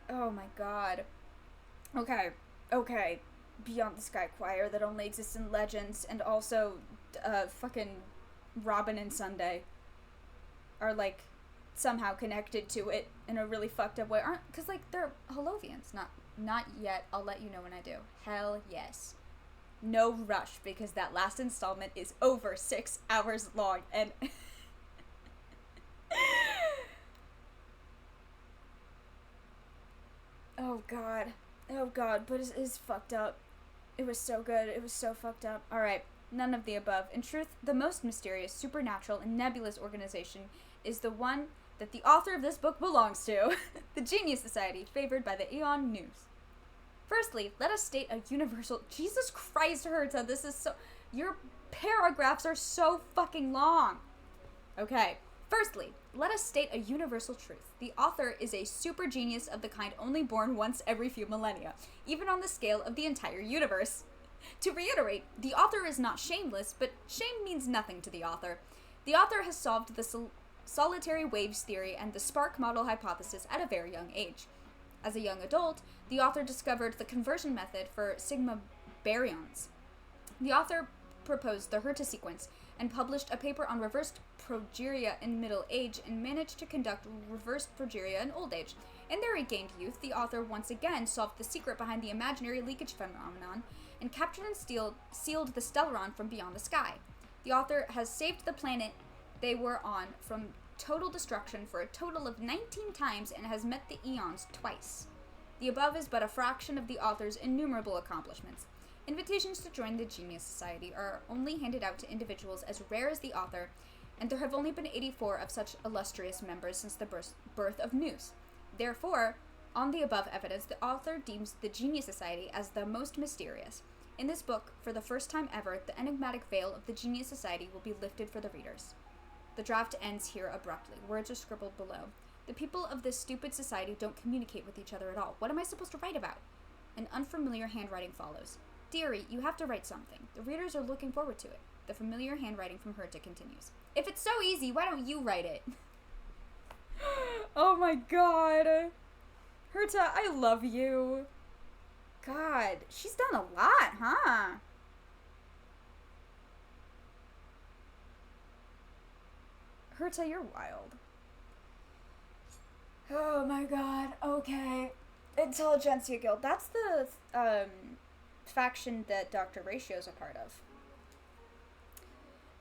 Oh my god. Okay. Beyond the Sky Choir that only exists in legends, and also, fucking Robin and Sunday are, like, somehow connected to it in a really fucked up way. Because, like, they're Holovians. Not yet. I'll let you know when I do. Hell yes. No rush, because that last installment is over 6 hours long, and... Oh god, but it is fucked up. It was so good. It was so fucked up. Alright, none of the above. In truth, the most mysterious, supernatural, and nebulous organization is the one that the author of this book belongs to. The Genius Society, favored by the Aeon News. Firstly, let us state a universal... Jesus Christ, Herta, this is so... Your paragraphs are so fucking long. Okay. Firstly, let us state a universal truth. The author is a super genius of the kind only born once every few millennia, even on the scale of the entire universe. To reiterate, the author is not shameless, but shame means nothing to the author. The author has solved the solitary waves theory and the spark model hypothesis at a very young age. As a young adult, the author discovered the conversion method for sigma baryons. The author proposed the Herta sequence and published a paper on reversed progeria in middle age and managed to conduct reversed progeria in old age. In their regained youth, the author once again solved the secret behind the imaginary leakage phenomenon and captured and sealed the Stellaron from beyond the sky. The author has saved the planet they were on from total destruction for a total of 19 times and has met the eons twice. The above is but a fraction of the author's innumerable accomplishments. Invitations to join the Genius Society are only handed out to individuals as rare as the author, and there have only been 84 of such illustrious members since the birth of news. Therefore, on the above evidence, the author deems the Genius Society as the most mysterious. In this book, for the first time ever, the enigmatic veil of the Genius Society will be lifted for the readers. The draft ends here abruptly. Words are scribbled below. The people of this stupid society don't communicate with each other at all. What am I supposed to write about? An unfamiliar handwriting follows. Dearie, you have to write something. The readers are looking forward to it. The familiar handwriting from Herta continues. If it's so easy, why don't you write it? Oh my god. Herta, I love you. God, she's done a lot, huh? Herta, you're wild. Oh my god, okay. Intelligentsia Guild. That's the faction that Dr. Ratio's a part of.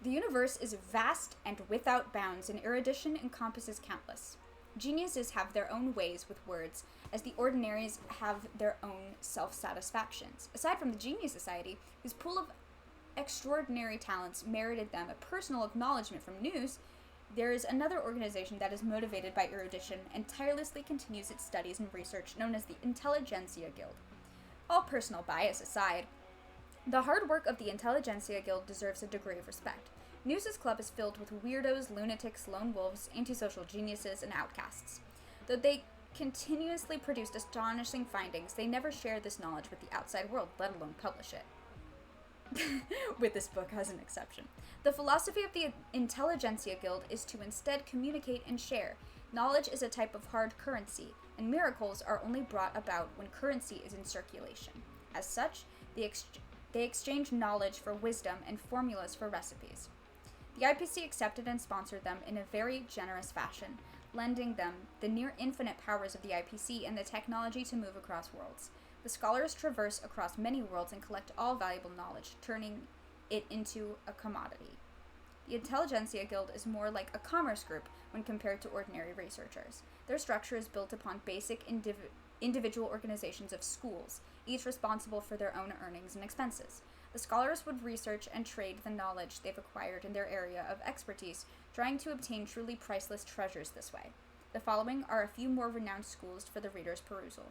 The universe is vast and without bounds, and erudition encompasses countless. Geniuses have their own ways with words, as the ordinaries have their own self-satisfactions. Aside from the Genius Society, whose pool of extraordinary talents merited them a personal acknowledgement from news, there is another organization that is motivated by erudition and tirelessly continues its studies and research, known as the Intelligentsia Guild. All personal bias aside, the hard work of the Intelligentsia Guild deserves a degree of respect. News's club is filled with weirdos, lunatics, lone wolves, antisocial geniuses, and outcasts. Though they continuously produced astonishing findings, they never share this knowledge with the outside world, let alone publish it. With this book as an exception. The philosophy of the Intelligentsia Guild is to instead communicate and share. Knowledge is a type of hard currency, and miracles are only brought about when currency is in circulation. As such, they exchange knowledge for wisdom and formulas for recipes. The IPC accepted and sponsored them in a very generous fashion, lending them the near infinite powers of the IPC and the technology to move across worlds. The scholars traverse across many worlds and collect all valuable knowledge, turning it into a commodity. The Intelligentsia Guild is more like a commerce group when compared to ordinary researchers. Their structure is built upon basic individual organizations of schools, each responsible for their own earnings and expenses. The scholars would research and trade the knowledge they've acquired in their area of expertise, trying to obtain truly priceless treasures this way. The following are a few more renowned schools for the reader's perusal.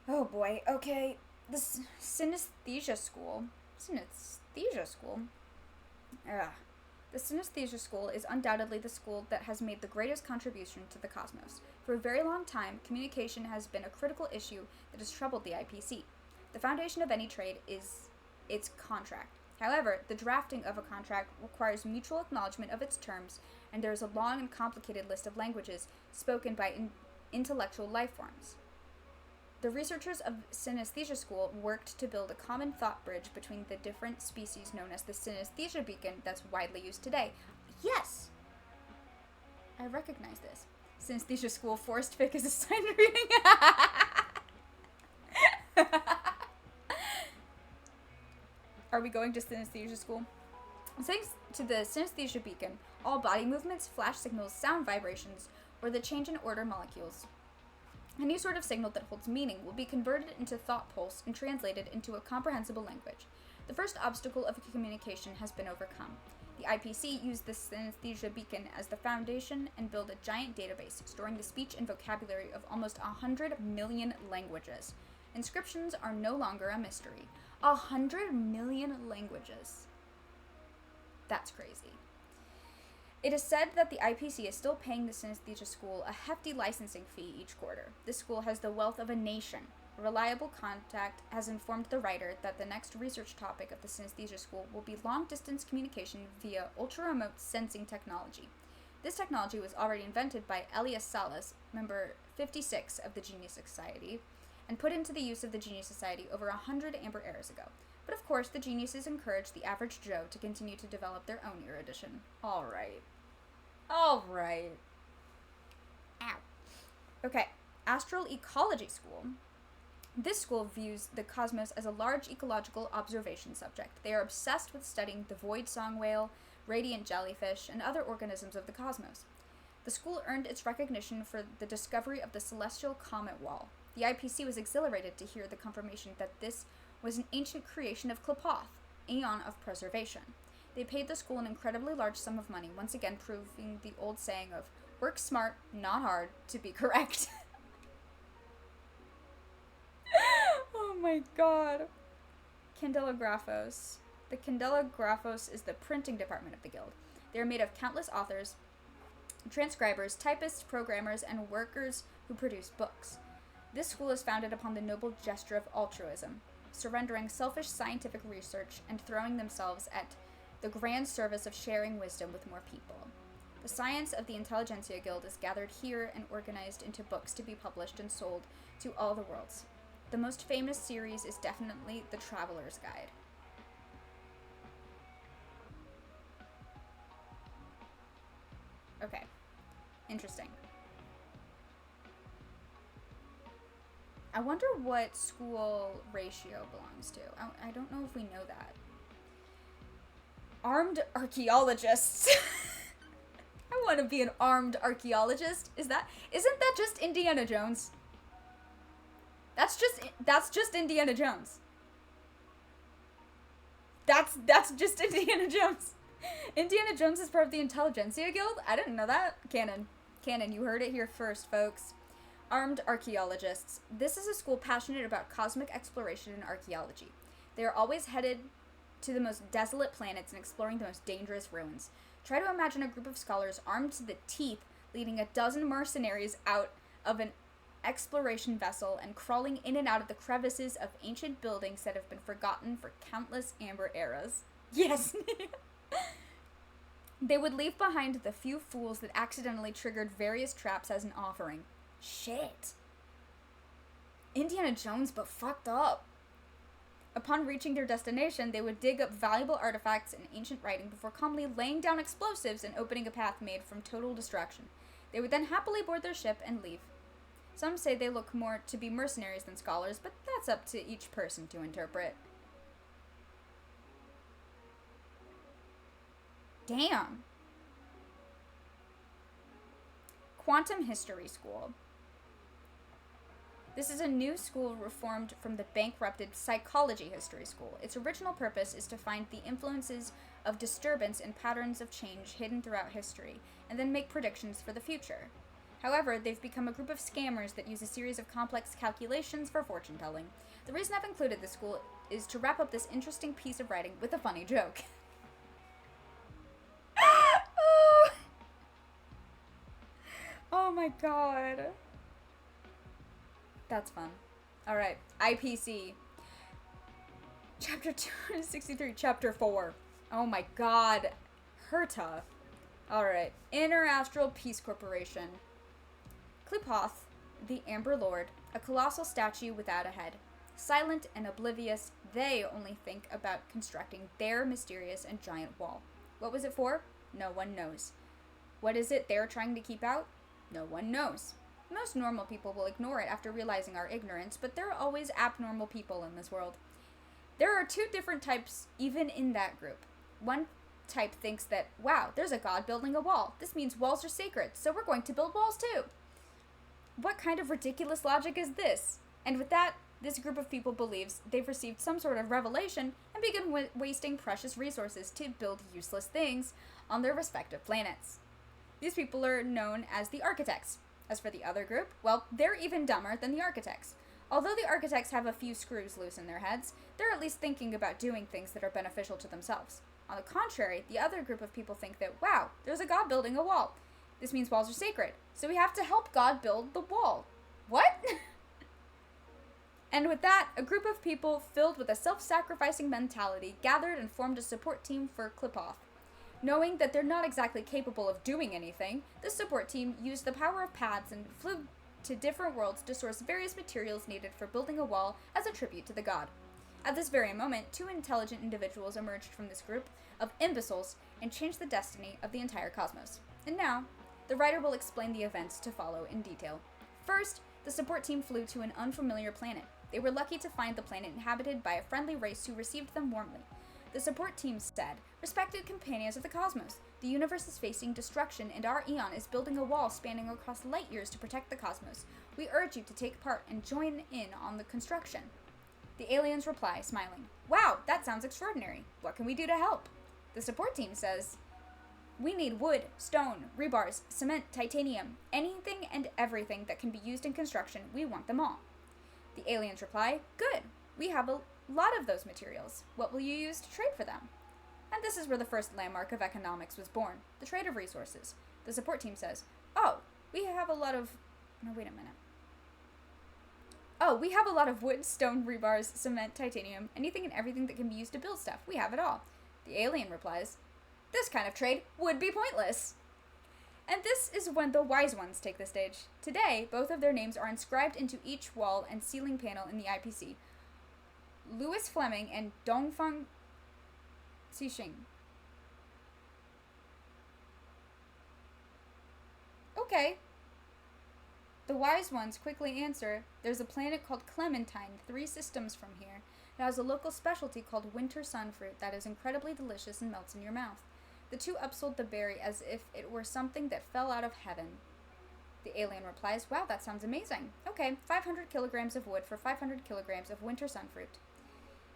Oh boy, okay. The Synesthesia School. Synesthesia School? The Synesthesia School is undoubtedly the school that has made the greatest contribution to the cosmos. For a very long time, communication has been a critical issue that has troubled the IPC. The foundation of any trade is its contract. However, the drafting of a contract requires mutual acknowledgement of its terms, and there is a long and complicated list of languages spoken by intellectual life forms. The researchers of Synesthesia School worked to build a common thought bridge between the different species known as the synesthesia beacon that's widely used today. Yes! I recognize this. Synesthesia School forced fic is assigned reading. Are we going to Synesthesia School? Thanks to the synesthesia beacon, all body movements, flash signals, sound vibrations, or the change in order molecules, any sort of signal that holds meaning will be converted into thought pulse and translated into a comprehensible language. The first obstacle of communication has been overcome. The IPC used the synesthesia beacon as the foundation and built a giant database storing the speech and vocabulary of almost 100 million languages. Inscriptions are no longer a mystery. 100 million languages. That's crazy. It is said that the IPC is still paying the Synesthesia School a hefty licensing fee each quarter. This school has the wealth of a nation. A reliable contact has informed the writer that the next research topic of the Synesthesia School will be long-distance communication via ultra-remote sensing technology. This technology was already invented by Elias Salas, member 56 of the Genius Society, and put into the use of the Genius Society over 100 amber eras ago. But of course, the geniuses encourage the average Joe to continue to develop their own erudition. Alright. Ow. Okay, Astral Ecology School. This school views the cosmos as a large ecological observation subject. They are obsessed with studying the void song whale, radiant jellyfish, and other organisms of the cosmos. The school earned its recognition for the discovery of the celestial comet wall. The IPC was exhilarated to hear the confirmation that this was an ancient creation of Klapoth, aeon of preservation. They paid the school an incredibly large sum of money, once again proving the old saying of, work smart, not hard, to be correct. Oh my god. Candellographos. The Candellographos is the printing department of the guild. They are made of countless authors, transcribers, typists, programmers, and workers who produce books. This school is founded upon the noble gesture of altruism. surrendering selfish scientific research and throwing themselves at the grand service of sharing wisdom with more people. The science of the Intelligentsia Guild is gathered here and organized into books to be published and sold to all the worlds. The most famous series is definitely The Traveler's Guide. Okay. Interesting. I wonder what school ratio belongs to. I don't know if we know that. Armed archaeologists. I want to be an armed archaeologist. Isn't that just Indiana Jones? That's just Indiana Jones. That's just Indiana Jones. Indiana Jones is part of the Intelligentsia Guild? I didn't know that. Canon, you heard it here first, folks. Armed archaeologists. This is a school passionate about cosmic exploration and archaeology. They are always headed to the most desolate planets and exploring the most dangerous ruins. Try to imagine a group of scholars armed to the teeth leading a dozen mercenaries out of an exploration vessel and crawling in and out of the crevices of ancient buildings that have been forgotten for countless amber eras. Yes! They would leave behind the few fools that accidentally triggered various traps as an offering. Shit. Indiana Jones, but fucked up. Upon reaching their destination, they would dig up valuable artifacts and ancient writing before calmly laying down explosives and opening a path made from total destruction. They would then happily board their ship and leave. Some say they look more to be mercenaries than scholars, but that's up to each person to interpret. Damn. Quantum History School. This is a new school reformed from the bankrupted Psychology History School. Its original purpose is to find the influences of disturbance and patterns of change hidden throughout history, and then make predictions for the future. However, they've become a group of scammers that use a series of complex calculations for fortune-telling. The reason I've included this school is to wrap up this interesting piece of writing with a funny joke. Oh my god. That's fun. Alright, IPC. Chapter 263, Chapter 4. Oh my god. Herta. Alright, Inner Astral Peace Corporation. Klipoth, the Amber Lord, a colossal statue without a head. Silent and oblivious, they only think about constructing their mysterious and giant wall. What was it for? No one knows. What is it they're trying to keep out? No one knows. Most normal people will ignore it after realizing our ignorance, but there are always abnormal people in this world. There are two different types even in that group. One type thinks that, wow, there's a god building a wall. This means walls are sacred, so we're going to build walls too. What kind of ridiculous logic is this? And with that, this group of people believes they've received some sort of revelation and begin wasting precious resources to build useless things on their respective planets. These people are known as the architects. As for the other group, well, they're even dumber than the architects. Although the architects have a few screws loose in their heads, they're at least thinking about doing things that are beneficial to themselves. On the contrary, the other group of people think that, wow, there's a god building a wall. This means walls are sacred, so we have to help God build the wall. What? And with that, a group of people filled with a self-sacrificing mentality gathered and formed a support team for Klipoth. Knowing that they're not exactly capable of doing anything, this support team used the power of paths and flew to different worlds to source various materials needed for building a wall as a tribute to the god. At this very moment, two intelligent individuals emerged from this group of imbeciles and changed the destiny of the entire cosmos. And now, the writer will explain the events to follow in detail. First, the support team flew to an unfamiliar planet. They were lucky to find the planet inhabited by a friendly race who received them warmly. The support team said, "Respected companions of the cosmos, the universe is facing destruction and our Eon is building a wall spanning across light years to protect the cosmos. We urge you to take part and join in on the construction." The aliens reply, smiling, "Wow, that sounds extraordinary. What can we do to help?" The support team says, "We need wood, stone, rebars, cement, titanium, anything and everything that can be used in construction. We want them all." The aliens reply, "Good. We have a lot of those materials. What will you use to trade for them?" And this is where the first landmark of economics was born, the trade of resources. The support team says, "Oh, we have a lot of..." No, wait a minute. Oh, we have a lot of wood, stone, rebars, cement, titanium, anything and everything that can be used to build stuff. We have it all. The alien replies, this kind of trade would be pointless. And this is when the wise ones take the stage. Today, both of their names are inscribed into each wall and ceiling panel in the IPC. Louis Fleming and Dongfang Xixing. Okay. The wise ones quickly answer, there's a planet called Clementine, 3 systems from here. It has a local specialty called winter sunfruit that is incredibly delicious and melts in your mouth. The two upsold the berry as if it were something that fell out of heaven. The alien replies, wow, that sounds amazing. Okay, 500 kilograms of wood for 500 kilograms of winter sunfruit.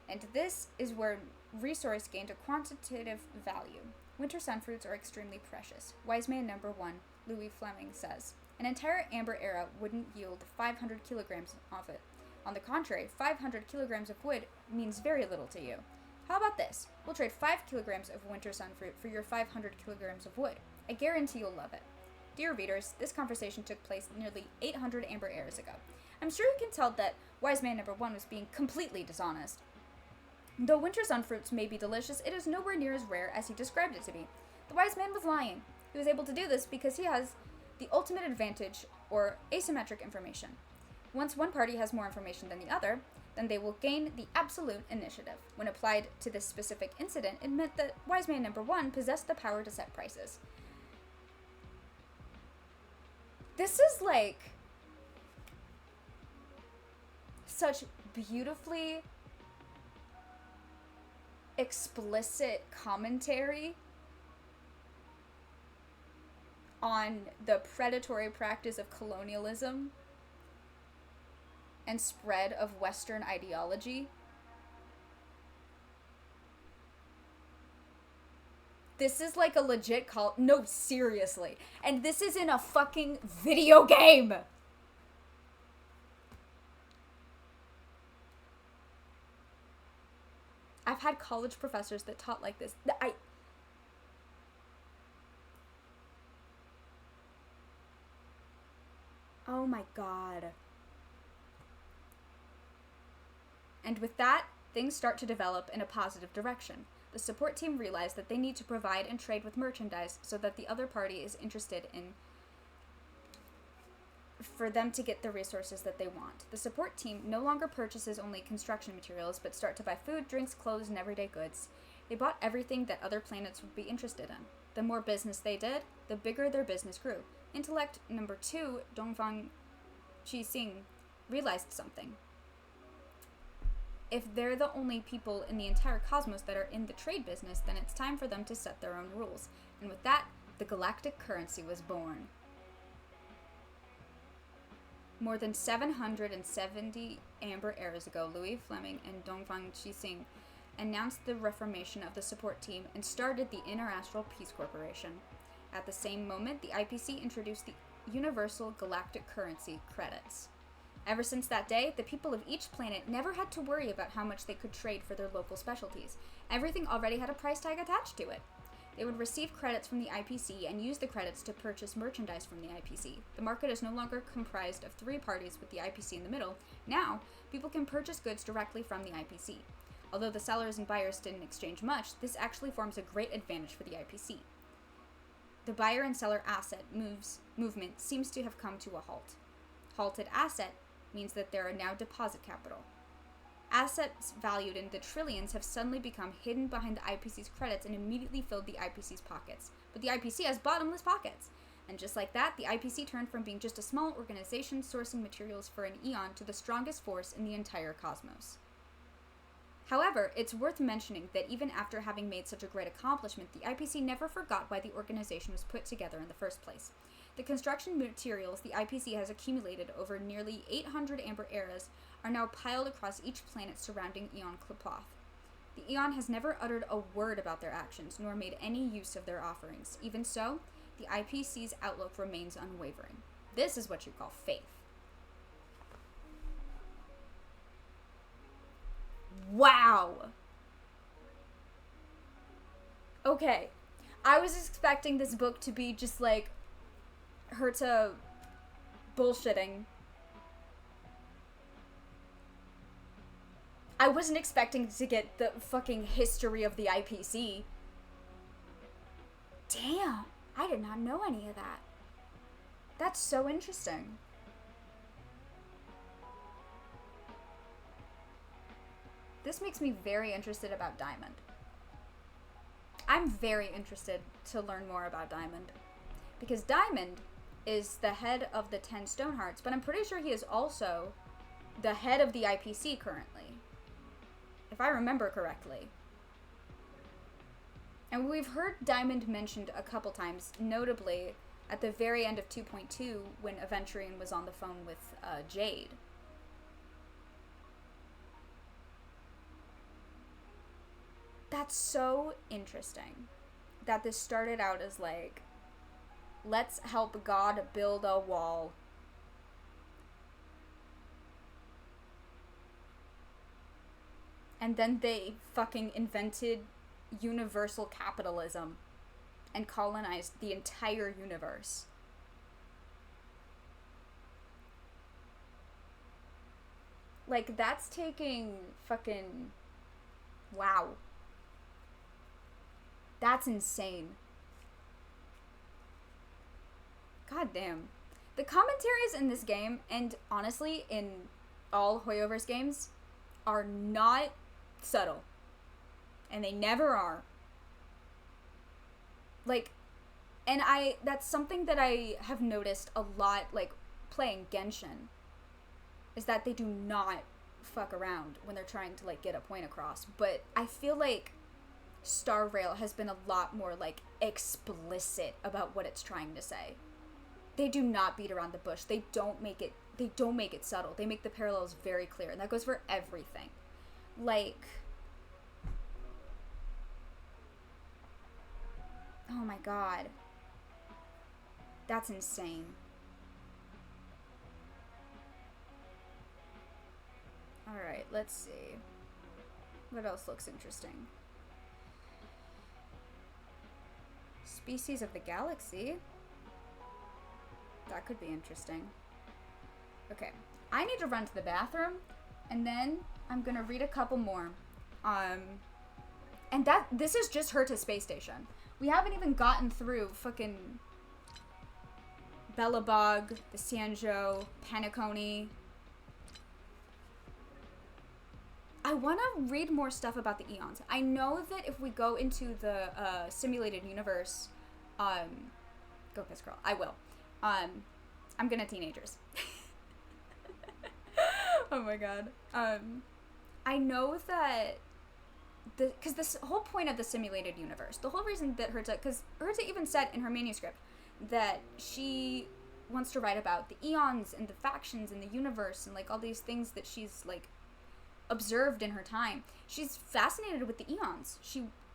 And this is where resource gained a quantitative value. Winter sunfruits are extremely precious. Wise man number 1, Louis Fleming, says. An entire amber era wouldn't yield 500 kilograms of it. On the contrary, 500 kilograms of wood means very little to you. How about this? We'll trade 5 kilograms of winter sunfruit for your 500 kilograms of wood. I guarantee you'll love it. Dear readers, this conversation took place nearly 800 amber eras ago. I'm sure you can tell that wise man number 1 was being completely dishonest. Though winter sunfruits may be delicious, it is nowhere near as rare as he described it to be. The wise man was lying. He was able to do this because he has the ultimate advantage, or asymmetric information. Once one party has more information than the other, then they will gain the absolute initiative. When applied to this specific incident, it meant that wise man number 1 possessed the power to set prices. This is like such beautifully explicit commentary on the predatory practice of colonialism and spread of Western ideology. This is like a legit call. No, seriously. And this is in a fucking video game. I've had college professors that taught like this. Oh my god. And with that, things start to develop in a positive direction. The support team realize that they need to provide and trade with merchandise so that the other party is interested in for them to get the resources that they want. The support team no longer purchases only construction materials, but start to buy food, drinks, clothes, and everyday goods. They bought everything that other planets would be interested in. The more business they did, the bigger their business grew. Intellect number 2, Dongfang Qixing, realized something. If they're the only people in the entire cosmos that are in the trade business, then it's time for them to set their own rules. And with that, the galactic currency was born. More than 770 amber eras ago, Louis Fleming and Dongfang Qixing announced the reformation of the support team and started the Interastral Peace Corporation. At the same moment, the IPC introduced the Universal Galactic Currency credits. Ever since that day, the people of each planet never had to worry about how much they could trade for their local specialties. Everything already had a price tag attached to it. They would receive credits from the IPC and use the credits to purchase merchandise from the IPC. The market is no longer comprised of 3 parties with the IPC in the middle. Now, people can purchase goods directly from the IPC. Although the sellers and buyers didn't exchange much, this actually forms a great advantage for the IPC. The buyer and seller asset movement seems to have come to a halt. Halted asset means that there are now deposit capital. Assets valued in the trillions have suddenly become hidden behind the IPC's credits and immediately filled the IPC's pockets. But the IPC has bottomless pockets. And just like that, the IPC turned from being just a small organization sourcing materials for an eon to the strongest force in the entire cosmos. However, it's worth mentioning that even after having made such a great accomplishment, the IPC never forgot why the organization was put together in the first place. The construction materials the IPC has accumulated over nearly 800 amber eras are now piled across each planet surrounding Eon Klapoth. The Eon has never uttered a word about their actions, nor made any use of their offerings. Even so, the IPC's outlook remains unwavering. This is what you call faith. Wow! Okay, I was expecting this book to be just like Herta bullshitting I wasn't expecting to get the fucking history of the IPC. Damn, I did not know any of that. That's so interesting. This makes me very interested about Diamond. I'm very interested to learn more about Diamond. Because Diamond is the head of the 10 Stonehearts, but I'm pretty sure he is also the head of the IPC currently. If I remember correctly. And we've heard Diamond mentioned a couple times, notably at the very end of 2.2 when Aventurion was on the phone with Jade. That's so interesting that this started out as like, let's help God build a wall. And then they fucking invented universal capitalism and colonized the entire universe. Like, that's taking fucking... Wow. That's insane. God damn. The commentaries in this game, and honestly, in all Hoyoverse games, are not subtle. And they never are. Like, and that's something that I have noticed a lot, like, playing Genshin, is that they do not fuck around when they're trying to, like, get a point across. But I feel like Star Rail has been a lot more, like, explicit about what it's trying to say. They do not beat around the bush. They don't make it subtle. They make the parallels very clear, and that goes for everything. Like, oh my god. That's insane. Alright, let's see. What else looks interesting? Species of the galaxy. That could be interesting. Okay, I need to run to the bathroom, and then I'm gonna read a couple more. And this is just her to space station. We haven't even gotten through fucking Bellabog, the Sanjo, Penacony. I want to read more stuff about the Eons. I know that if we go into the simulated universe, go piss girl, I will. I'm gonna teenagers. Oh my god. I know that because this whole point of the simulated universe, the whole reason that because Herta even said in her manuscript that she wants to write about the Eons and the factions in the universe and like all these things that she's like observed in her time. She's fascinated with the Eons.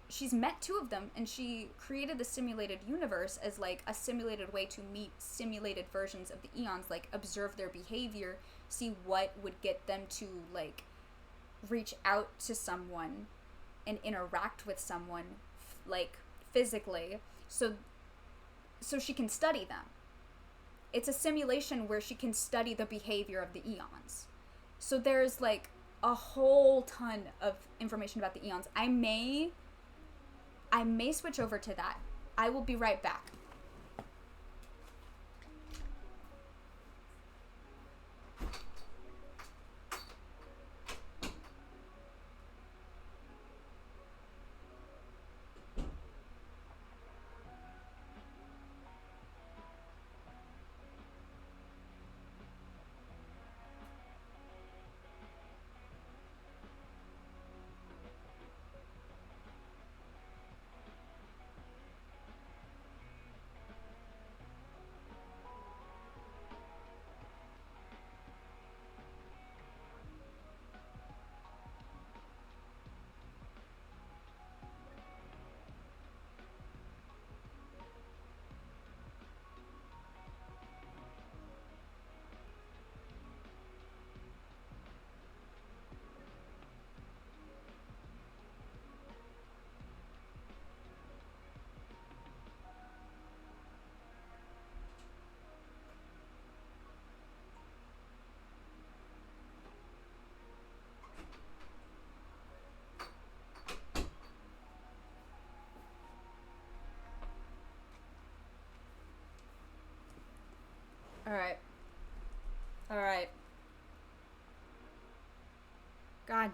She's met 2 of them, and she created the simulated universe as like a simulated way to meet simulated versions of the Eons, like observe their behavior, see what would get them to like reach out to someone and interact with someone like physically, so she can study them. It's a simulation where she can study the behavior of the Eons. So there's like a whole ton of information about the Eons. I may switch over to that. I will be right back.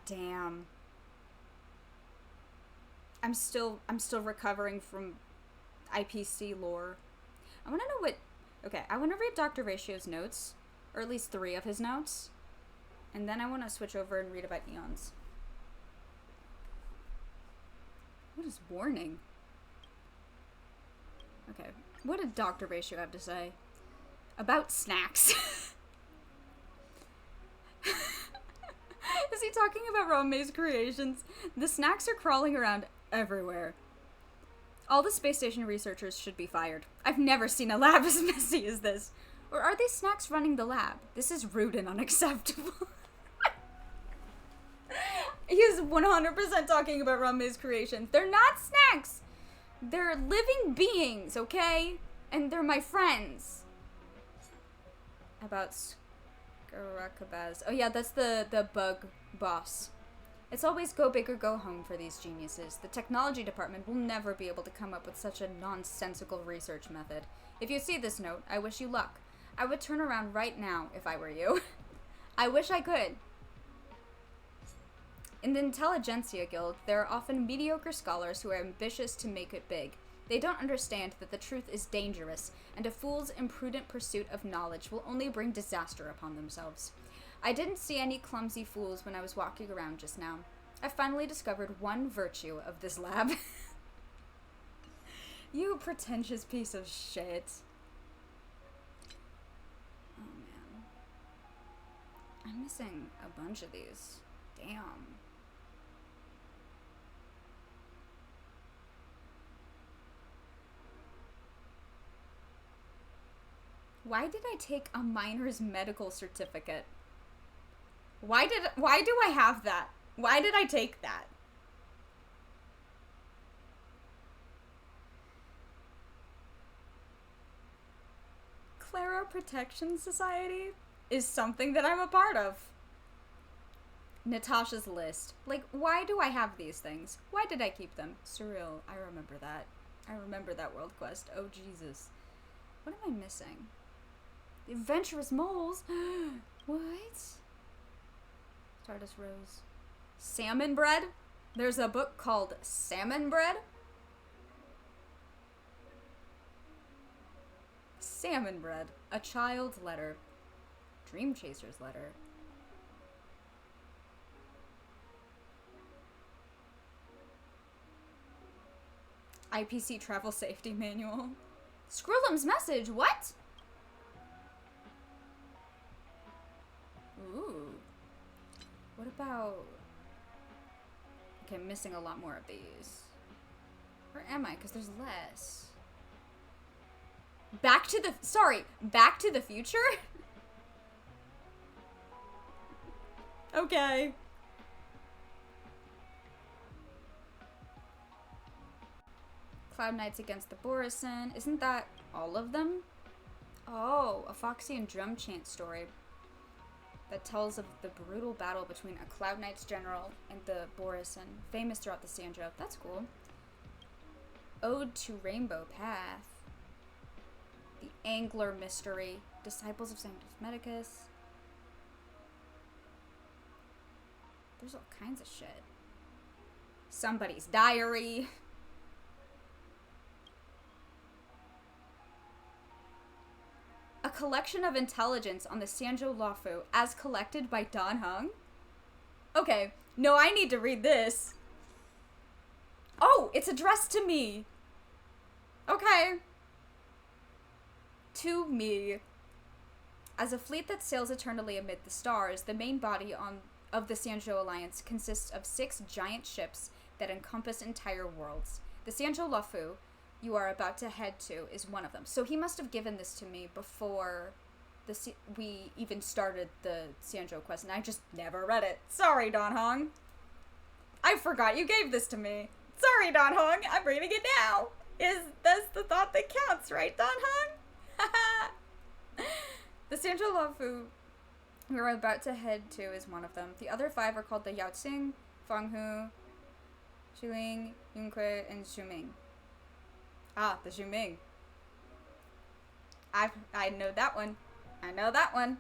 Damn. I'm still recovering from IPC lore. I want to know what... Okay, I want to read Dr. Ratio's notes, or at least 3 of his notes, and then I want to switch over and read about eons. What is warning? Okay, what did Dr. Ratio have to say? About snacks. Is he talking about Rome's creations? The snacks are crawling around everywhere. All the space station researchers should be fired. I've never seen a lab as messy as this. Or are these snacks running the lab? This is rude and unacceptable. He's 100% talking about Rome's creations. They're not snacks! They're living beings, okay? And they're my friends. About Scarakabaz. Oh yeah, that's the bug boss. It's always go big or go home for these geniuses. The technology department will never be able to come up with such a nonsensical research method. If you see this note, I wish you luck. I would turn around right now if I were you. I wish I could. In the Intelligentsia Guild, there are often mediocre scholars who are ambitious to make it big. They don't understand that the truth is dangerous, and a fool's imprudent pursuit of knowledge will only bring disaster upon themselves. I didn't see any clumsy fools when I was walking around just now. I finally discovered one virtue of this lab. You pretentious piece of shit. Oh man. I'm missing a bunch of these. Damn. Why did I take a miner's medical certificate? Why do I have that? Why did I take that? Claro Protection Society is something that I'm a part of. Natasha's list. Like, why do I have these things? Why did I keep them? Surreal. I remember that. I remember that world quest. Oh, Jesus. What am I missing? The Adventurous Moles? What? Stardust Rose. Salmon Bread? There's a book called Salmon Bread? Salmon Bread. A Child's Letter. Dream Chaser's Letter. IPC Travel Safety Manual. Skrillum's Message. What? Ooh. What about... Okay, I'm missing a lot more of these. Where am I? Because there's less. Back to the... Sorry. Back to the Future? Okay. Cloud Knights against the Borisin. Isn't that all of them? Oh, a Foxy and Drum Chant story that tells of the brutal battle between a Cloud Knights general and the Borisin, famous throughout the Sanjo. That's cool. Ode to Rainbow Path. The Angler Mystery. Disciples of Sanctus Medicus. There's all kinds of shit. Somebody's Diary. A collection of intelligence on the Sanjo Lafu as collected by Don Hung? Okay, no, I need to read this. Oh, it's addressed to me. Okay. To me. As a fleet that sails eternally amid the stars, the main body of the Sanjo Alliance consists of 6 giant ships that encompass entire worlds. The Sanjo Lafu you are about to head to is one of them. So he must have given this to me before we even started the Sanjo quest, and I just never read it. Sorry, Don Hong. I forgot you gave this to me. Sorry, Don Hong. I'm reading it now. That's the thought that counts, right, Don Hong? The Sanjo Lafu we're about to head to is one of them. The other 5 are called the Yaoxing, Fanghu, Shuling, Yunque, and Shuming. Ah, the Shuming. I know that one. I know that one.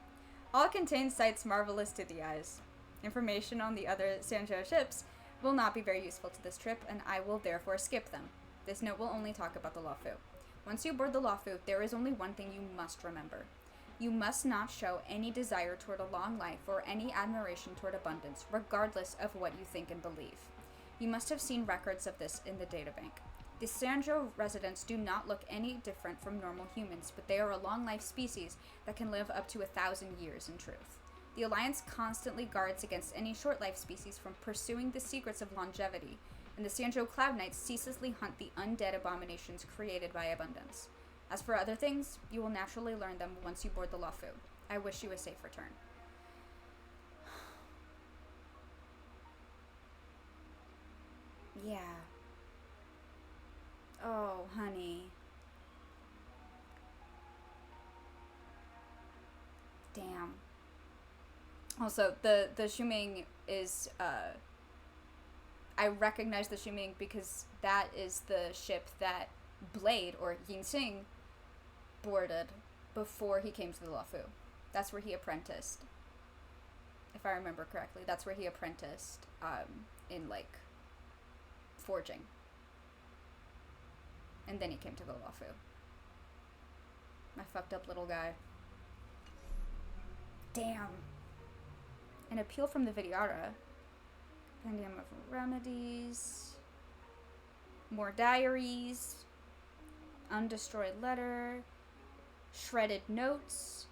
All contain sights marvelous to the eyes. Information on the other Sanjo ships will not be very useful to this trip, and I will therefore skip them. This note will only talk about the Luofu. Once you board the Luofu, there is only one thing you must remember. You must not show any desire toward a long life or any admiration toward abundance, regardless of what you think and believe. You must have seen records of this in the databank. The Sanjo residents do not look any different from normal humans, but they are a long-life species that can live up to 1,000 years in truth. The Alliance constantly guards against any short-life species from pursuing the secrets of longevity, and the Sanjo Cloud Knights ceaselessly hunt the undead abominations created by abundance. As for other things, you will naturally learn them once you board the Luofu. I wish you a safe return. Yeah. Oh, honey. Damn. Also, the Shuming is, I recognize the Shuming because that is the ship that Blade, or Yinsing, boarded before he came to the Luofu. That's where he apprenticed. If I remember correctly, that's where he apprenticed, in, like, forging. And then he came to the Luofu. My fucked up little guy. Damn. An appeal from the Vidyara. Compendium of remedies. More diaries. Undestroyed letter. Shredded notes.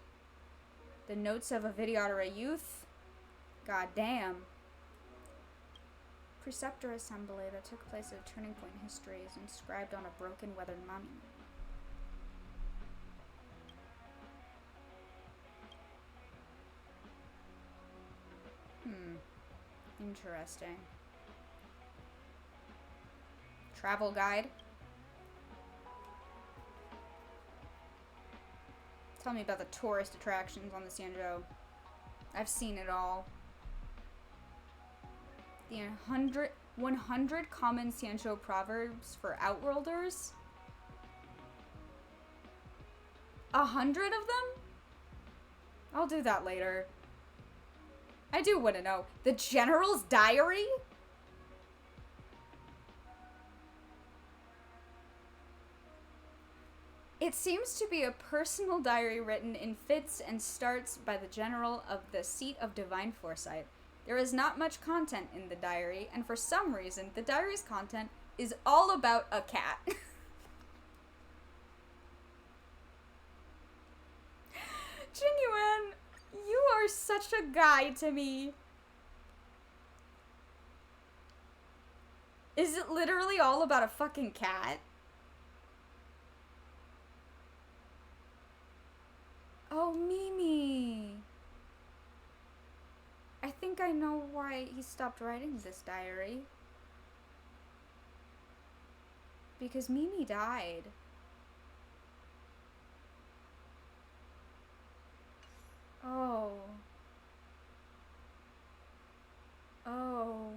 The notes of a Vidyara youth. God damn. Preceptor assembly that took place at a turning point in history is inscribed on a broken weathered monument. Interesting. Travel guide. Tell me about the tourist attractions on the Sanjo. I've seen it all. The 100 common Sanjo proverbs for Outworlders. 100 of them? I'll do that later. I do want to know. The General's Diary? It seems to be a personal diary written in fits and starts by the General of the Seat of Divine Foresight. There is not much content in the diary, and for some reason, the diary's content is all about a cat. Genuine, you are such a guy to me. Is it literally all about a fucking cat? Oh, Mimi. I think I know why he stopped writing this diary. Because Mimi died. Oh. Oh.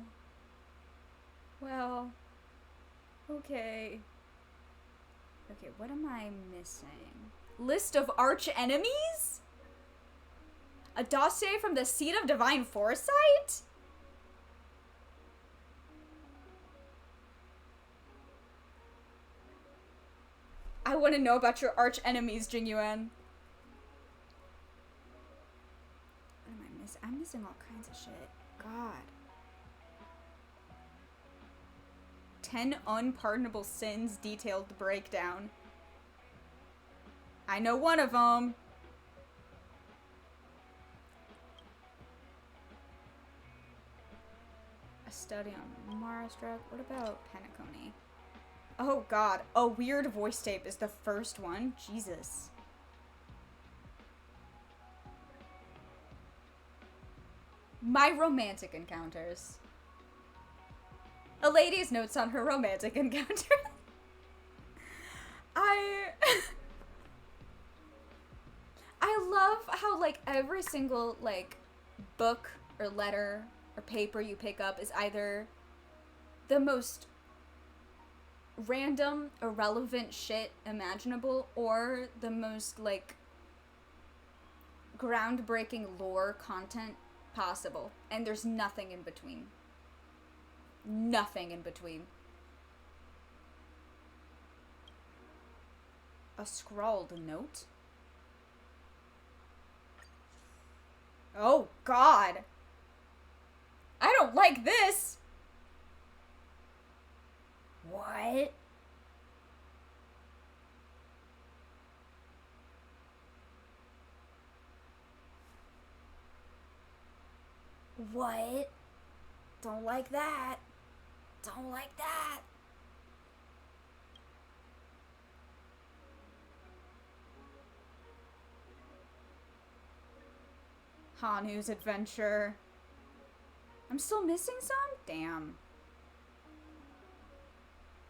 Well. Okay. Okay, what am I missing? List of arch enemies? A dossier from the Seat of Divine Foresight? I want to know about your arch enemies, Jingyuan. What am I missing? I'm missing all kinds of shit. God. 10 unpardonable sins detailed breakdown. I know one of them. A study on Marastruck. What about Penacony? Oh god, a weird voice tape is the first one. Jesus. My romantic encounters. A lady's notes on her romantic encounter. I love how, like, every single, like, book or letter or paper you pick up is either the most random, irrelevant shit imaginable or the most, like, groundbreaking lore content possible. And there's nothing in between. Nothing in between. A scrawled note? Oh, God. I don't like this. What? What? Don't like that. Don't like that. Hanu's adventure. I'm still missing some? Damn.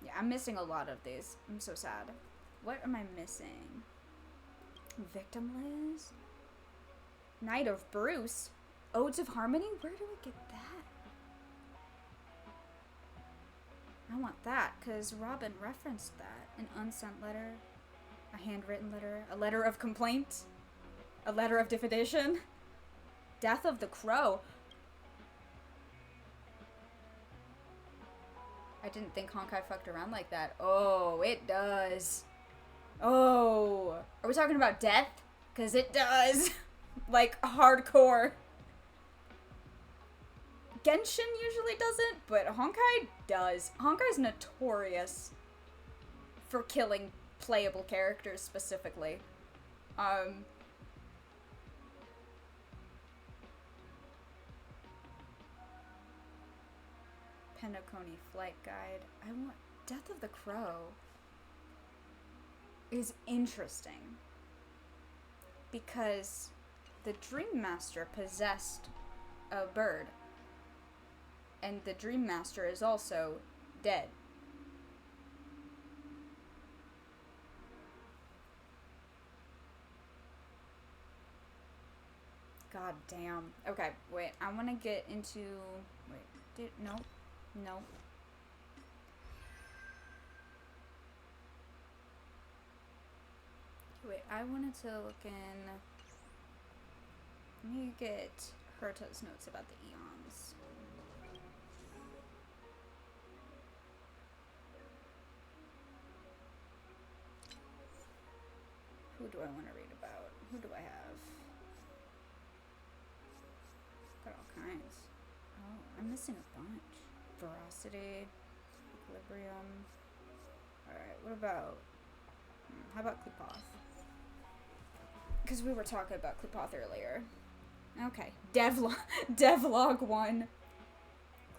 Yeah, I'm missing a lot of these. I'm so sad. What am I missing? Victim Liz? Knight of Bruce? Odes of Harmony? Where do I get that? I want that, because Robin referenced that. An unsent letter, a handwritten letter, a letter of complaint, a letter of diffidation, Death of the Crow. I didn't think Honkai fucked around like that. Oh, it does. Oh. Are we talking about death? Because it does. Like, hardcore. Genshin usually doesn't, but Honkai does. Honkai's notorious for killing playable characters specifically. Penacony Flight Guide. I want Death of the Crow is interesting because the Dream Master possessed a bird, and the Dream Master is also dead. God damn. Okay, wait. I want to get into... Wait. No. No. Wait, I wanted to look in... Let me get Herta's notes about the eons. Who do I want to read about? Who do I have? Got all kinds. Oh, I'm missing a bunch. Veracity, Equilibrium. Alright, what about... how about Klipoth? Because we were talking about Klipoth earlier. Okay, Devlog 1.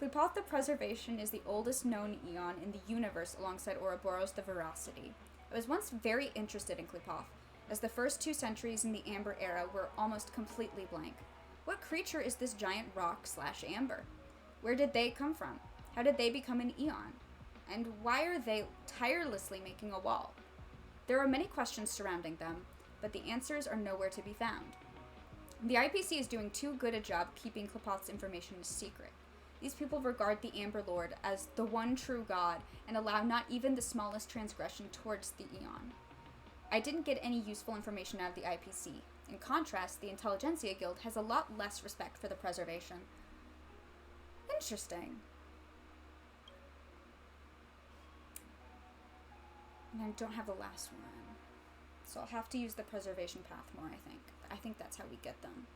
Klipoth the Preservation is the oldest known Eon in the universe alongside Ouroboros the Veracity. I was once very interested in Klipoth, as the first 2 centuries in the Amber Era were almost completely blank. What creature is this giant rock/amber? Where did they come from? How did they become an Eon? And why are they tirelessly making a wall? There are many questions surrounding them, but the answers are nowhere to be found. The IPC is doing too good a job keeping Klipoth's information a secret. These people regard the Amber Lord as the one true god and allow not even the smallest transgression towards the Eon. I didn't get any useful information out of the IPC. In contrast, the Intelligentsia Guild has a lot less respect for the Preservation. Interesting. And I don't have the last one. So I'll have to use the Preservation path more, I think. I think that's how we get them.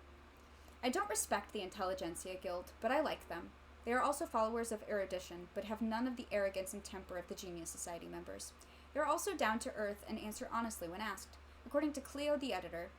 I don't respect the Intelligentsia Guild, but I like them. They are also followers of erudition, but have none of the arrogance and temper of the Genius Society members. They are also down to earth and answer honestly when asked. According to Cleo, the editor,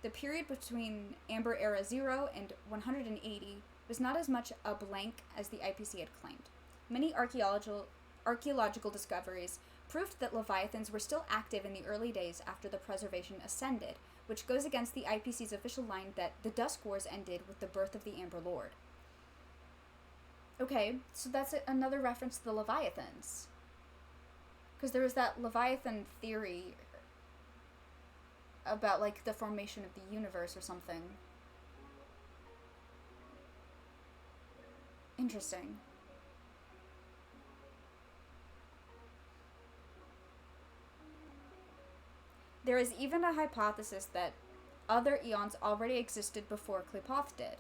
the period between Amber Era 0 and 180 was not as much a blank as the IPC had claimed. Many archaeological discoveries proved that Leviathans were still active in the early days after the Preservation ascended, which goes against the IPC's official line that the Dusk Wars ended with the birth of the Amber Lord. Okay, so that's another reference to the Leviathans. Because there was that Leviathan theory about, like, the formation of the universe or something. Interesting. There is even a hypothesis that other eons already existed before Klipoth did.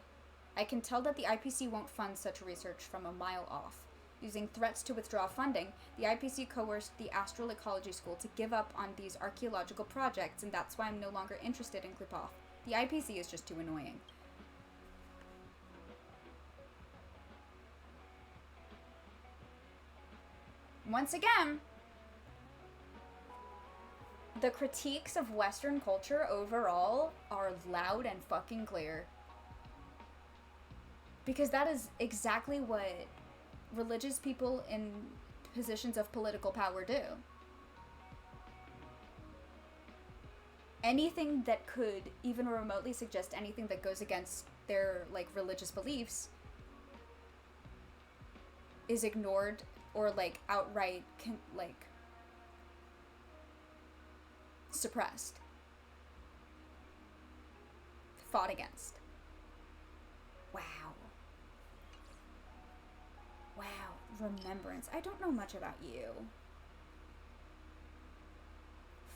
I can tell that the IPC won't fund such research from a mile off. Using threats to withdraw funding, the IPC coerced the Astral Ecology School to give up on these archaeological projects, and that's why I'm no longer interested in Qlipoth. The IPC is just too annoying. Once again, the critiques of Western culture overall are loud and fucking clear. Because that is exactly what religious people in positions of political power do. Anything that could even remotely suggest anything that goes against their, like, religious beliefs is ignored or, like, outright, suppressed. Fought against. Wow. Wow. Remembrance. I don't know much about you.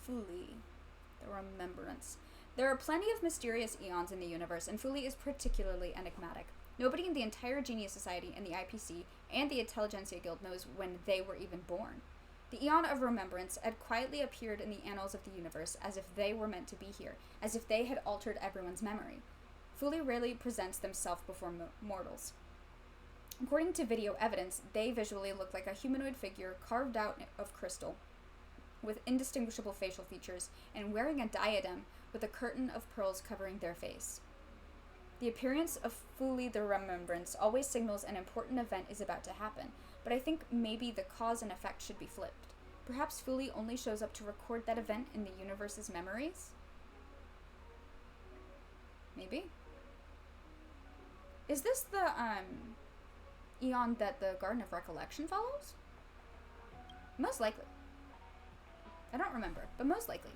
Fuli. The Remembrance. There are plenty of mysterious eons in the universe, and Fuli is particularly enigmatic. Nobody in the entire Genius Society and the IPC and the Intelligentsia Guild knows when they were even born. The Eon of Remembrance had quietly appeared in the annals of the universe as if they were meant to be here, as if they had altered everyone's memory. Fuli rarely presents themselves before mortals. According to video evidence, they visually look like a humanoid figure carved out of crystal, with indistinguishable facial features, and wearing a diadem with a curtain of pearls covering their face. The appearance of Fuli the Remembrance always signals an important event is about to happen, but I think maybe the cause and effect should be flipped. Perhaps Fuli only shows up to record that event in the universe's memories? Maybe? Is this the, eon that the Garden of Recollection follows? Most likely. I don't remember, but most likely.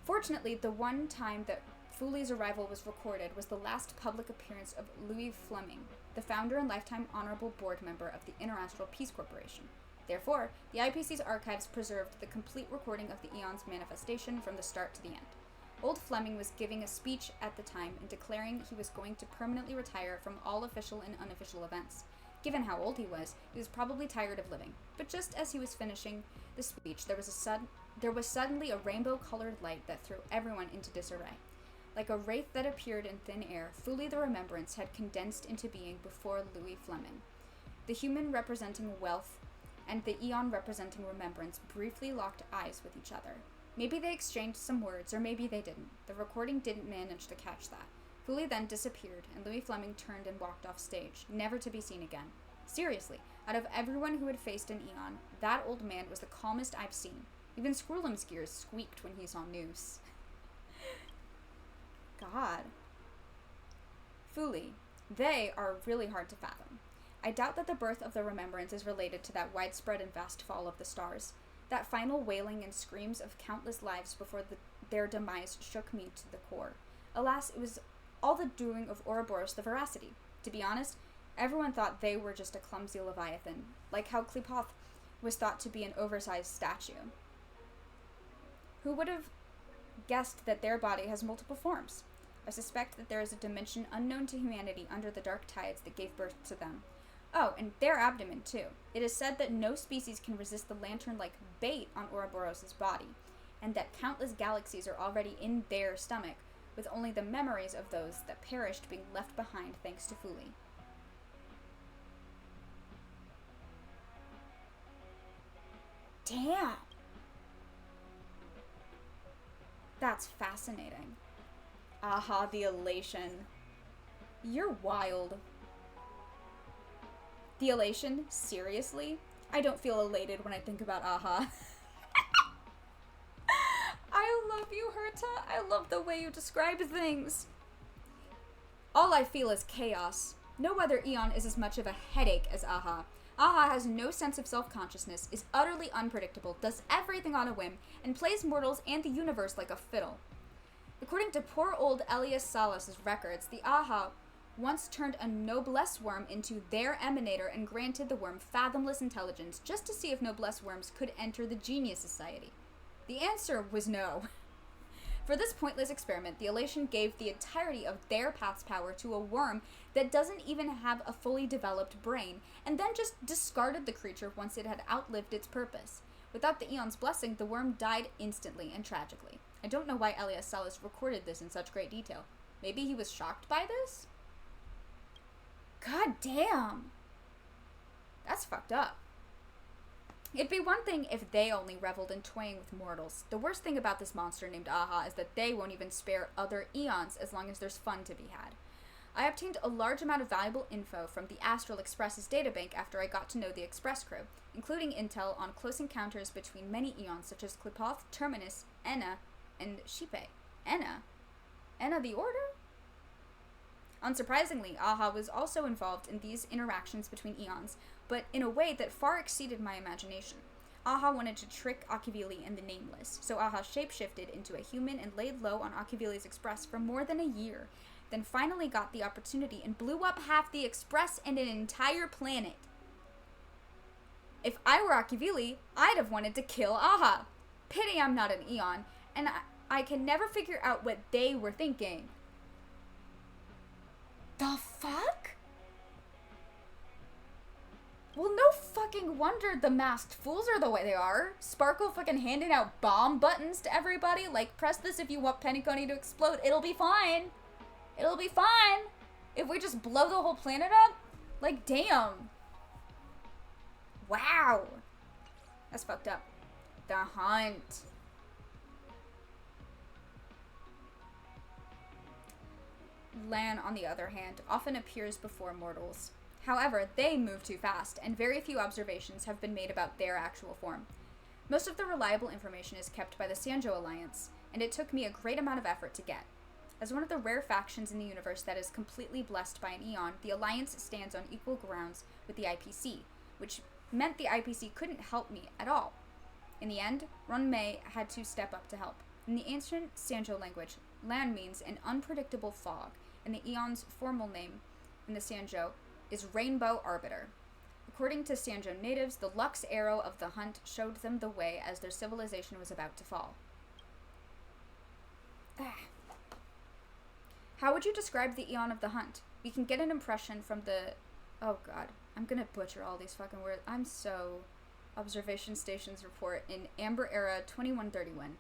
Fortunately, the one time that Fuli's arrival was recorded was the last public appearance of Louis Fleming, the founder and lifetime honorable board member of the International Peace Corporation. Therefore, the IPC's archives preserved the complete recording of the Eon's manifestation from the start to the end. Old Fleming was giving a speech at the time and declaring he was going to permanently retire from all official and unofficial events. Given how old he was probably tired of living. But just as he was finishing the speech, there was suddenly a rainbow-colored light that threw everyone into disarray. Like a wraith that appeared in thin air, Fuli the Remembrance had condensed into being before Louis Fleming. The human representing wealth and the Eon representing remembrance briefly locked eyes with each other. Maybe they exchanged some words, or maybe they didn't. The recording didn't manage to catch that. Fuli then disappeared, and Louis Fleming turned and walked off stage, never to be seen again. Seriously, out of everyone who had faced an Eon, that old man was the calmest I've seen. Even Skrulum's gears squeaked when he saw Noose. God. Fuli. They are really hard to fathom. I doubt that the birth of the Remembrance is related to that widespread and vast fall of the stars. That final wailing and screams of countless lives before their demise shook me to the core. Alas, it was all the doing of Ouroboros the Veracity. To be honest, everyone thought they were just a clumsy leviathan, like how Qlipoth was thought to be an oversized statue. Who would have guessed that their body has multiple forms? I suspect that there is a dimension unknown to humanity under the dark tides that gave birth to them. Oh, and their abdomen, too. It is said that no species can resist the lantern-like bait on Ouroboros' body, and that countless galaxies are already in their stomach, with only the memories of those that perished being left behind thanks to Fuli. Damn! That's fascinating. Aha, the elation. You're wild. The elation? Seriously? I don't feel elated when I think about Aha. I love you, Herta. I love the way you describe things. All I feel is chaos. No other Eon is as much of a headache as Aha. Aha has no sense of self-consciousness, is utterly unpredictable, does everything on a whim, and plays mortals and the universe like a fiddle. According to poor old Elias Salas' records, the Aha once turned a noblesse worm into their emanator and granted the worm fathomless intelligence just to see if noblesse worms could enter the Genius Society. The answer was no. For this pointless experiment, the elation gave the entirety of their path's power to a worm that doesn't even have a fully developed brain, and then just discarded the creature once it had outlived its purpose. Without the Aeon's blessing, the worm died instantly and tragically. I don't know why Elias Salas recorded this in such great detail. Maybe he was shocked by this? God damn! That's fucked up. It'd be one thing if they only reveled in toying with mortals. The worst thing about this monster named Aha is that they won't even spare other Aeons as long as there's fun to be had. I obtained a large amount of valuable info from the Astral Express's databank after I got to know the Express crew, including intel on close encounters between many Aeons such as Klipoth, Terminus, Enna, and Shipe. Enna? Enna the Order? Unsurprisingly, Aha was also involved in these interactions between Aeons, but in a way that far exceeded my imagination. Aha wanted to trick Akivili and the Nameless, so Aha shapeshifted into a human and laid low on Akivili's Express for more than a year, then finally got the opportunity and blew up half the Express and an entire planet. If I were Akivili, I'd have wanted to kill Aha. Pity I'm not an Aeon, and I can never figure out what they were thinking. The fuck? Well, no fucking wonder the masked fools are the way they are. Sparkle fucking handing out bomb buttons to everybody. Like, press this if you want Pennyconey to explode. It'll be fine. It'll be fine. If we just blow the whole planet up? Like, damn. Wow. That's fucked up. The Hunt. Lan, on the other hand, often appears before mortals. However, they move too fast, and very few observations have been made about their actual form. Most of the reliable information is kept by the Sanjo Alliance, and it took me a great amount of effort to get. As one of the rare factions in the universe that is completely blessed by an Aeon, the Alliance stands on equal grounds with the IPC, which meant the IPC couldn't help me at all. In the end, Runmei had to step up to help. In the ancient Sanjo language, Lan means an unpredictable fog, and the Aeon's formal name in the Sanjo is Rainbow Arbiter. According to Sanjo natives, the Lux arrow of the Hunt showed them the way as their civilization was about to fall. How would you describe the Aeon of the Hunt? We can get an impression from the... Oh god, I'm gonna butcher all these fucking words. I'm so... Observation Stations report in Amber Era 2131.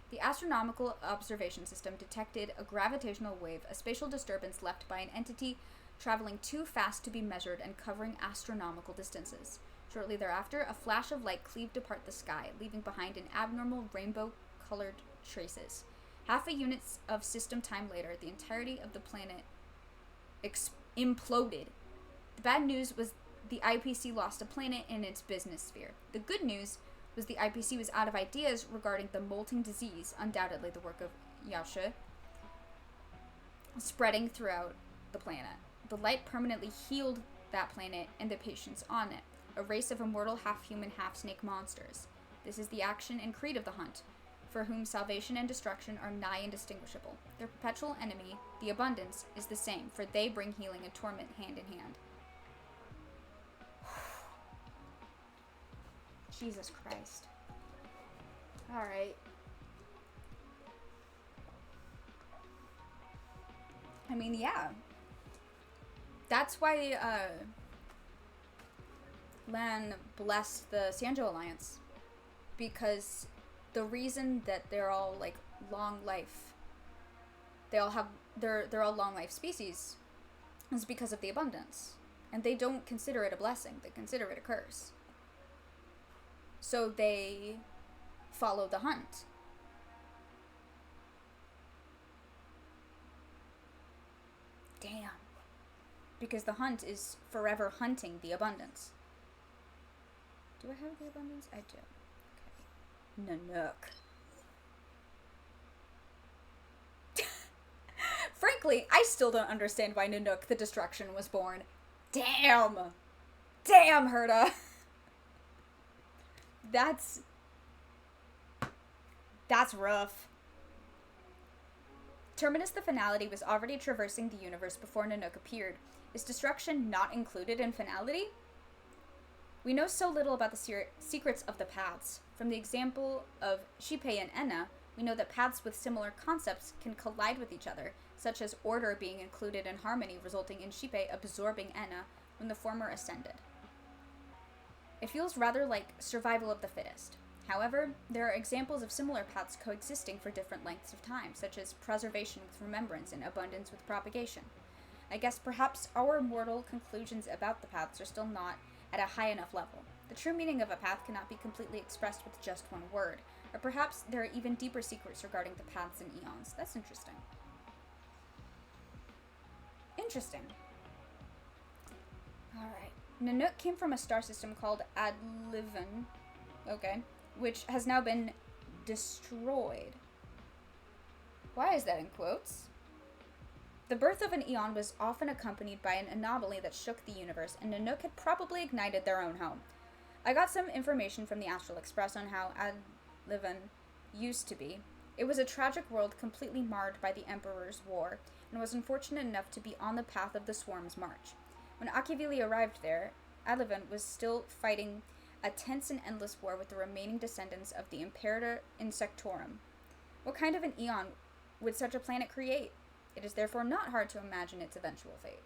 The Astronomical Observation System detected a gravitational wave, a spatial disturbance left by an entity traveling too fast to be measured and covering astronomical distances. Shortly thereafter, a flash of light cleaved apart the sky, leaving behind an abnormal rainbow-colored traces. Half a unit of system time later, the entirety of the planet imploded. The bad news was the IPC lost a planet in its business sphere. The good news was the IPC was out of ideas regarding the molting disease, undoubtedly the work of Yaoshe, spreading throughout the planet. The light permanently healed that planet and the patients on it, a race of immortal half-human, half-snake monsters. This is the action and creed of the Hunt, for whom salvation and destruction are nigh indistinguishable. Their perpetual enemy, the Abundance, is the same, for they bring healing and torment hand in hand. Jesus Christ. Alright. I mean, yeah. That's why, Lan blessed the Sanjo Alliance. Because the reason that they're all, like, long life, they're all long life species, is because of the abundance. And they don't consider it a blessing, they consider it a curse. So they follow the Hunt. Damn. Because the Hunt is forever hunting the abundance. Do I have the abundance? I do. Okay. Nanook. Frankly, I still don't understand why Nanook the Destruction was born. Damn! Damn, Herta! That's rough. Terminus the Finality was already traversing the universe before Nanook appeared. Is destruction not included in Finality? We know so little about the secrets of the paths. From the example of Shipe and Enna, We know that paths with similar concepts can collide with each other, such as order being included in harmony, resulting in Shipe absorbing Enna when the former ascended. It feels rather like survival of the fittest. However, there are examples of similar paths coexisting for different lengths of time, such as preservation with remembrance and abundance with propagation. I guess perhaps our mortal conclusions about the paths are still not at a high enough level. The true meaning of a path cannot be completely expressed with just one word, or perhaps there are even deeper secrets regarding the paths and eons. That's interesting. Interesting. Alright. Nanook came from a star system called Adlivan, okay, which has now been destroyed. Why is that in quotes? The birth of an eon was often accompanied by an anomaly that shook the universe, and Nanook had probably ignited their own home. I got some information from the Astral Express on how Adlivan used to be. It was a tragic world completely marred by the Emperor's War, and was unfortunate enough to be on the path of the Swarm's march. When Akivili arrived there, Adlivan was still fighting a tense and endless war with the remaining descendants of the Imperator Insectorum. What kind of an eon would such a planet create? It is therefore not hard to imagine its eventual fate.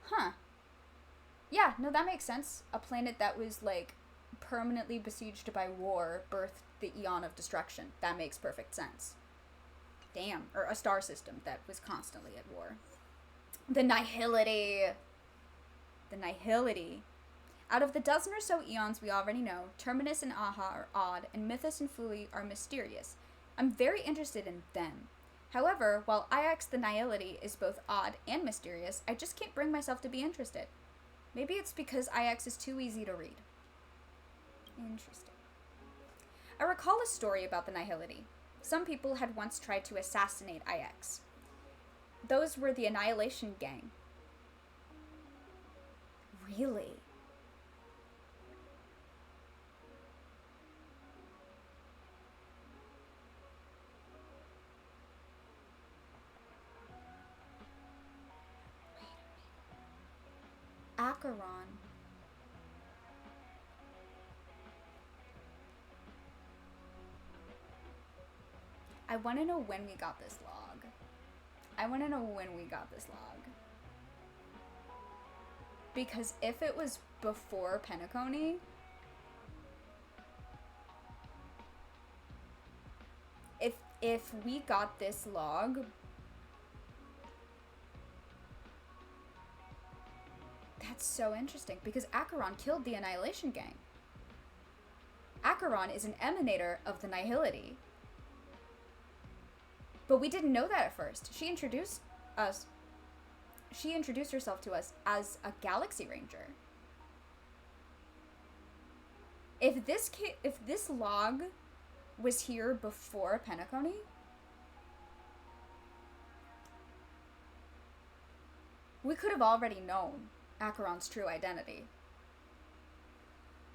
Huh. Yeah, no, that makes sense. A planet that was, like, permanently besieged by war birthed the Eon of Destruction. That makes perfect sense. Damn. Or a star system that was constantly at war. The Nihility. The Nihility. Out of the dozen or so eons we already know, Terminus and Aha are odd, and Mythos and Fuli are mysterious. I'm very interested in them. However, while Ix the Nihility is both odd and mysterious, I just can't bring myself to be interested. Maybe it's because Ix is too easy to read. Interesting. I recall a story about the Nihility. Some people had once tried to assassinate Ix. Those were the Annihilation Gang. Really? Acheron. I want to know when we got this log. Because if it was before Penacony, if we got this log, that's so interesting, because Acheron killed the Annihilation Gang. Acheron is an emanator of the Nihility. But we didn't know that at first. She introduced herself to us as a Galaxy Ranger. If this log was here before Penacony, we could have already known Acheron's true identity.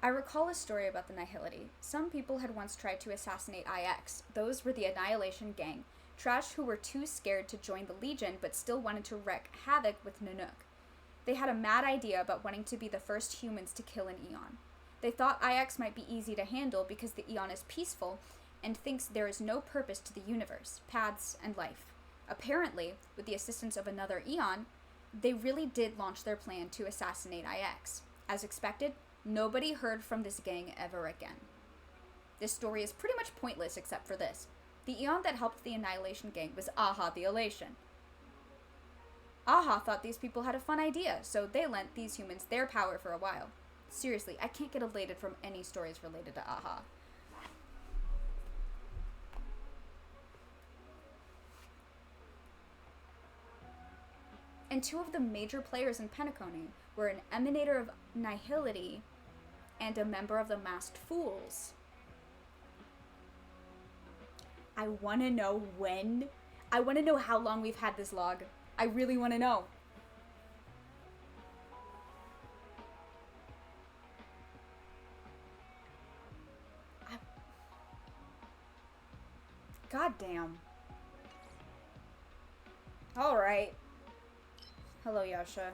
I recall a story about the Nihility. Some people had once tried to assassinate Ix. Those were the Annihilation Gang. Trash who were too scared to join the Legion but still wanted to wreak havoc with Nanook. They had a mad idea about wanting to be the first humans to kill an Eon. They thought Ix might be easy to handle because the Eon is peaceful and thinks there is no purpose to the universe, paths, and life. Apparently, with the assistance of another Eon, they really did launch their plan to assassinate Ix. As expected, nobody heard from this gang ever again. This story is pretty much pointless except for this. The Eon that helped the Annihilation Gang was Aha the Elation. Aha thought these people had a fun idea, so they lent these humans their power for a while. Seriously, I can't get elated from any stories related to Aha. And two of the major players in Penacony were an emanator of Nihility and a member of the Masked Fools. I want to know when. I want to know how long we've had this log. I really want to know. God damn. Alright. Hello, Yasha.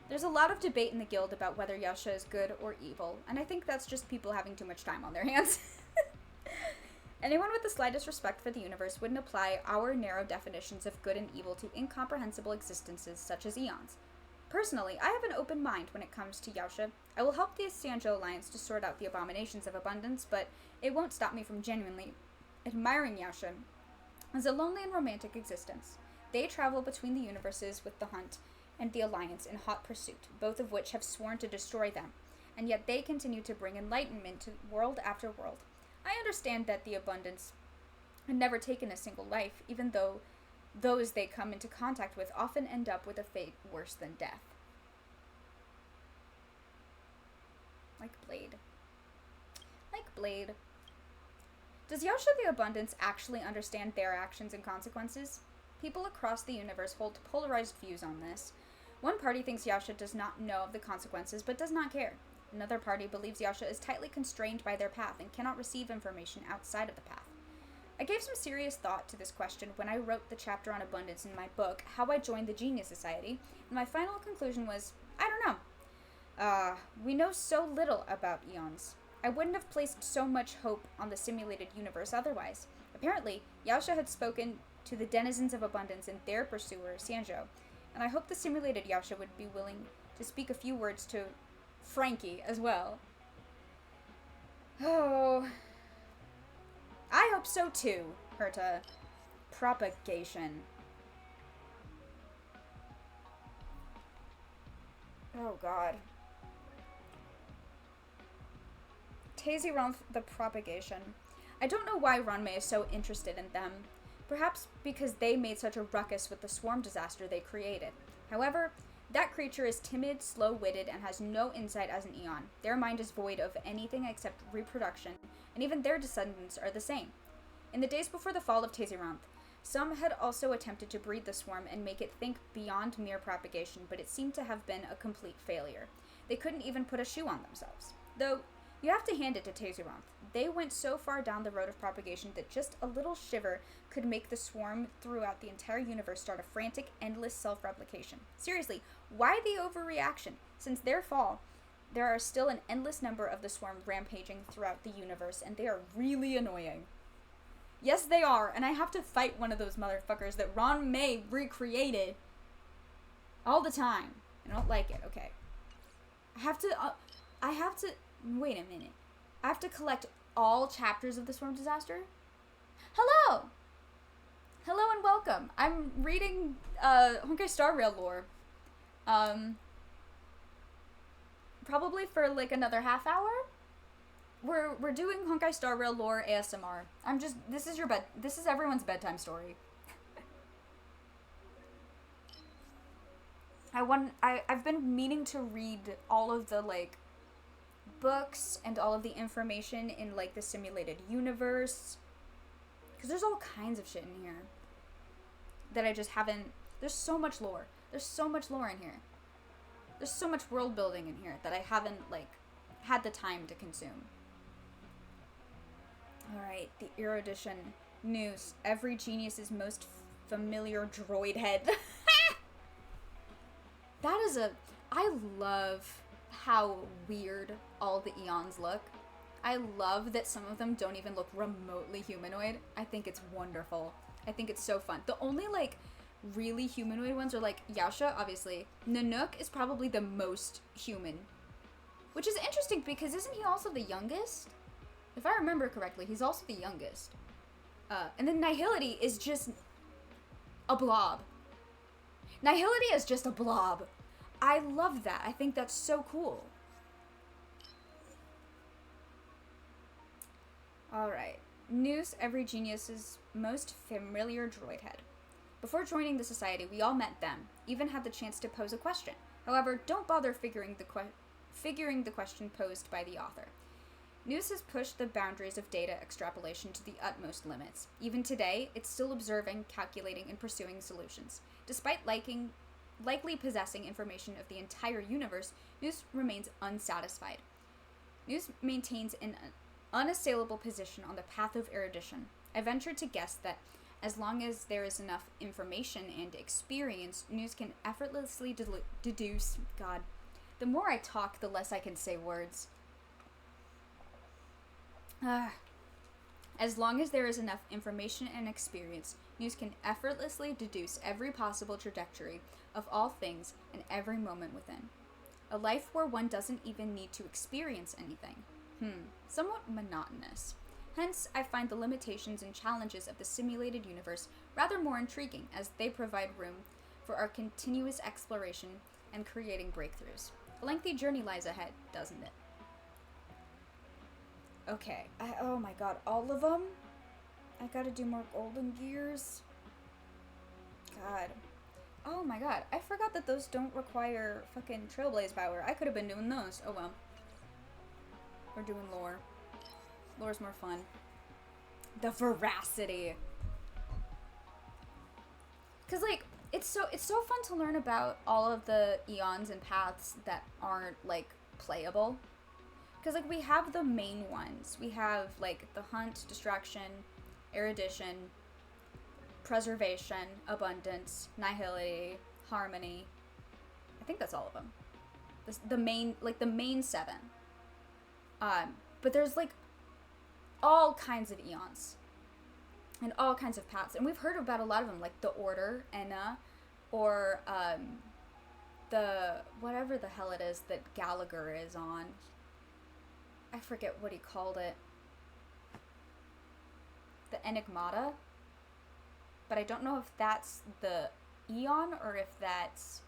There's a lot of debate in the guild about whether Yasha is good or evil, and I think that's just people having too much time on their hands. Anyone with the slightest respect for the universe wouldn't apply our narrow definitions of good and evil to incomprehensible existences such as eons. Personally, I have an open mind when it comes to Yaosha. I will help the Sanjo Alliance to sort out the abominations of abundance, but it won't stop me from genuinely admiring Yaosha as a lonely and romantic existence. They travel between the universes with the Hunt and the Alliance in hot pursuit, both of which have sworn to destroy them, and yet they continue to bring enlightenment to world after world. I understand that the Abundance had never taken a single life, even though those they come into contact with often end up with a fate worse than death. Like Blade. Like Blade. Does Yaosha the Abundance actually understand their actions and consequences? People across the universe hold polarized views on this. One party thinks Yaosha does not know of the consequences but does not care. Another party believes Yaosha is tightly constrained by their path and cannot receive information outside of the path. I gave some serious thought to this question when I wrote the chapter on abundance in my book, How I Joined the Genius Society, and my final conclusion was, I don't know. We know so little about eons. I wouldn't have placed so much hope on the simulated universe otherwise. Apparently, Yaosha had spoken to the denizens of abundance and their pursuer, Sanjo, and I hope the simulated Yaosha would be willing to speak a few words to Frankie as well. Oh, I hope so too, Herta. Propagation. Oh god. Tazironth, the propagation. I don't know why Ranmei is so interested in them. Perhaps because they made such a ruckus with the swarm disaster they created. However, that creature is timid, slow-witted, and has no insight as an Eon. Their mind is void of anything except reproduction, and even their descendants are the same. In the days before the fall of Tazironth, some had also attempted to breed the swarm and make it think beyond mere propagation, but it seemed to have been a complete failure. They couldn't even put a shoe on themselves. Though, you have to hand it to Tazironth. They went so far down the road of propagation that just a little shiver could make the swarm throughout the entire universe start a frantic, endless self-replication. Seriously, why the overreaction? Since their fall, there are still an endless number of the swarm rampaging throughout the universe, and they are really annoying. Yes, they are, and I have to fight one of those motherfuckers that Ranmei recreated all the time. I don't like it, okay. I have to, wait a minute. I have to collect all chapters of the Swarm Disaster? Hello! Hello and welcome. I'm reading, Honkai Star Rail lore. Probably for, like, another half hour? We're doing Honkai Star Rail lore ASMR. This is everyone's bedtime story. I've been meaning to read all of the, like, books and all of the information in, like, the simulated universe. Because there's all kinds of shit in here that I just haven't... There's so much lore. There's so much lore in here. There's so much world building in here that I haven't, like, had the time to consume. Alright, the erudition news. Every genius's most familiar droid head. That is I love how weird all the eons look. I love that some of them don't even look remotely humanoid. I think it's wonderful. I think it's so fun. The only, like, really humanoid ones are, like, Yaosha, obviously. Nanook is probably the most human. Which is interesting because isn't he also the youngest? If I remember correctly, he's also the youngest. And then Nihility is just a blob. Nihility is just a blob. I love that. I think that's so cool. Alright. News, every genius's most familiar droid head. Before joining the society, we all met them, even had the chance to pose a question. However, don't bother figuring the question posed by the author. News has pushed the boundaries of data extrapolation to the utmost limits. Even today, it's still observing, calculating, and pursuing solutions. Despite likely possessing information of the entire universe, News remains unsatisfied. News maintains an unassailable position on the path of erudition. I venture to guess that as long as there is enough information and experience, News can effortlessly deduce... God, the more I talk, the less I can say words. As long as there is enough information and experience, News can effortlessly deduce every possible trajectory of all things and every moment within. A life where one doesn't even need to experience anything. Somewhat monotonous. Hence, I find the limitations and challenges of the simulated universe rather more intriguing, as they provide room for our continuous exploration and creating breakthroughs. A lengthy journey lies ahead, doesn't it? Okay, oh my god, all of them? I gotta do more golden gears. God. Oh my god, I forgot that those don't require fucking Trailblaze power. I could have been doing those. Oh well. We're doing lore. Lore's more fun. The veracity. Cause like, it's so fun to learn about all of the eons and paths that aren't like playable. Because, like, we have the main ones. We have, like, the hunt, distraction, erudition, preservation, abundance, nihility, harmony. I think that's all of them. The main 7. But there's, like, all kinds of eons. And all kinds of paths. And we've heard about a lot of them, like the Order, Enna, or, the, whatever the hell it is that Gallagher is on. I forget what he called it. The Enigmata. But I don't know if that's the Eon or if that's...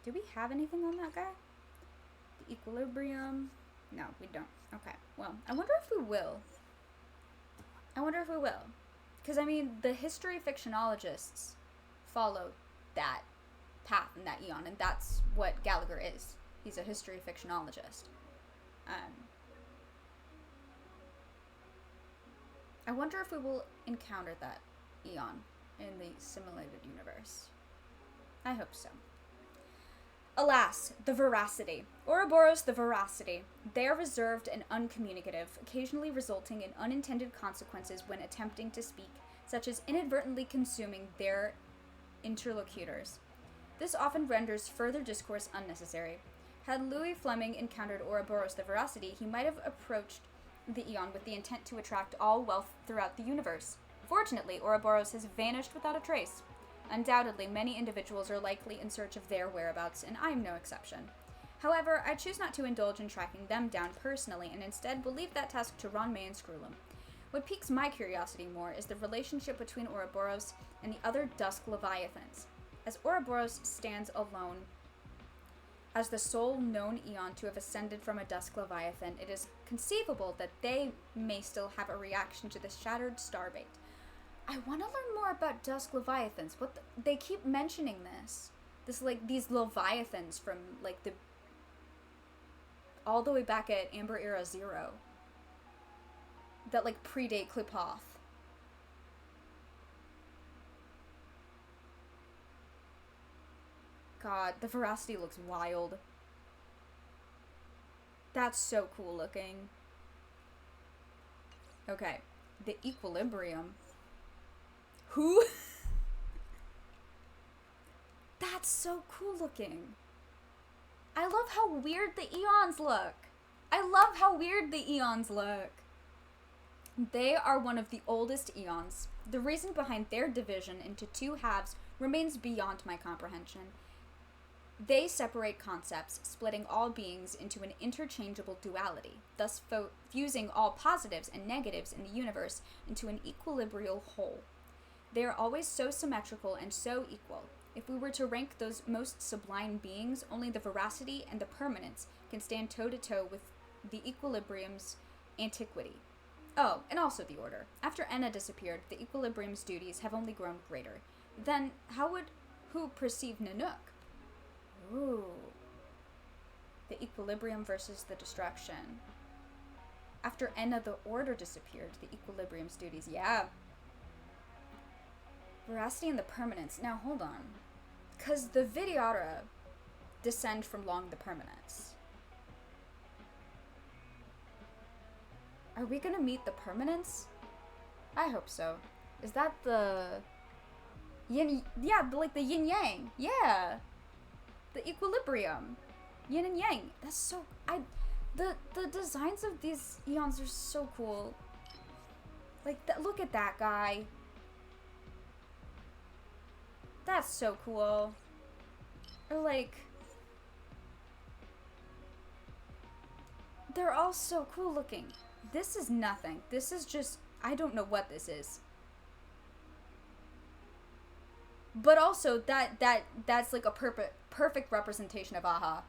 do we have anything on that guy? The Equilibrium? No, we don't. Okay, well, I wonder if we will. Because, I mean, the history fictionologists follow that path and that Eon, and that's what Gallagher is. He's a history fictionologist. I wonder if we will encounter that Eon in the simulated universe. I hope so. Alas, the veracity. Ouroboros the veracity. They are reserved and uncommunicative, occasionally resulting in unintended consequences when attempting to speak, such as inadvertently consuming their interlocutors. This often renders further discourse unnecessary. Had Louis Fleming encountered Ouroboros the veracity, he might have approached the Eon with the intent to attract all wealth throughout the universe. Fortunately, Ouroboros has vanished without a trace. Undoubtedly, many individuals are likely in search of their whereabouts, and I am no exception. However, I choose not to indulge in tracking them down personally, and instead will leave that task to Ron May and Screwlum. What piques my curiosity more is the relationship between Ouroboros and the other Dusk Leviathans. As Ouroboros stands alone as the sole known Eon to have ascended from a Dusk Leviathan, it is conceivable that they may still have a reaction to the shattered starbait. I want to learn more about Dusk Leviathans. They keep mentioning this. Like, these Leviathans from, like, all the way back at Amber Era 0. That, like, predate Klipoth. God, the veracity looks wild. That's so cool looking. Okay, the Equilibrium. Who? That's so cool looking. I love how weird the Eons look. They are one of the oldest Eons. The reason behind their division into two halves remains beyond my comprehension. They separate concepts, splitting all beings into an interchangeable duality, thus fusing all positives and negatives in the universe into an equilibrial whole. They are always so symmetrical and so equal. If we were to rank those most sublime beings, only the veracity and the permanence can stand toe-to-toe with the Equilibrium's antiquity. Oh, and also the Order. After Enna disappeared, the Equilibrium's duties have only grown greater. Then, who perceive Nanook? Ooh. The Equilibrium versus the Destruction. After Enna, the Order disappeared, the Equilibrium's duties, yeah. Veracity and the permanence. Now, hold on. Because the Vidyara descend from Long the Permanence. Are we gonna meet the permanence? I hope so. Is that the yin? Yeah, like the yin yang. Yeah, the equilibrium, yin and yang. That's so. The designs of these Eons are so cool. Like, look at that guy. That's so cool. Or like, they're all so cool looking. This is nothing. This is just, I don't know what this is. But also that's like a perfect representation of AHA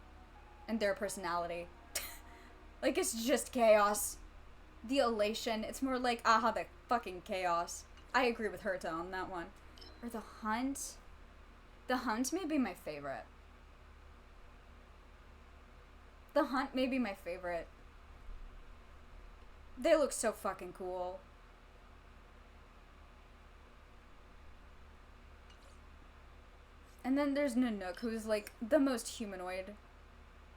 and their personality. Like, it's just chaos. The elation, it's more like AHA the fucking chaos. I agree with Herta on that one. Or the Hunt. The Hunt may be my favorite. The Hunt may be my favorite. They look so fucking cool. And then there's Nanook, who's like the most humanoid.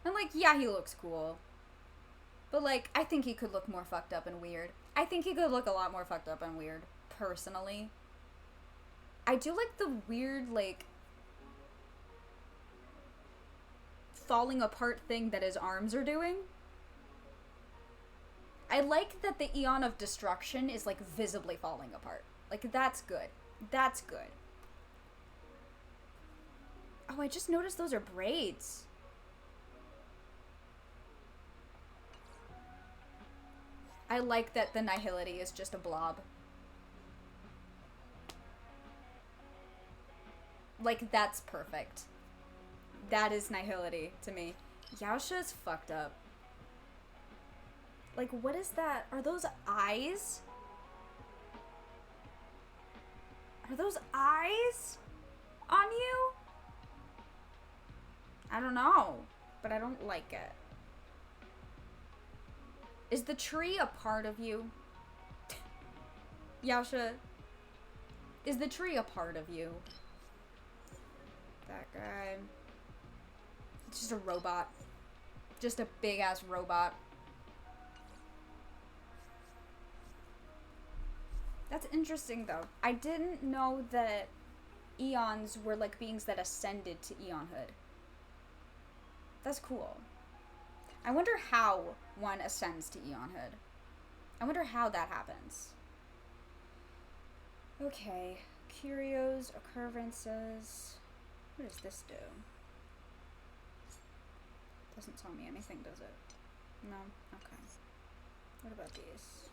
And like, yeah, he looks cool. But like, I think he could look more fucked up and weird. I think he could look a lot more fucked up and weird, personally. I do like the weird, like, falling apart thing that his arms are doing. I like that the Eon of Destruction is like visibly falling apart. Like, that's good. That's good. Oh, I just noticed those are braids. I like that the Nihility is just a blob. Like, that's perfect. That is Nihility to me. Yaosha is fucked up. Like, what is that? Are those eyes? Are those eyes on you? I don't know, but I don't like it. Is the tree a part of you? Yaosha, is the tree a part of you? That guy. It's just a robot. Just a big ass robot. That's interesting though. I didn't know that Eons were like beings that ascended to Eonhood. That's cool. I wonder how one ascends to Eonhood. I wonder how that happens. Okay. Curios, occurrences. What does this do? Doesn't tell me anything, does it? No? Okay. What about these?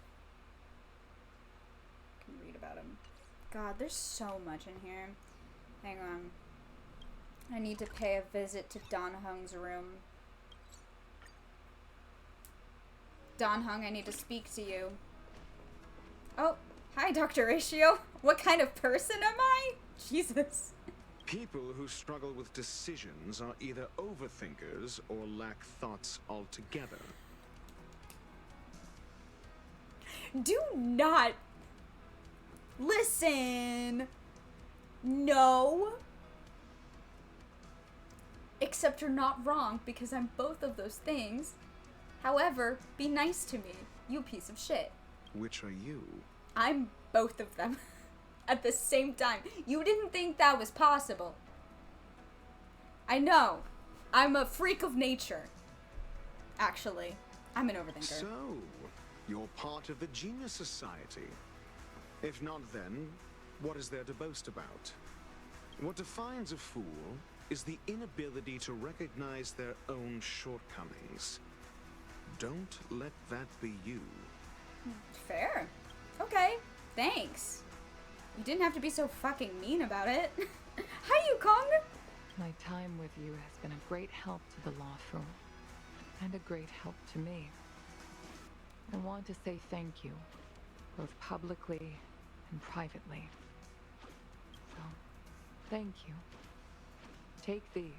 Can read about them. God, there's so much in here. Hang on. I need to pay a visit to Don Hung's room. Don Hung, I need to speak to you. Oh, hi, Dr. Ratio. What kind of person am I? Jesus. People who struggle with decisions are either overthinkers or lack thoughts altogether. Do not listen. No. Except you're not wrong, because I'm both of those things. However, be nice to me, you piece of shit. Which are you? I'm both of them. At the same time. You didn't think that was possible. I know. I'm a freak of nature. Actually, I'm an overthinker. So, you're part of the Genius Society. If not, then what is there to boast about? What defines a fool is the inability to recognize their own shortcomings. Don't let that be you. Fair. Okay, thanks. You didn't have to be so fucking mean about it. Hi, Yukong! My time with you has been a great help to the law firm, and a great help to me. I want to say thank you, both publicly and privately. So, thank you. Take these.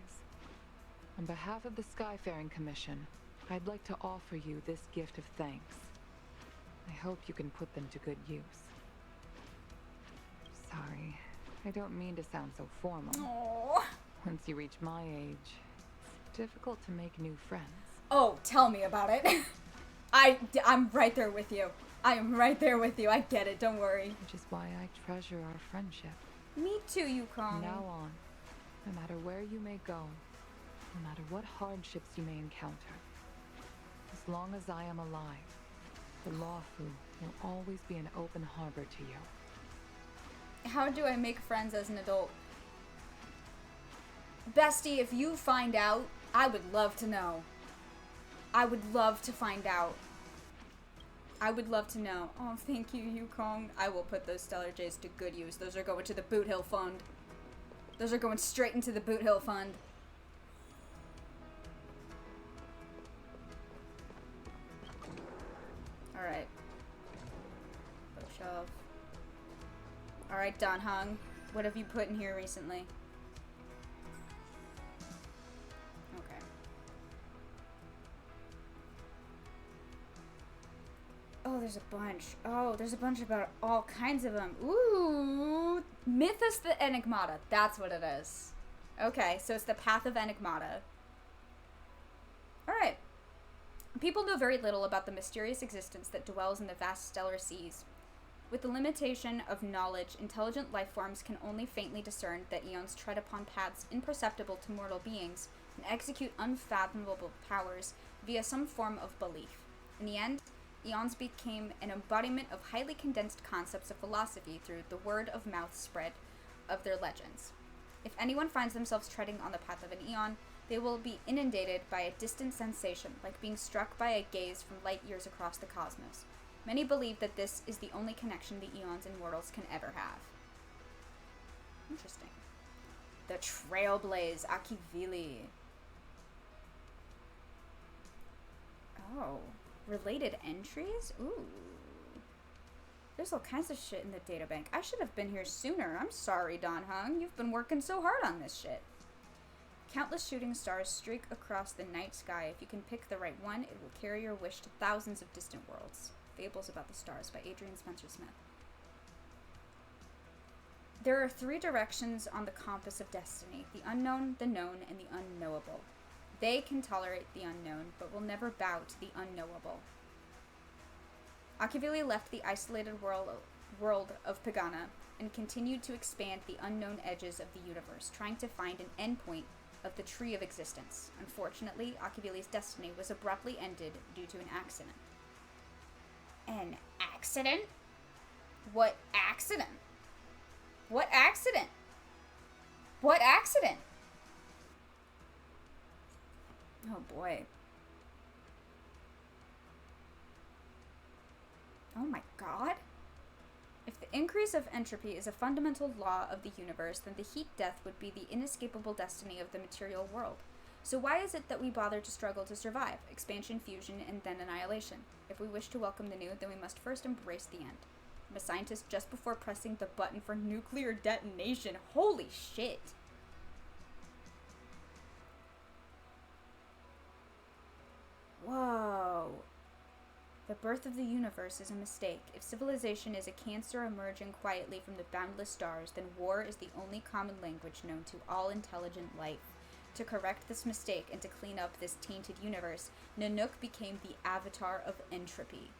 On behalf of the Skyfaring Commission, I'd like to offer you this gift of thanks. I hope you can put them to good use. Sorry, I don't mean to sound so formal. Aww. Once you reach my age, it's difficult to make new friends. Oh, tell me about it. I'm right there with you. I am right there with you. I get it, don't worry. Which is why I treasure our friendship. Me too, Yukong. From now on, no matter where you may go, no matter what hardships you may encounter, as long as I am alive, the Lawfu will always be an open harbor to you. How do I make friends as an adult? Bestie, if you find out, I would love to know. I would love to find out. I would love to know. Oh, thank you, Yukong. I will put those Stellar J's to good use. Those are going to the Boothill Fund. Those are going straight into the Boothill Fund. Alright. Bookshelf. Alright, Don Hung. What have you put in here recently? Okay. Oh, there's a bunch. Oh, there's a bunch about all kinds of them. Ooh! Mythos the Enigmata. That's what it is. Okay, so it's the Path of Enigmata. Alright. People know very little about the mysterious existence that dwells in the vast stellar seas. With the limitation of knowledge, intelligent life forms can only faintly discern that eons tread upon paths imperceptible to mortal beings and execute unfathomable powers via some form of belief. In the end, eons became an embodiment of highly condensed concepts of philosophy through the word-of-mouth spread of their legends. If anyone finds themselves treading on the path of an eon, they will be inundated by a distant sensation, like being struck by a gaze from light years across the cosmos. Many believe that this is the only connection the eons and mortals can ever have. Interesting. The Trailblaze Akivili. Oh. Related entries? Ooh. There's all kinds of shit in the databank. I should have been here sooner. I'm sorry, Don Hung. You've been working so hard on this shit. Countless shooting stars streak across the night sky. If you can pick the right one, it will carry your wish to thousands of distant worlds. Fables About the Stars by Adrian Spencer Smith. There are 3 directions on the compass of destiny: the unknown, the known, and the unknowable. They can tolerate the unknown, but will never bow to the unknowable. Akivili left the isolated world of Pagana and continued to expand the unknown edges of the universe, trying to find an endpoint of the Tree of Existence. Unfortunately, Akivili's destiny was abruptly ended due to an accident. An accident? What accident? What accident? What accident? Oh boy. Oh my god. If the increase of entropy is a fundamental law of the universe, then the heat death would be the inescapable destiny of the material world. So why is it that we bother to struggle to survive? Expansion, fusion, and then annihilation. If we wish to welcome the new, then we must first embrace the end. I'm a scientist just before pressing the button for nuclear detonation. Holy shit. Whoa. The birth of the universe is a mistake. If civilization is a cancer emerging quietly from the boundless stars, then war is the only common language known to all intelligent life. To correct this mistake and to clean up this tainted universe, Nanook became the avatar of entropy.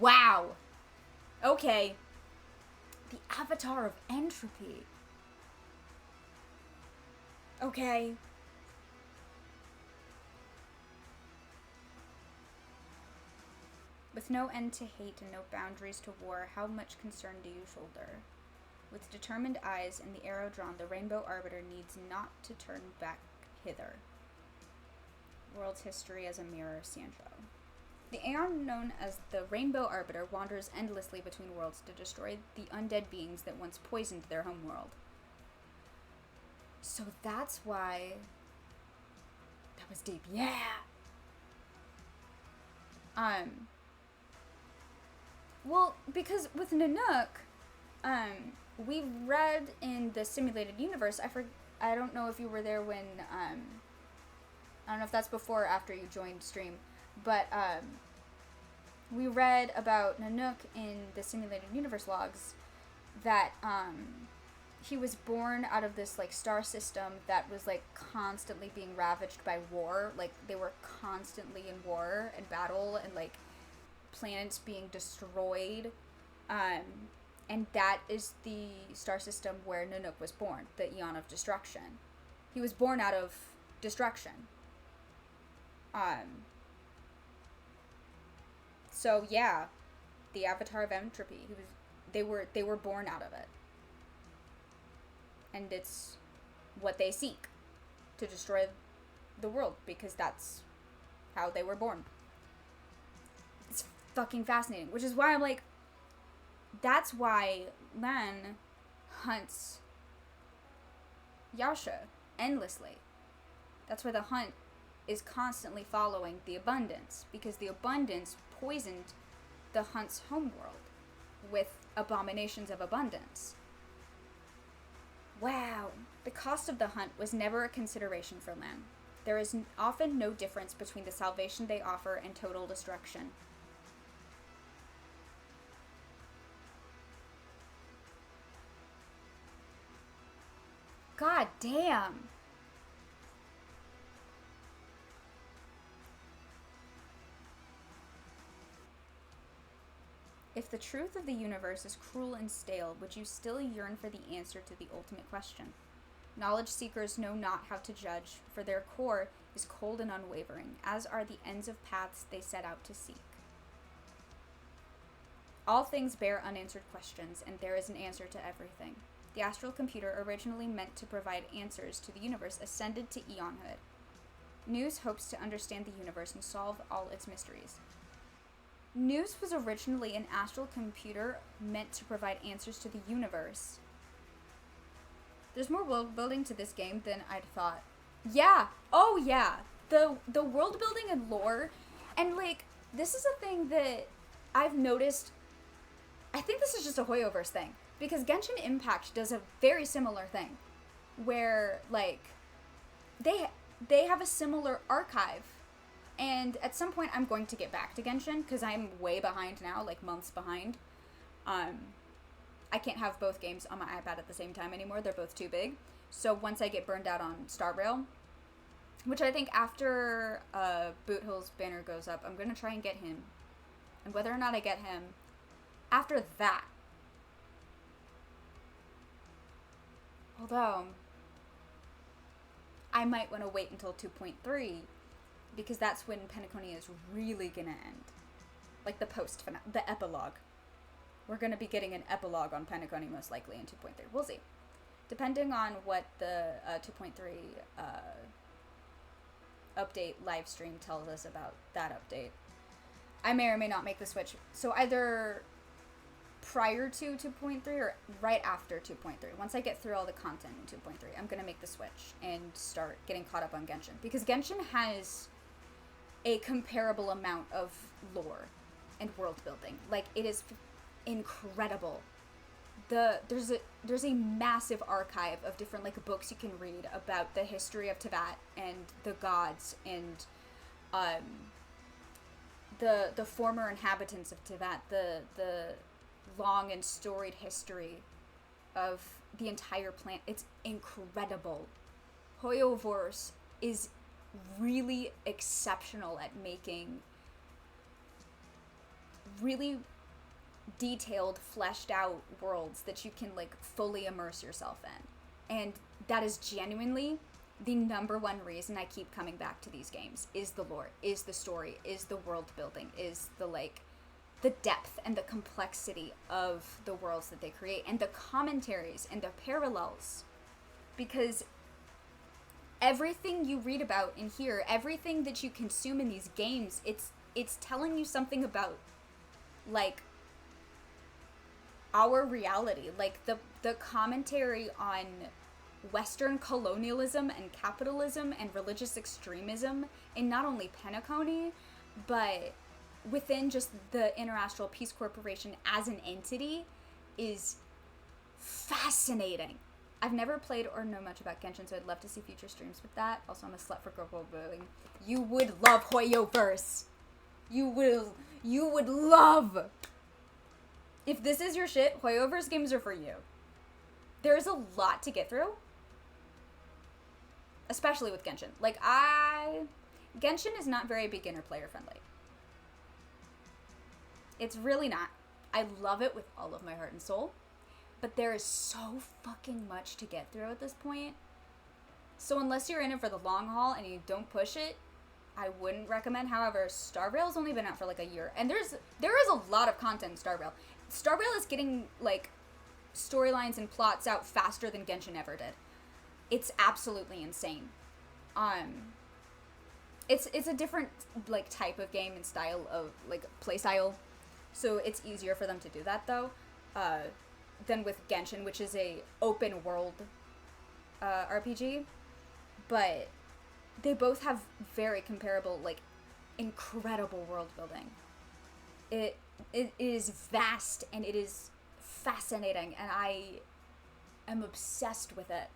Wow. Okay. The avatar of entropy. Okay. With no end to hate and no boundaries to war, how much concern do you shoulder? With determined eyes and the arrow drawn, the Rainbow Arbiter needs not to turn back hither. World's history as a mirror, Sandro. The Aeon known as the Rainbow Arbiter wanders endlessly between worlds to destroy the undead beings that once poisoned their homeworld. So that's why... That was deep. Yeah! Well, because with Nanook, we read in the simulated universe, I don't know if you were there when, I don't know if that's before or after you joined stream, but, we read about Nanook in the simulated universe logs that, he was born out of this, like, star system that was, like, constantly being ravaged by war. Like, they were constantly in war and battle and, like, planets being destroyed. And that is the star system where Nanook was born, the Eon of Destruction. He was born out of destruction. So yeah, the Avatar of Entropy. They were born out of it. And it's what they seek, to destroy the world, because that's how they were born. It's fucking fascinating, which is why I'm like, that's why Lan hunts Yasha endlessly. That's why the hunt is constantly following the abundance, because the abundance poisoned the hunt's homeworld with abominations of abundance. Wow. The cost of the hunt was never a consideration for Lan. There is often no difference between the salvation they offer and total destruction. God damn. If the truth of the universe is cruel and stale, would you still yearn for the answer to the ultimate question? Knowledge seekers know not how to judge, for their core is cold and unwavering, as are the ends of paths they set out to seek. All things bear unanswered questions, and there is an answer to everything. The astral computer, originally meant to provide answers to the universe, ascended to eonhood. News hopes to understand the universe and solve all its mysteries. News was originally an astral computer meant to provide answers to the universe. There's more world building to this game than I'd thought. Yeah! Oh yeah! The world building and lore, and like, this is a thing that I've noticed. I think this is just a Hoyoverse thing, because Genshin Impact does a very similar thing, where like, they have a similar archive. And at some point, I'm going to get back to Genshin, because I'm way behind now, like months behind. I can't have both games on my iPad at the same time anymore. They're both too big. So once I get burned out on Star Rail, which I think after Boothill's banner goes up, I'm going to try and get him. And whether or not I get him, after that. Although, I might want to wait until 2.3, because that's when Penacony is really gonna end. Like the post-finale, the epilogue. We're gonna be getting an epilogue on Penacony most likely in 2.3. We'll see. Depending on what the 2.3 update live stream tells us about that update, I may or may not make the switch. So either prior to 2.3 or right after 2.3. Once I get through all the content in 2.3, I'm gonna make the switch and start getting caught up on Genshin. Because Genshin has a comparable amount of lore and world building. Like, it is incredible. There's a massive archive of different like books you can read about the history of Teyvat and the gods and the former inhabitants of Teyvat, the long and storied history of the entire planet. It's incredible. Hoyoverse is really exceptional at making really detailed, fleshed out worlds that you can like fully immerse yourself in. And that is genuinely the number one reason I keep coming back to these games, is the lore, is the story, is the world building, is the like the depth and the complexity of the worlds that they create, and the commentaries and the parallels. Because everything you read about in here, everything that you consume in these games, it's telling you something about like our reality. Like the commentary on Western colonialism and capitalism and religious extremism in not only Penacony, but within just the Interastral Peace Corporation as an entity is fascinating. I've never played or know much about Genshin, so I'd love to see future streams with that. Also, I'm a slut for girl building. You would love Hoyoverse. You would love. If this is your shit, Hoyoverse games are for you. There's a lot to get through. Especially with Genshin. Like, Genshin is not very beginner player friendly. It's really not. I love it with all of my heart and soul, but there is so fucking much to get through at this point. So unless you're in it for the long haul and you don't push it, I wouldn't recommend. However, Star Rail's only been out for like a year, and there is a lot of content in Star Rail. Star Rail is getting like storylines and plots out faster than Genshin ever did. It's absolutely insane. It's a different like type of game and style of like play style, so it's easier for them to do that though, than with Genshin, which is a open world RPG, but they both have very comparable, like, incredible world building. It is vast and it is fascinating, and I am obsessed with it.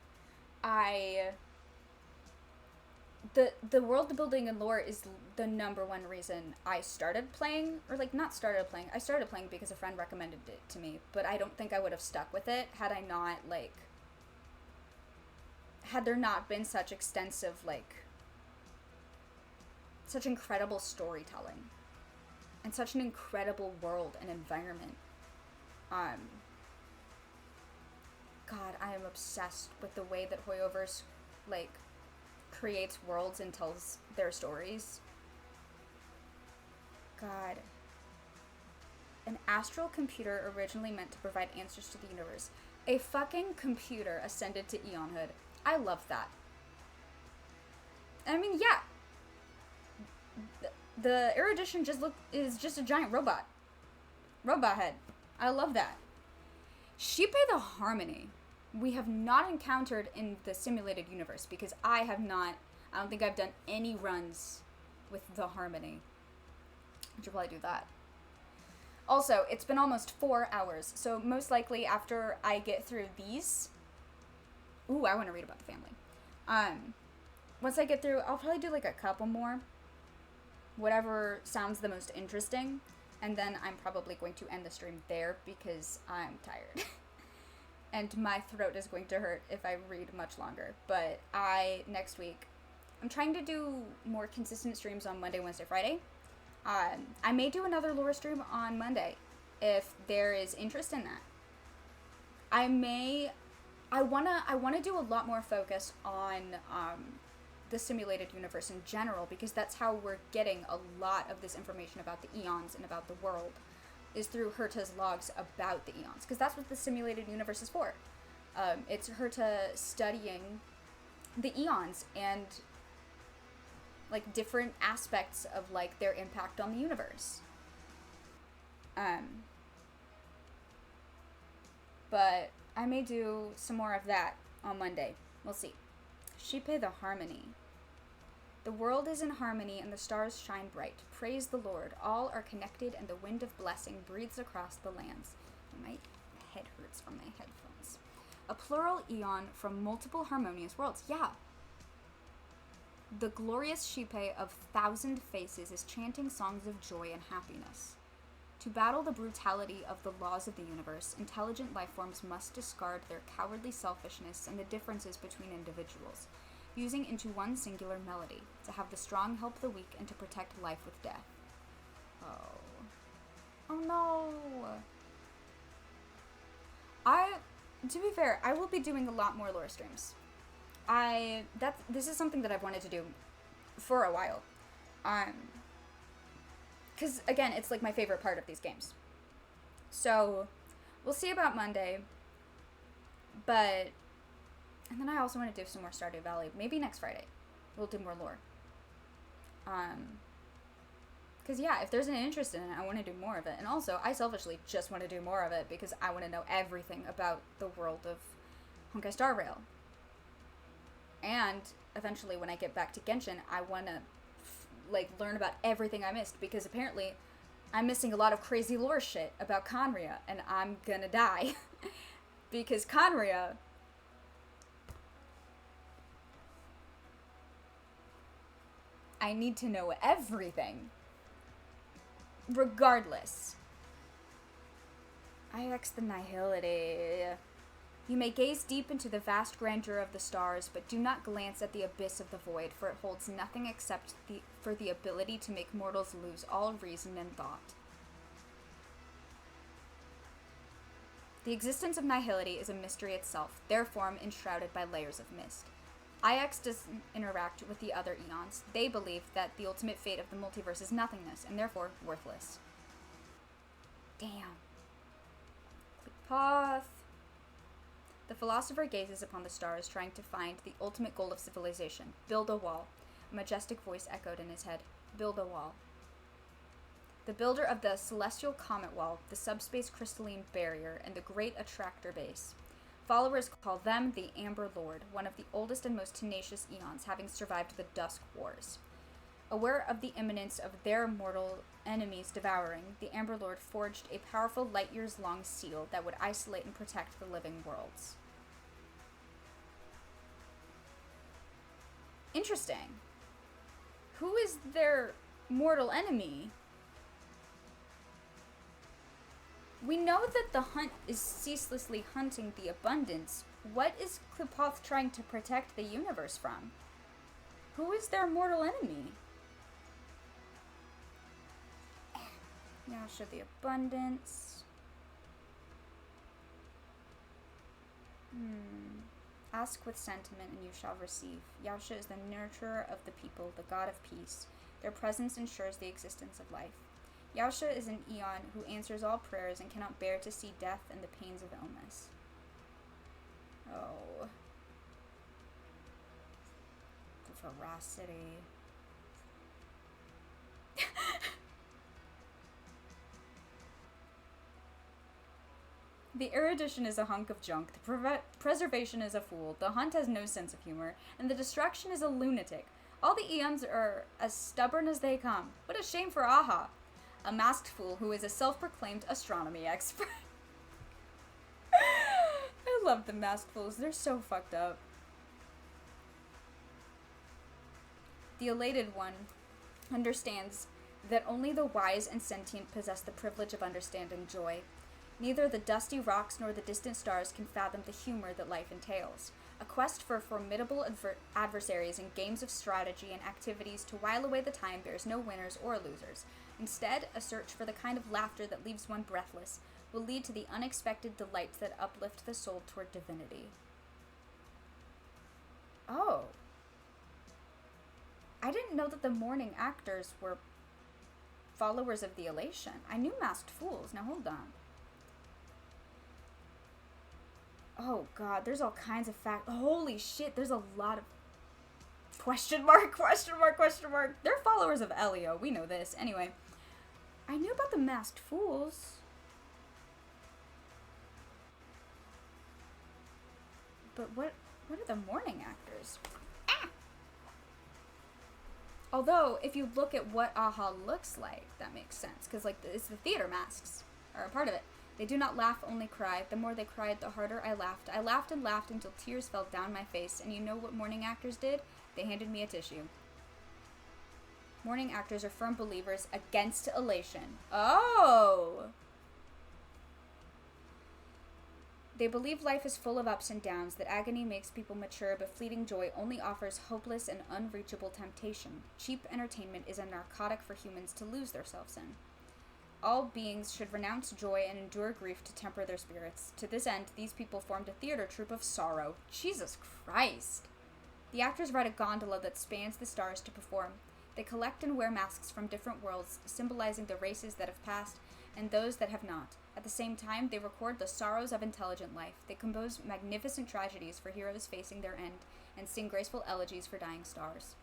The world building and lore is the number one reason I started playing, or like not started playing. I started playing because a friend recommended it to me, but I don't think I would have stuck with it had I not like had there not been such extensive like such incredible storytelling and such an incredible world and environment. God, I am obsessed with the way that Hoyoverse like creates worlds and tells their stories. God. An astral computer originally meant to provide answers to the universe. A fucking computer ascended to Eonhood. I love that. I mean, yeah. The erudition is just a giant robot. Robot head. I love that. Shippei the Harmony. We have not encountered in the simulated universe because I don't think I've done any runs with the Harmony. I should probably do that. Also, it's been almost 4 hours, so most likely after I get through these... Ooh, I want to read about the family. Once I get through, I'll probably do like a couple more. Whatever sounds the most interesting. And then I'm probably going to end the stream there because I'm tired. And my throat is going to hurt if I read much longer. But next week, I'm trying to do more consistent streams on Monday, Wednesday, Friday. I may do another lore stream on Monday if there is interest in that. I wanna do a lot more focus on the simulated universe in general, because that's how we're getting a lot of this information about the eons and about the world, is through Herta's logs about the eons, because that's what the simulated universe is for. It's Herta studying the eons and like different aspects of like their impact on the universe. But I may do some more of that on Monday. We'll see. Shippei the Harmony. The world is in harmony and the stars shine bright. Praise the Lord. All are connected and the wind of blessing breathes across the lands. My head hurts from my headphones. A plural eon from multiple harmonious worlds. Yeah. The glorious Shippei of 1,000 faces is chanting songs of joy and happiness. To battle the brutality of the laws of the universe, intelligent life forms must discard their cowardly selfishness and the differences between individuals, fusing into one singular melody, to have the strong help the weak and to protect life with death. Oh no! To be fair, I will be doing a lot more lore streams. This is something that I've wanted to do for a while. Because, again, it's like my favorite part of these games. So, we'll see about Monday. But, and then I also want to do some more Stardew Valley. Maybe next Friday. We'll do more lore. Because, yeah, if there's an interest in it, I want to do more of it. And also, I selfishly just want to do more of it because I want to know everything about the world of Honkai Star Rail. And, eventually, when I get back to Genshin, I want to learn about everything I missed, because apparently I'm missing a lot of crazy lore shit about Conria, and I'm gonna die. Because Conria... I need to know everything. Regardless. IX the Nihility. You may gaze deep into the vast grandeur of the stars, but do not glance at the abyss of the void, for it holds nothing except for the ability to make mortals lose all reason and thought. The existence of nihility is a mystery itself, their form enshrouded by layers of mist. IX doesn't interact with the other eons. They believe that the ultimate fate of the multiverse is nothingness, and therefore worthless. Damn. Path. The philosopher gazes upon the stars, trying to find the ultimate goal of civilization. Build a wall. A majestic voice echoed in his head. Build a wall. The builder of the celestial comet wall, the subspace crystalline barrier, and the great attractor base. Followers call them the Amber Lord, one of the oldest and most tenacious eons, having survived the Dusk Wars. Aware of the imminence of their mortal enemies devouring, the Amber Lord forged a powerful light-years-long seal that would isolate and protect the living worlds. Interesting. Who is their mortal enemy? We know that the hunt is ceaselessly hunting the abundance. What is Qlipoth trying to protect the universe from? Who is their mortal enemy? Yasha the abundance. Ask with sentiment and you shall receive. Yasha is the nurturer of the people, the god of peace. Their presence ensures the existence of life. Yasha is an eon who answers all prayers and cannot bear to see death and the pains of illness. Oh. The ferocity. The erudition is a hunk of junk, the preservation is a fool, the hunt has no sense of humor, and the distraction is a lunatic. All the eons are as stubborn as they come. What a shame for Aha, a masked fool who is a self-proclaimed astronomy expert. I love the masked fools, they're so fucked up. The elated one understands that only the wise and sentient possess the privilege of understanding joy. Neither the dusty rocks nor the distant stars can fathom the humor that life entails. A quest for formidable adversaries and games of strategy and activities to while away the time bears no winners or losers. Instead, a search for the kind of laughter that leaves one breathless will lead to the unexpected delights that uplift the soul toward divinity. Oh. I didn't know that the mourning actors were followers of the elation. I knew masked fools. Now hold on. Oh god, there's all kinds of facts. Holy shit, there's a lot of question mark. They're followers of Elio. We know this. Anyway, I knew about the masked fools. But what are the mourning actors? Ah! Although, if you look at what Aha looks like, that makes sense. Because, like, it's the theater masks are a part of it. They do not laugh, only cry. The more they cried, the harder I laughed. I laughed and laughed until tears fell down my face. And you know what mourning actors did? They handed me a tissue. Mourning actors are firm believers against elation. Oh! They believe life is full of ups and downs, that agony makes people mature, but fleeting joy only offers hopeless and unreachable temptation. Cheap entertainment is a narcotic for humans to lose themselves in. All beings should renounce joy and endure grief to temper their spirits. To this end, these people formed a theater troupe of sorrow. Jesus Christ! The actors ride a gondola that spans the stars to perform. They collect and wear masks from different worlds, symbolizing the races that have passed and those that have not. At the same time, they record the sorrows of intelligent life. They compose magnificent tragedies for heroes facing their end, and sing graceful elegies for dying stars.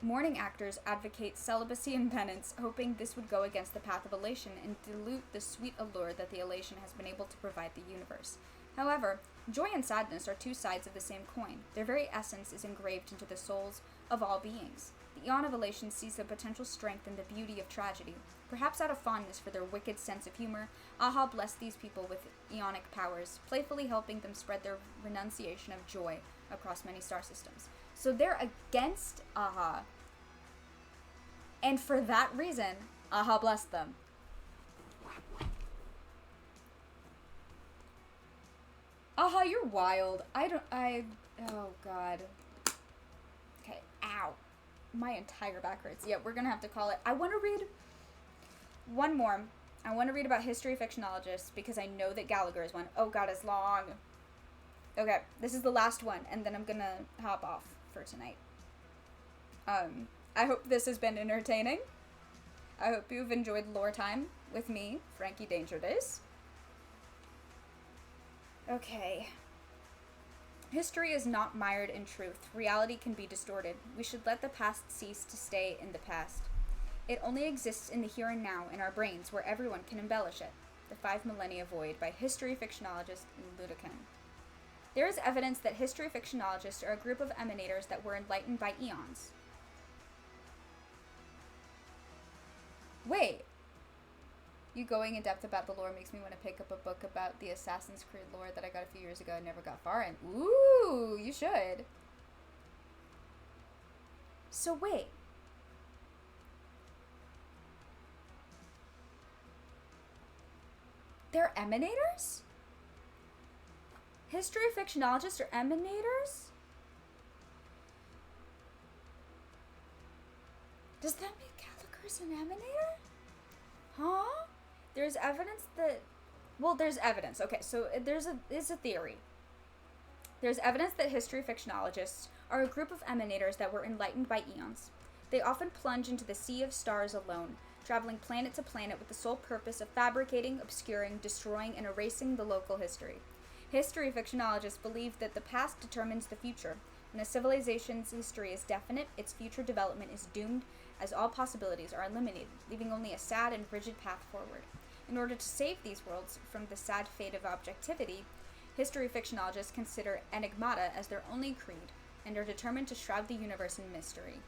Mourning actors advocate celibacy and penance, hoping this would go against the path of elation and dilute the sweet allure that the elation has been able to provide the universe. However, joy and sadness are two sides of the same coin. Their very essence is engraved into the souls of all beings. The Eon of Elation sees the potential strength and the beauty of tragedy. Perhaps out of fondness for their wicked sense of humor, Aha blessed these people with eonic powers, playfully helping them spread their renunciation of joy across many star systems. So they're against Aha. And for that reason, Aha blessed them. Aha, you're wild. Oh god. Okay, ow. My entire back hurts. Yeah, we're gonna have to call it. I want to read one more. I want to read about history fictionologists because I know that Gallagher is one. Oh god, it's long. Okay, this is the last one, and then I'm gonna hop off for tonight. I hope this has been entertaining. I hope you've enjoyed lore time with me, Frankie Danger Days. Okay. History is not mired in truth. Reality can be distorted. We should let the past cease to stay in the past. It only exists in the here and now in our brains where everyone can embellish it. The 5 Millennia Void by history fictionologist Ludican. There is evidence that history fictionologists are a group of emanators that were enlightened by eons. Wait. You going in depth about the lore makes me want to pick up a book about the Assassin's Creed lore that I got a few years ago and never got far in. Ooh, you should. So wait. They're emanators? History fictionologists are emanators? Does that make Gallagher's an emanator? Huh? There's evidence that... Well, there's evidence. Okay, so there's a theory. There's evidence that history fictionologists are a group of emanators that were enlightened by eons. They often plunge into the sea of stars alone, traveling planet to planet with the sole purpose of fabricating, obscuring, destroying, and erasing the local history. History fictionologists believe that the past determines the future. When a civilization's history is definite, its future development is doomed, as all possibilities are eliminated, leaving only a sad and rigid path forward. In order to save these worlds from the sad fate of objectivity, history fictionologists consider enigmata as their only creed, and are determined to shroud the universe in mystery.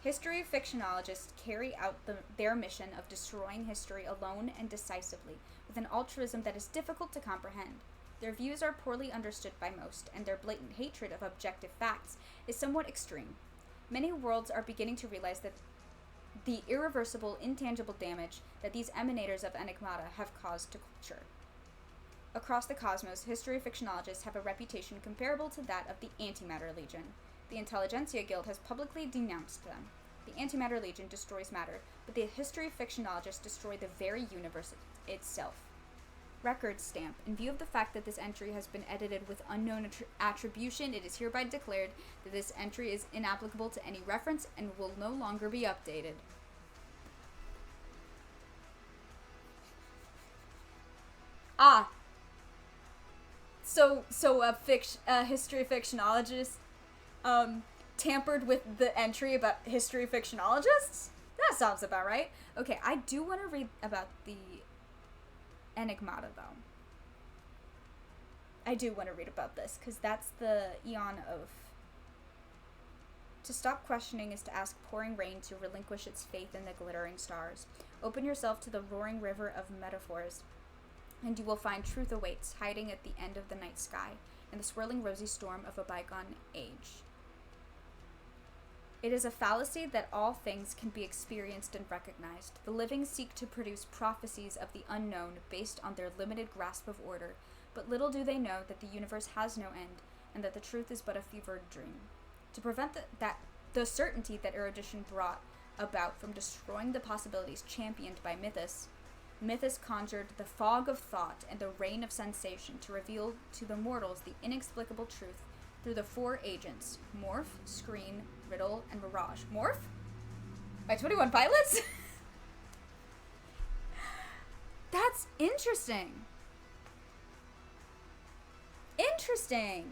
History fictionologists carry out their mission of destroying history alone and decisively, with an altruism that is difficult to comprehend. Their views are poorly understood by most, and their blatant hatred of objective facts is somewhat extreme. Many worlds are beginning to realize that the irreversible, intangible damage that these emanators of enigmata have caused to culture. Across the cosmos, history fictionologists have a reputation comparable to that of the Antimatter Legion. The Intelligentsia Guild has publicly denounced them. The Antimatter Legion destroys matter, but the history fictionologists destroy the very universe itself. Record stamp. In view of the fact that this entry has been edited with unknown attribution, it is hereby declared that this entry is inapplicable to any reference and will no longer be updated. Ah. So a history fictionologist tampered with the entry about history fictionologists? That sounds about right. Okay, I do want to read about the enigmata, though. I do want to read about this, because that's the eon of... To stop questioning is to ask pouring rain to relinquish its faith in the glittering stars. Open yourself to the roaring river of metaphors, and you will find truth awaits, hiding at the end of the night sky, in the swirling rosy storm of a bygone age. It is a fallacy that all things can be experienced and recognized. The living seek to produce prophecies of the unknown based on their limited grasp of order, but little do they know that the universe has no end, and that the truth is but a fevered dream. To prevent the certainty that erudition brought about from destroying the possibilities championed by Mythos conjured the fog of thought and the rain of sensation to reveal to the mortals the inexplicable truth through the 4 agents: Morph, Screen, Riddle, and Mirage. Morph? By 21 Pilots? That's interesting. Interesting.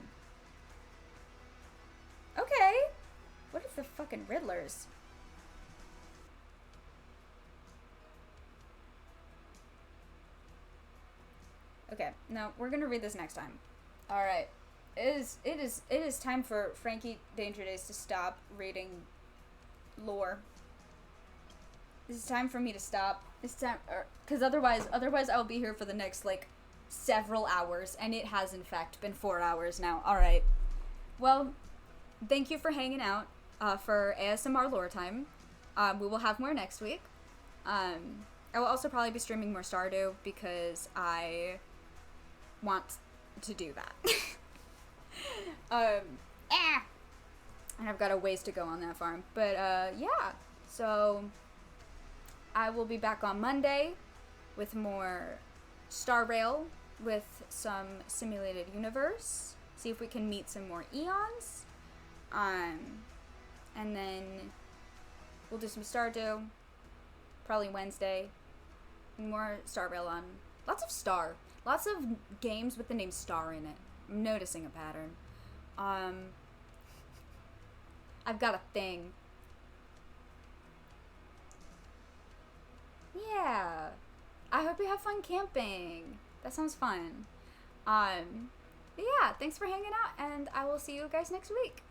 Okay. What if the fucking Riddlers? Okay, no, we're gonna read this next time. Alright. It is time for Frankie Danger Days to stop reading lore. This is time for me to stop. It's time, because otherwise I'll be here for the next, like, several hours, and it has, in fact, been 4 hours now. Alright. Well, thank you for hanging out, for ASMR lore time. We will have more next week. I will also probably be streaming more Stardew, because I want to do that. And I've got a ways to go on that farm. But, yeah. So, I will be back on Monday with more Star Rail with some simulated universe. See if we can meet some more Eons. And then we'll do some Stardew. Probably Wednesday. More Star Rail on. Lots of Star. Lots of games with the name Star in it. I'm noticing a pattern. I've got a thing. Yeah. I hope you have fun camping. That sounds fun. But yeah, thanks for hanging out, and I will see you guys next week.